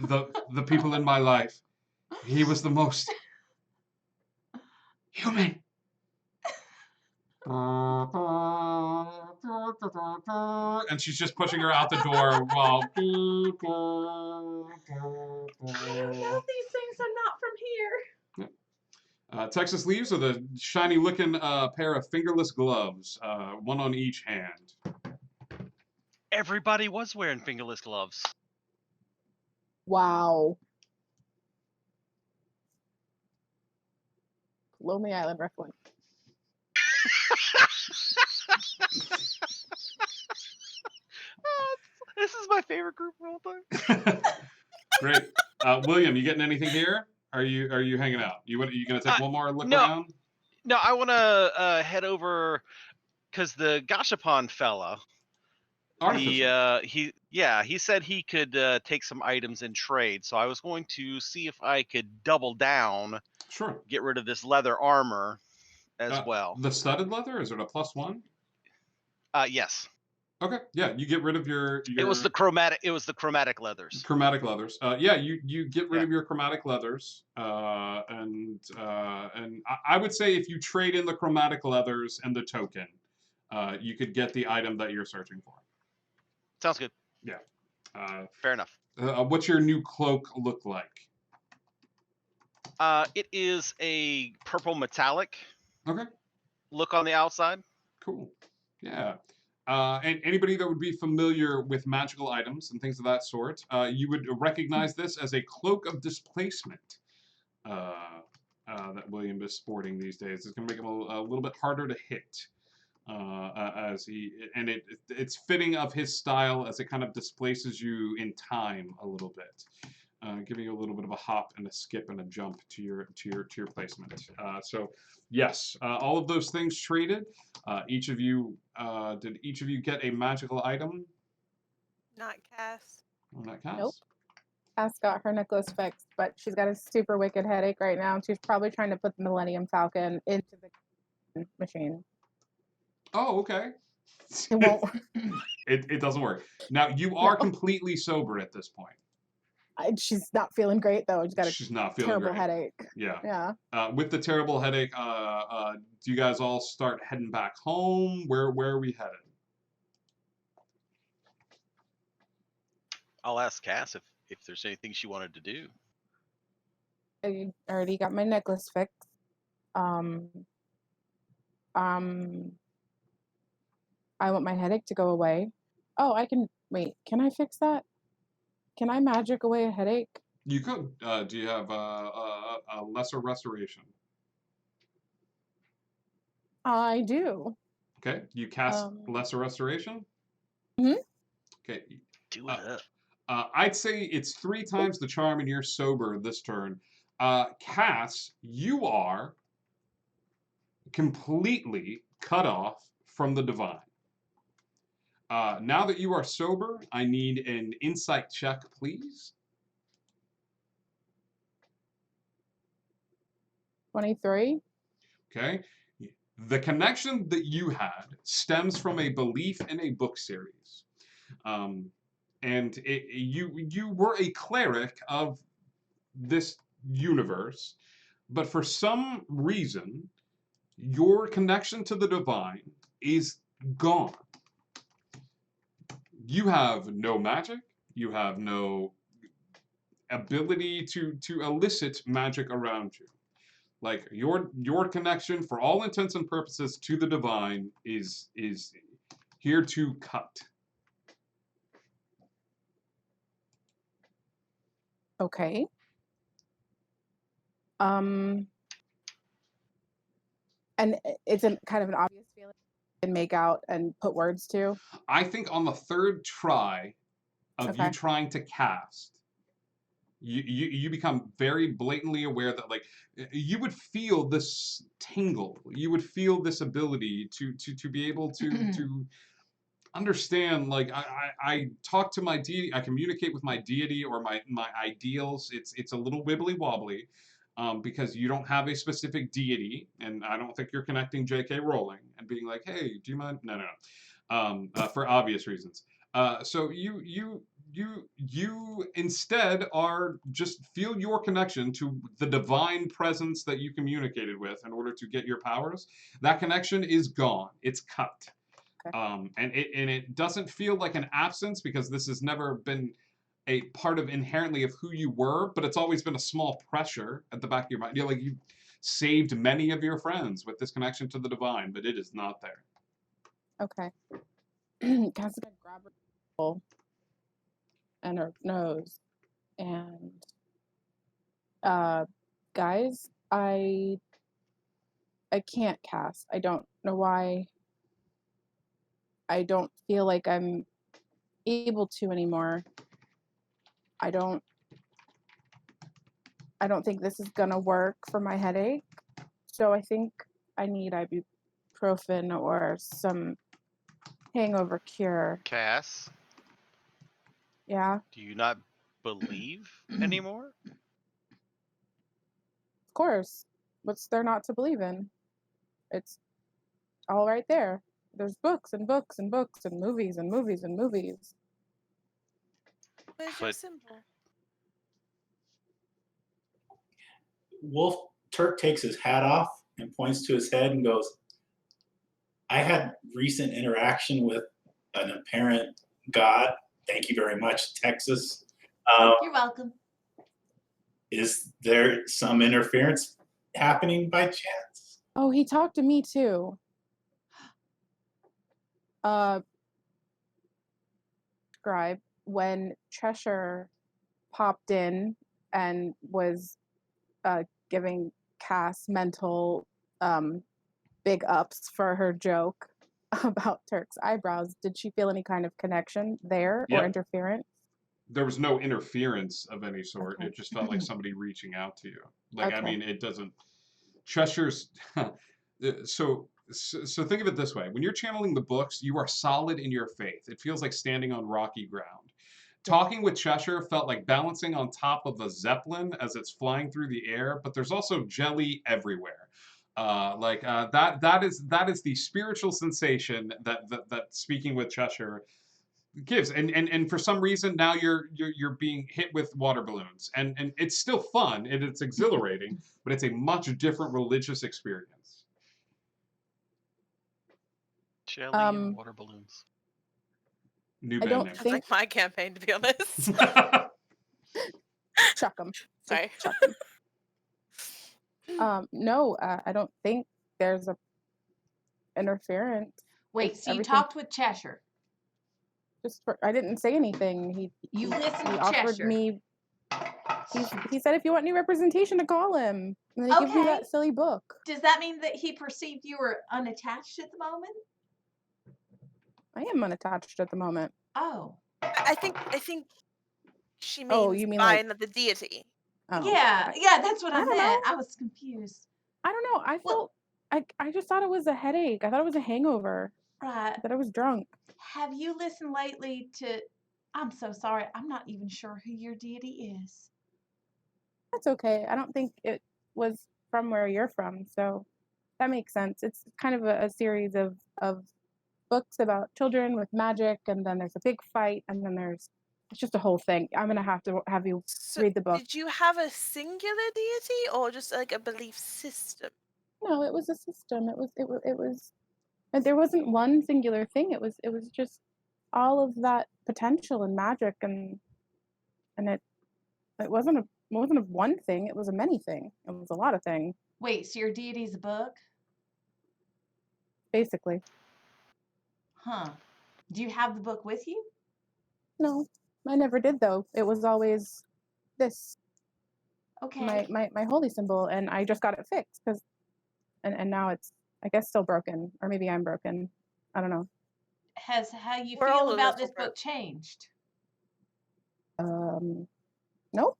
the people in my life, he was the most human." And she's just pushing her out the door while. I don't know these things. I'm not from here. Texas leaves with a shiny looking pair of fingerless gloves, one on each hand. Everybody was wearing fingerless gloves. Wow. Lonely Island reference. This is my favorite group of all time. Great, William, you getting anything here? Are you hanging out? You gonna take one more look no. around? No, I want to head over because the Gashapon fella. He said he could take some items in trade, so I was going to see if I could double down. Sure. Get rid of this leather armor as well. The studded leather, is it a +1? Yes. Okay, yeah, you get rid of your. It was the chromatic. It was the chromatic leathers. Chromatic leathers. Yeah, you get rid of your chromatic leathers, and I would say if you trade in the chromatic leathers and the token, you could get the item that you're searching for. Sounds good. Yeah. Fair enough. What's your new cloak look like? It is a purple metallic. Okay. Look on the outside. Cool. Yeah. And anybody that would be familiar with magical items and things of that sort, you would recognize this as a cloak of displacement that William is sporting these days. It's going to make him a little bit harder to hit, it's fitting of his style as it kind of displaces you in time a little bit, giving you a little bit of a hop and a skip and a jump to your placement. So. Yes, all of those things traded. Each of you, did each of you get a magical item? Not Cass. Oh, not Cass? Nope. Cass got her necklace fixed, but she's got a super wicked headache right now, and she's probably trying to put the Millennium Falcon into the machine. Oh, okay. It won't. It doesn't work. Now, you are completely sober at this point. She's not feeling great though. She's not feeling terrible great. headache. Yeah. With the terrible headache, do you guys all start heading back home? Where are we headed? I'll ask Cass if there's anything she wanted to do. I already got my necklace fixed. I want my headache to go away. Oh, I can wait. Can I fix that? Can I magic away a headache? You could. Do you have a lesser restoration? I do. Okay. You cast lesser restoration? Mm-hmm. Okay. Do it up. I'd say it's 3 times the charm and you're sober this turn. Cass, you are completely cut off from the divine. Now that you are sober, I need an insight check, please. 23. Okay. The connection that you had stems from a belief in a book series. And you were a cleric of this universe, but for some reason, your connection to the divine is gone. You have no magic. You have no ability to elicit magic around you. Like your connection, for all intents and purposes, to the divine is here to cut. Okay. And it's kind of an obvious feeling you can make out and put words to. I think on the 3rd try of Okay. you trying to cast, You become very blatantly aware that like you would feel this tingle. You would feel this ability to be able to understand. Like I talk to my deity, I communicate with my deity or my ideals. It's a little wibbly wobbly. Because you don't have a specific deity, and I don't think you're connecting J.K. Rowling and being like, "Hey, do you mind?" No, for obvious reasons. So you instead are just feel your connection to the divine presence that you communicated with in order to get your powers. That connection is gone. It's cut. And it doesn't feel like an absence because this has never been a part of inherently of who you were, but it's always been a small pressure at the back of your mind. Like you saved many of your friends with this connection to the divine, but it is not there. Okay. Cass gonna grab her and her nose, and guys, I can't cast. I don't know why. I don't feel like I'm able to anymore. I don't think this is gonna work for my headache. So I think I need ibuprofen or some hangover cure. Cass, Yeah, do you not believe anymore? of course. What's there not to believe in? It's all right there. There's books and books and books and movies and movies and movies. Where's your But symbol? Wolf Turk takes his hat off and points to his head and goes, I had recent interaction with an apparent god. Thank you very much, Texas. You're welcome. Is there some interference happening by chance? Oh, he talked to me too. Scribe, when Cheshire popped in and was giving Cass mental big ups for her joke about Turk's eyebrows, did she feel any kind of connection there or Yep. interference? There was no interference of any sort. Okay. It just felt like somebody reaching out to you. Like, I Okay. mean, it doesn't. Cheshire's. So think of it this way: when you're channeling the books, you are solid in your faith. It feels like standing on rocky ground. Talking with Cheshire felt like balancing on top of a zeppelin as it's flying through the air, but there's also jelly everywhere. That is the spiritual sensation that speaking with Cheshire gives. And for some reason now you're being hit with water balloons, and it's still fun and it's exhilarating, but it's a much different religious experience. jelly and water balloons. New I band don't name. That's think like my campaign, to be honest. chuck them. Sorry. Chuck 'em. No, I don't think there's a interference. Wait, It's so you everything- talked with Cheshire. I didn't say anything. You listened he to offered Cheshire. me. He said if you want new representation to call him, and then he gives me Okay. that silly book. Does that mean that he perceived you were unattached at the moment? I am unattached at the moment. Oh. I think she means Oh, you mean by like- another deity. Oh, Yeah, that's what I don't meant. know. I was confused. I don't know. I Well- felt I just thought it was a headache. I thought it was a hangover. Right. That I was drunk. Have you listened lately to? I'm so sorry. I'm not even sure who your deity is. That's okay. I don't think it was from where you're from, so that makes sense. It's kind of a series of books about children with magic, and then there's a big fight, and then it's just a whole thing. I'm gonna have to have you So read the book. did you have a singular deity or just like a belief system? No, it was a system. It was. And there wasn't one singular thing. It was just all of that potential and magic, and it wasn't a one thing. It was a many thing. It was a lot of things, Wait, so your deity's a book? basically. Huh. Do you have the book with you? No, I never did though. It was always this Okay. my holy symbol, and I just got it fixed because, and now it's I guess still broken, or maybe I'm broken. I don't know. Has how you We're all feel a about little this book changed? Nope.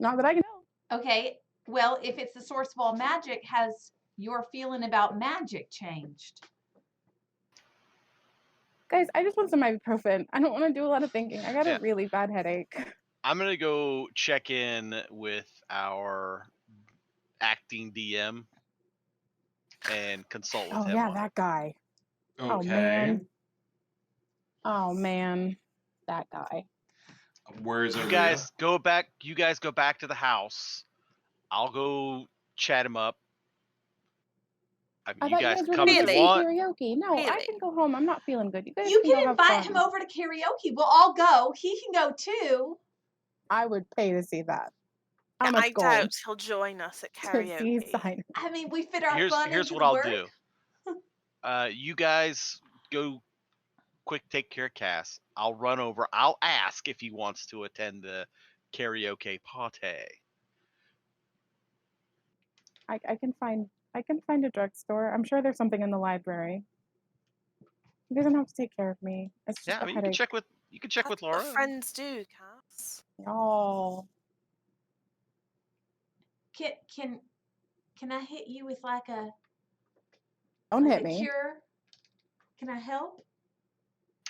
Not that I can know. Okay, well, if it's the source of all magic, has your feeling about magic changed? Guys, I just want some ibuprofen. I don't want to do a lot of thinking. I got Yeah. a really bad headache. I'm gonna go check in with our acting DM and consult with Oh him yeah, on that it. guy. Okay. Oh man. Oh man, that guy. Where is You Aaliyah? guys go back. You guys go back to the house. I'll go chat him up. I mean, I you thought you guys guys can were come gonna if go you see want. karaoke. No, I Really? can go home. I'm not feeling good. You guys You can go can have invite fun. him over to karaoke. We'll all go. He can go too. I would pay to see that. How Yeah, much I gold doubt he'll join us at to see karaoke. sign? I mean, we fit our fun Here's into what the I'll work. do. You guys go quick take care of Cass. I'll run over. I'll ask if he wants to attend the karaoke party. I can find a drugstore. I'm sure there's something in the library. He doesn't have to take care of me. It's just Yeah, I a mean you can headache. check with That's what Laura. friends do, Cass. Oh, Can I hit you with like a don't like hit a me. cure? Can I help?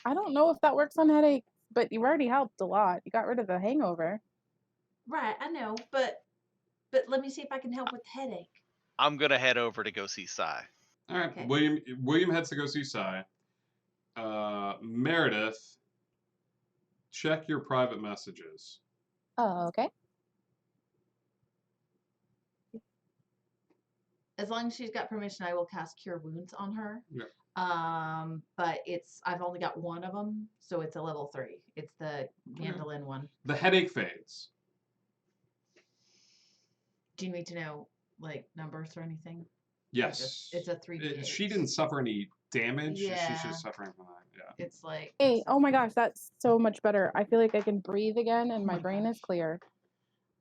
I don't know if that works on headaches, but you already helped a lot. You got rid of the hangover. Right, I know, but let me see if I can help with the headache. I'm gonna head over to go see Sai. All right. Okay. William heads to go see Sai. Meredith, check your private messages. Oh, okay. As long as she's got permission, I will cast Cure Wounds on her. Yeah. But I've only got one of them, so it's a level 3. It's the mandolin one. The headache fades. Do you need to know like numbers or anything? Yes. It's a 3d8. She didn't suffer any damage. She's Yeah. just suffering from that. Yeah. It's like Hey, oh my gosh, that's so much better. I feel like I can breathe again and Oh my my brain is gosh. clear.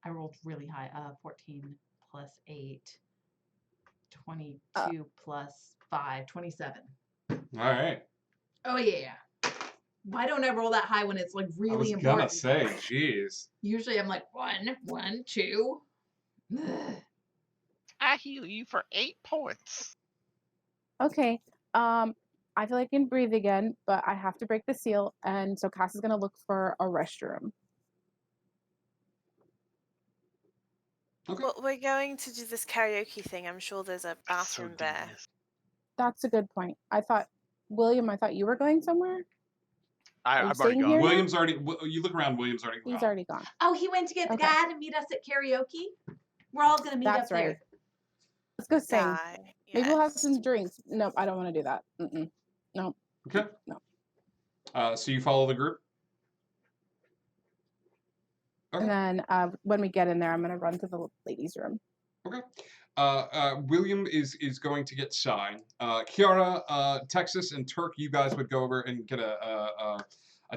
I rolled really high. 14 plus 8, 22 plus 5, 27. All right. Oh yeah. Why don't I roll that high when it's like really I was important? gonna say, jeez. Usually I'm like 1, 2. Ugh. I heal you for 8 points. Okay. I feel like I can breathe again, but I have to break the seal, and so Cass is gonna look for a restroom. Okay. Well, we're going to do this karaoke thing. I'm sure there's a bathroom there. devious. That's a good point. William, I thought you were going somewhere. Are you I've already staying gone. here now? William's already. You look around. William's already He's gone. already gone. Oh, he went to get the Okay. guy to meet us at karaoke? We're all gonna meet That's up right. there. Let's go sing. Guy, Maybe we'll have yes. some drinks. Nope, I don't want to do that. No. Okay. No. So you follow the group. Okay. And then when we get in there, I'm gonna run to the ladies' room. Okay. William is going to get Sai. Kiara, Texas, and Turk, you guys would go over and get a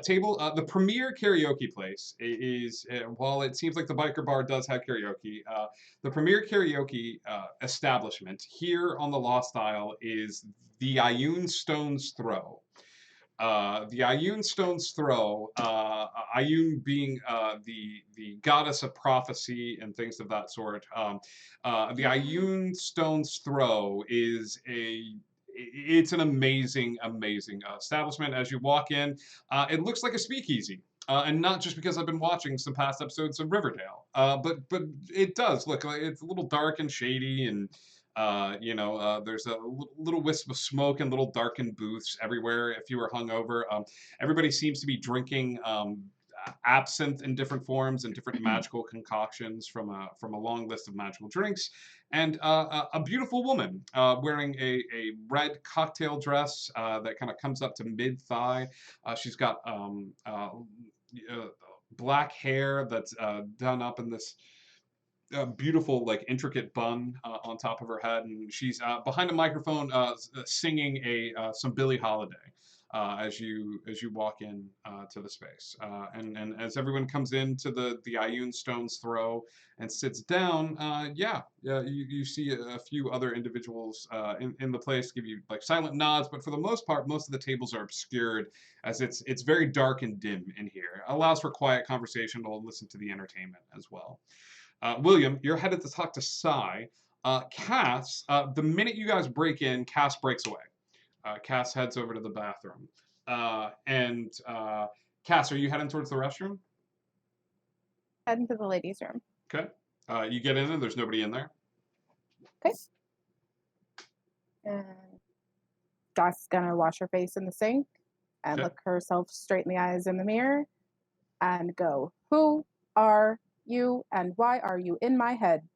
table. The premier karaoke place is, while it seems like the biker bar does have karaoke, the premier karaoke establishment here on the Lost Isle is the Ioun Stone's Throw. The Ioun Stone's Throw, Ioun being the goddess of prophecy and things of that sort. The Ioun Stone's Throw is it's an amazing establishment. As you walk in, it looks like a speakeasy. And not just because I've been watching some past episodes of Riverdale, but it does look like it's a little dark and shady, and there's a little wisp of smoke and little darkened booths everywhere. If you were hungover, everybody seems to be drinking absinthe in different forms and different magical concoctions from a long list of magical drinks. And a beautiful woman wearing a red cocktail dress that kind of comes up to mid-thigh. She's got black hair that's done up in this beautiful, like, intricate bun on top of her head, and she's behind a microphone singing some Billie Holiday as you walk in to the space. And as everyone comes into the Ioun Stone's Throw and sits down, you see a few other individuals in the place give you like silent nods, but for the most part, most of the tables are obscured as it's very dark and dim in here. It allows for quiet conversation to listen to the entertainment as well. William, you're headed to talk to Sai. Cass, the minute you guys break in, Cass breaks away. Cass heads over to the bathroom. Cass, are you heading towards the restroom? Heading to the ladies' room. Okay. You get in and there's nobody in there. Okay. And Joss gonna wash her face in the sink and Okay. look herself straight in the eyes in the mirror and go, "Who are you and why are you in my head?"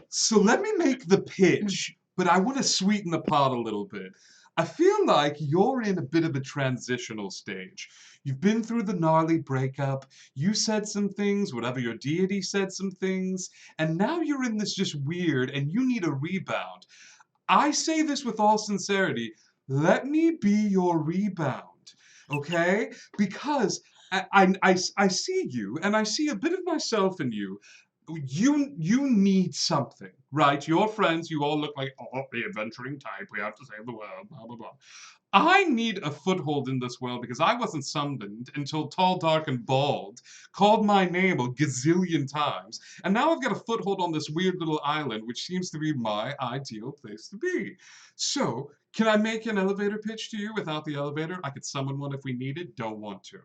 So let me make the pitch, but I want to sweeten the pot a little bit. I feel like you're in a bit of a transitional stage. You've been through the gnarly breakup, you said some things, whatever your deity said some things, and now you're in this just weird and you need a rebound. I say this with all sincerity. Let me be your rebound, okay? Because I see you and I see a bit of myself in you. You need something, right? Your friends, you all look like, oh, the adventuring type. We have to save the world, blah, blah, blah. I need a foothold in this world because I wasn't summoned until Tall, Dark, and Bald called my name a gazillion times. And now I've got a foothold on this weird little island, which seems to be my ideal place to be. So, can I make an elevator pitch to you without the elevator? I could summon one if we needed. Don't want to.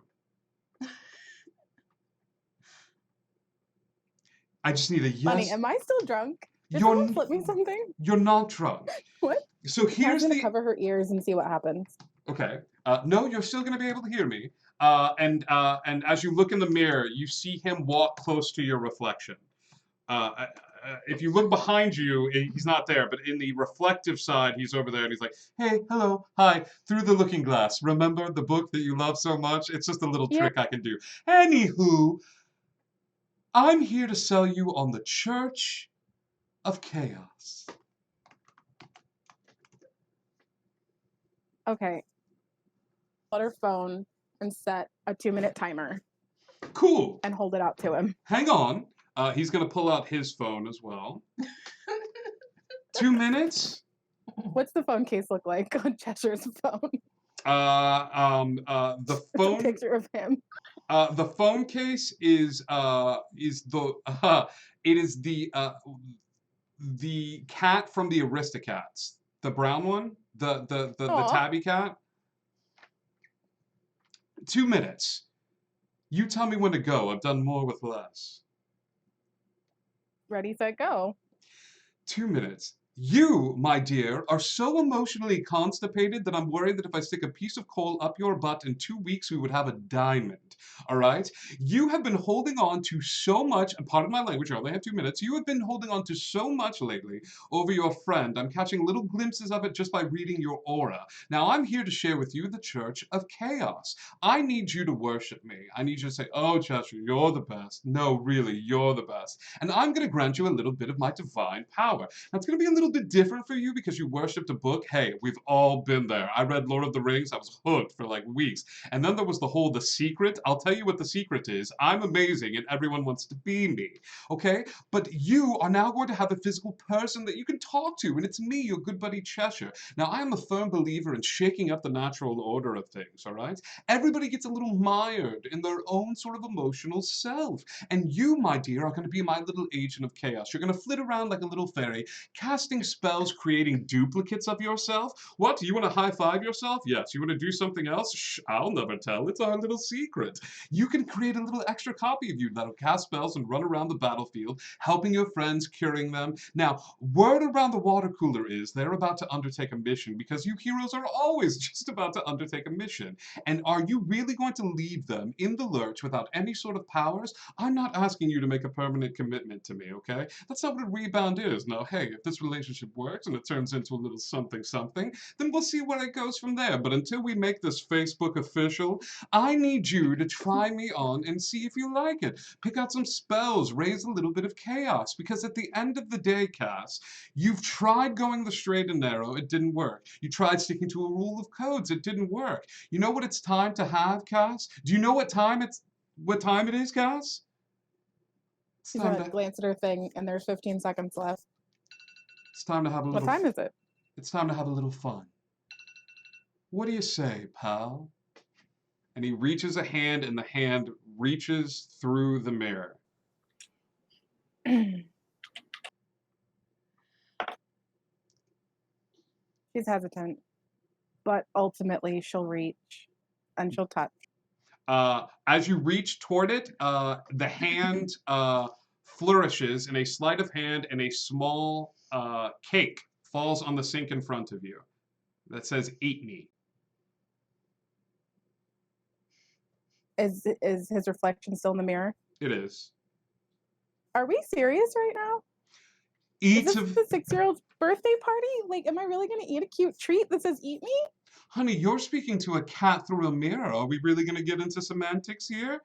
I just need a yes. Funny, am I still drunk? Did You're someone flip me something? You're not drunk. What? So here's gonna the. cover her ears and see what happens. Okay. No, you're still going to be able to hear me. And as you look in the mirror, you see him walk close to your reflection. If you look behind you, he's not there, but in the reflective side, he's over there, and he's like, "Hey, hello, hi," through the looking glass. Remember the book that you love so much? It's just a little trick I can do. Anywho, I'm here to sell you on the Church of Chaos. Okay. Put her phone and set a 2-minute timer. Cool. And hold it out to him. Hang on. He's going to pull out his phone as well. 2 minutes? What's the phone case look like on Cheshire's phone? The phone. It's a picture of him. The phone case is the cat from the Aristocats, the brown one, the tabby cat. 2 minutes. You tell me when to go. I've done more with less. Ready, set, go. 2 minutes. You, my dear, are so emotionally constipated that I'm worried that if I stick a piece of coal up your butt in 2 weeks, we would have a diamond. All right? You have been holding on to so much, and pardon my language, I only have 2 minutes. You have been holding on to so much lately over your friend. I'm catching little glimpses of it just by reading your aura. Now, I'm here to share with you the Church of Chaos. I need you to worship me. I need you to say, "Oh, Cheshire, you're the best." No, really, you're the best. And I'm going to grant you a little bit of my divine power. Now, it's going to be a little bit different for you because you worshipped a book. Hey, we've all been there. I read Lord of the Rings. I was hooked for like weeks. And then there was the secret. I'll tell you what the secret is. I'm amazing and everyone wants to be me. Okay? But you are now going to have a physical person that you can talk to. And it's me, your good buddy Cheshire. Now, I am a firm believer in shaking up the natural order of things, all right? Everybody gets a little mired in their own sort of emotional self. And you, my dear, are going to be my little agent of chaos. You're going to flit around like a little fairy, casting spells, creating duplicates of yourself. What? You want to high-five yourself? Yes. You want to do something else? Shh, I'll never tell. It's our little secret. You can create a little extra copy of you that'll cast spells and run around the battlefield, helping your friends, curing them. Now, word around the water cooler is they're about to undertake a mission because you heroes are always just about to undertake a mission. And are you really going to leave them in the lurch without any sort of powers? I'm not asking you to make a permanent commitment to me, okay? That's not what a rebound is. Now, hey, if this relationship works and it turns into a little something, then we'll see where it goes from there. But until we make this Facebook official, I need you to try me on and see if you like it. Pick out some spells, raise a little bit of chaos, because at the end of the day, Cass, you've tried going the straight and narrow, it didn't work. You tried sticking to a rule of codes, it didn't work. You know what it's time to have, Cass? Do you know what time it is, Cass? She's gonna glance at her thing, and there's 15 seconds left. It's time to have a little. What time is it? It's time to have a little fun. What do you say, pal? And he reaches a hand, and the hand reaches through the mirror. She's hesitant, but ultimately she'll reach and she'll touch. As you reach toward it, the hand flourishes in a sleight of hand, and a small cake falls on the sink in front of you that says "Eat me." Is his reflection still in the mirror? It is. Are we serious right now? Eat Is of this the 6-year-old's birthday party? Like, am I really gonna eat a cute treat that says "Eat me"? Honey, you're speaking to a cat through a mirror. Are we really gonna get into semantics here?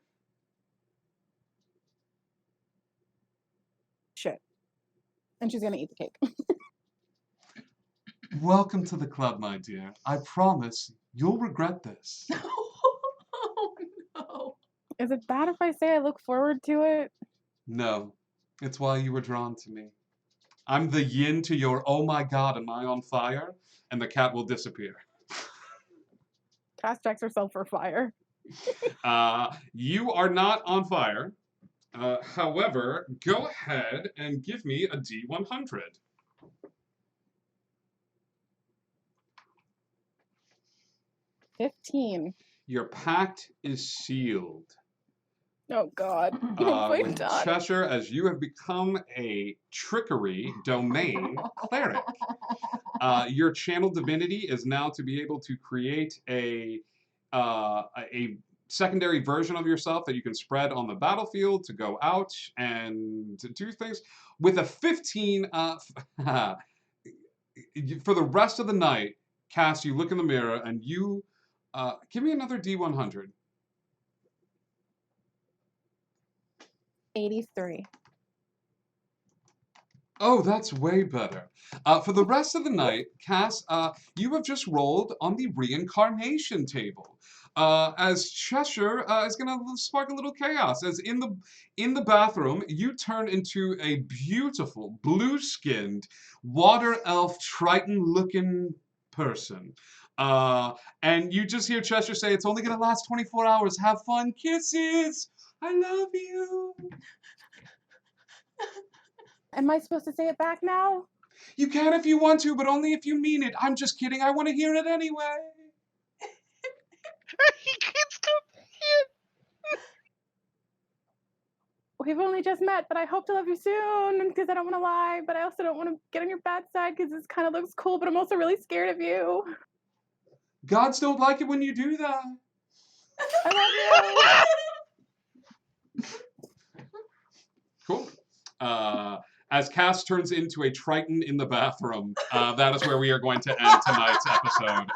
Shit. And she's gonna eat the cake. Welcome to the club, my dear. I promise you'll regret this. Oh no. Is it bad if I say I look forward to it? No, it's why you were drawn to me. I'm the yin to your "oh my god, am I on fire?" and the cat will disappear. Cass checks herself for fire. You are not on fire. However, go ahead and give me a D100. 15. Your pact is sealed. Oh God. Oh my With God. Cheshire, as you have become a trickery domain cleric. Your channel divinity is now to be able to create a secondary version of yourself that you can spread on the battlefield to go out and to do things. With a 15, for the rest of the night, Cass, you look in the mirror and you give me another D100. 83. Oh, that's way better. For the rest of the night, Cass, you have just rolled on the reincarnation table. As Cheshire is going to spark a little chaos. As in the bathroom, you turn into a beautiful, blue-skinned, water elf, Triton-looking person. And you just hear Cheshire say, "It's only going to last 24 hours. Have fun. Kisses. I love you." Am I supposed to say it back now? You can if you want to, but only if you mean it. I'm just kidding. I want to hear it anyway. He can't stop it. We've only just met, but I hope to love you soon because I don't want to lie, but I also don't want to get on your bad side because this kind of looks cool, but I'm also really scared of you. Gods don't like it when you do that. I love you. Cool. As Cass turns into a Triton in the bathroom, that is where we are going to end tonight's episode.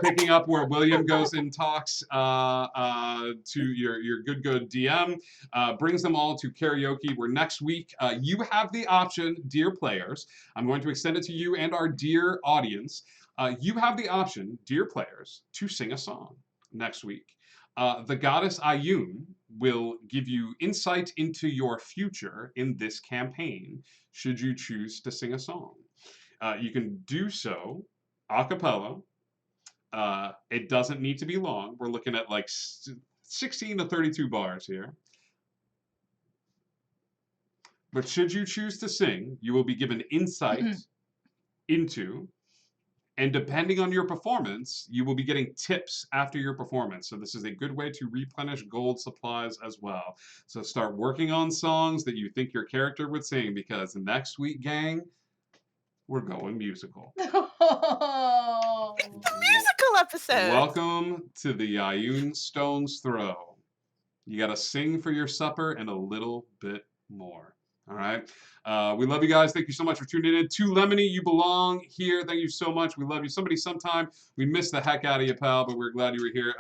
Picking up where William goes and talks to your good DM, brings them all to karaoke, where next week you have the option, dear players, I'm going to extend it to you and our dear audience, you have the option, dear players, to sing a song next week. The goddess Ayun will give you insight into your future in this campaign, should you choose to sing a song. You can do so a cappella. It doesn't need to be long. We're looking at like 16 to 32 bars here. But should you choose to sing, you will be given insight into, and depending on your performance, you will be getting tips after your performance. So this is a good way to replenish gold supplies as well. So start working on songs that you think your character would sing, because next week, gang, we're going musical. Oh. It's the musical episode. Welcome to the Ayun Stone's Throw. You got to sing for your supper and a little bit more. All right. We love you guys. Thank you so much for tuning in. To Lemony, you belong here. Thank you so much. We love you. Somebody sometime. We missed the heck out of you, pal, but we're glad you were here.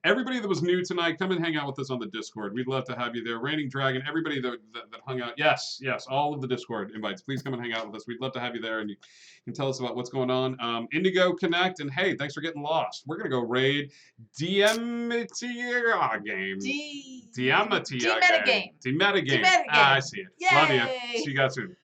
Everybody that was new tonight, come and hang out with us on the Discord. We'd love to have you there. Reigning Dragon, everybody that hung out. Yes, all of the Discord invites. Please come and hang out with us. We'd love to have you there, and you can tell us about what's going on. Indigo, connect, and hey, thanks for getting lost. We're going to go raid Diamatia game. Diamatia game. D-metagame. D-metagame. D-metagame. I see it. Love you. Yay. See you guys soon.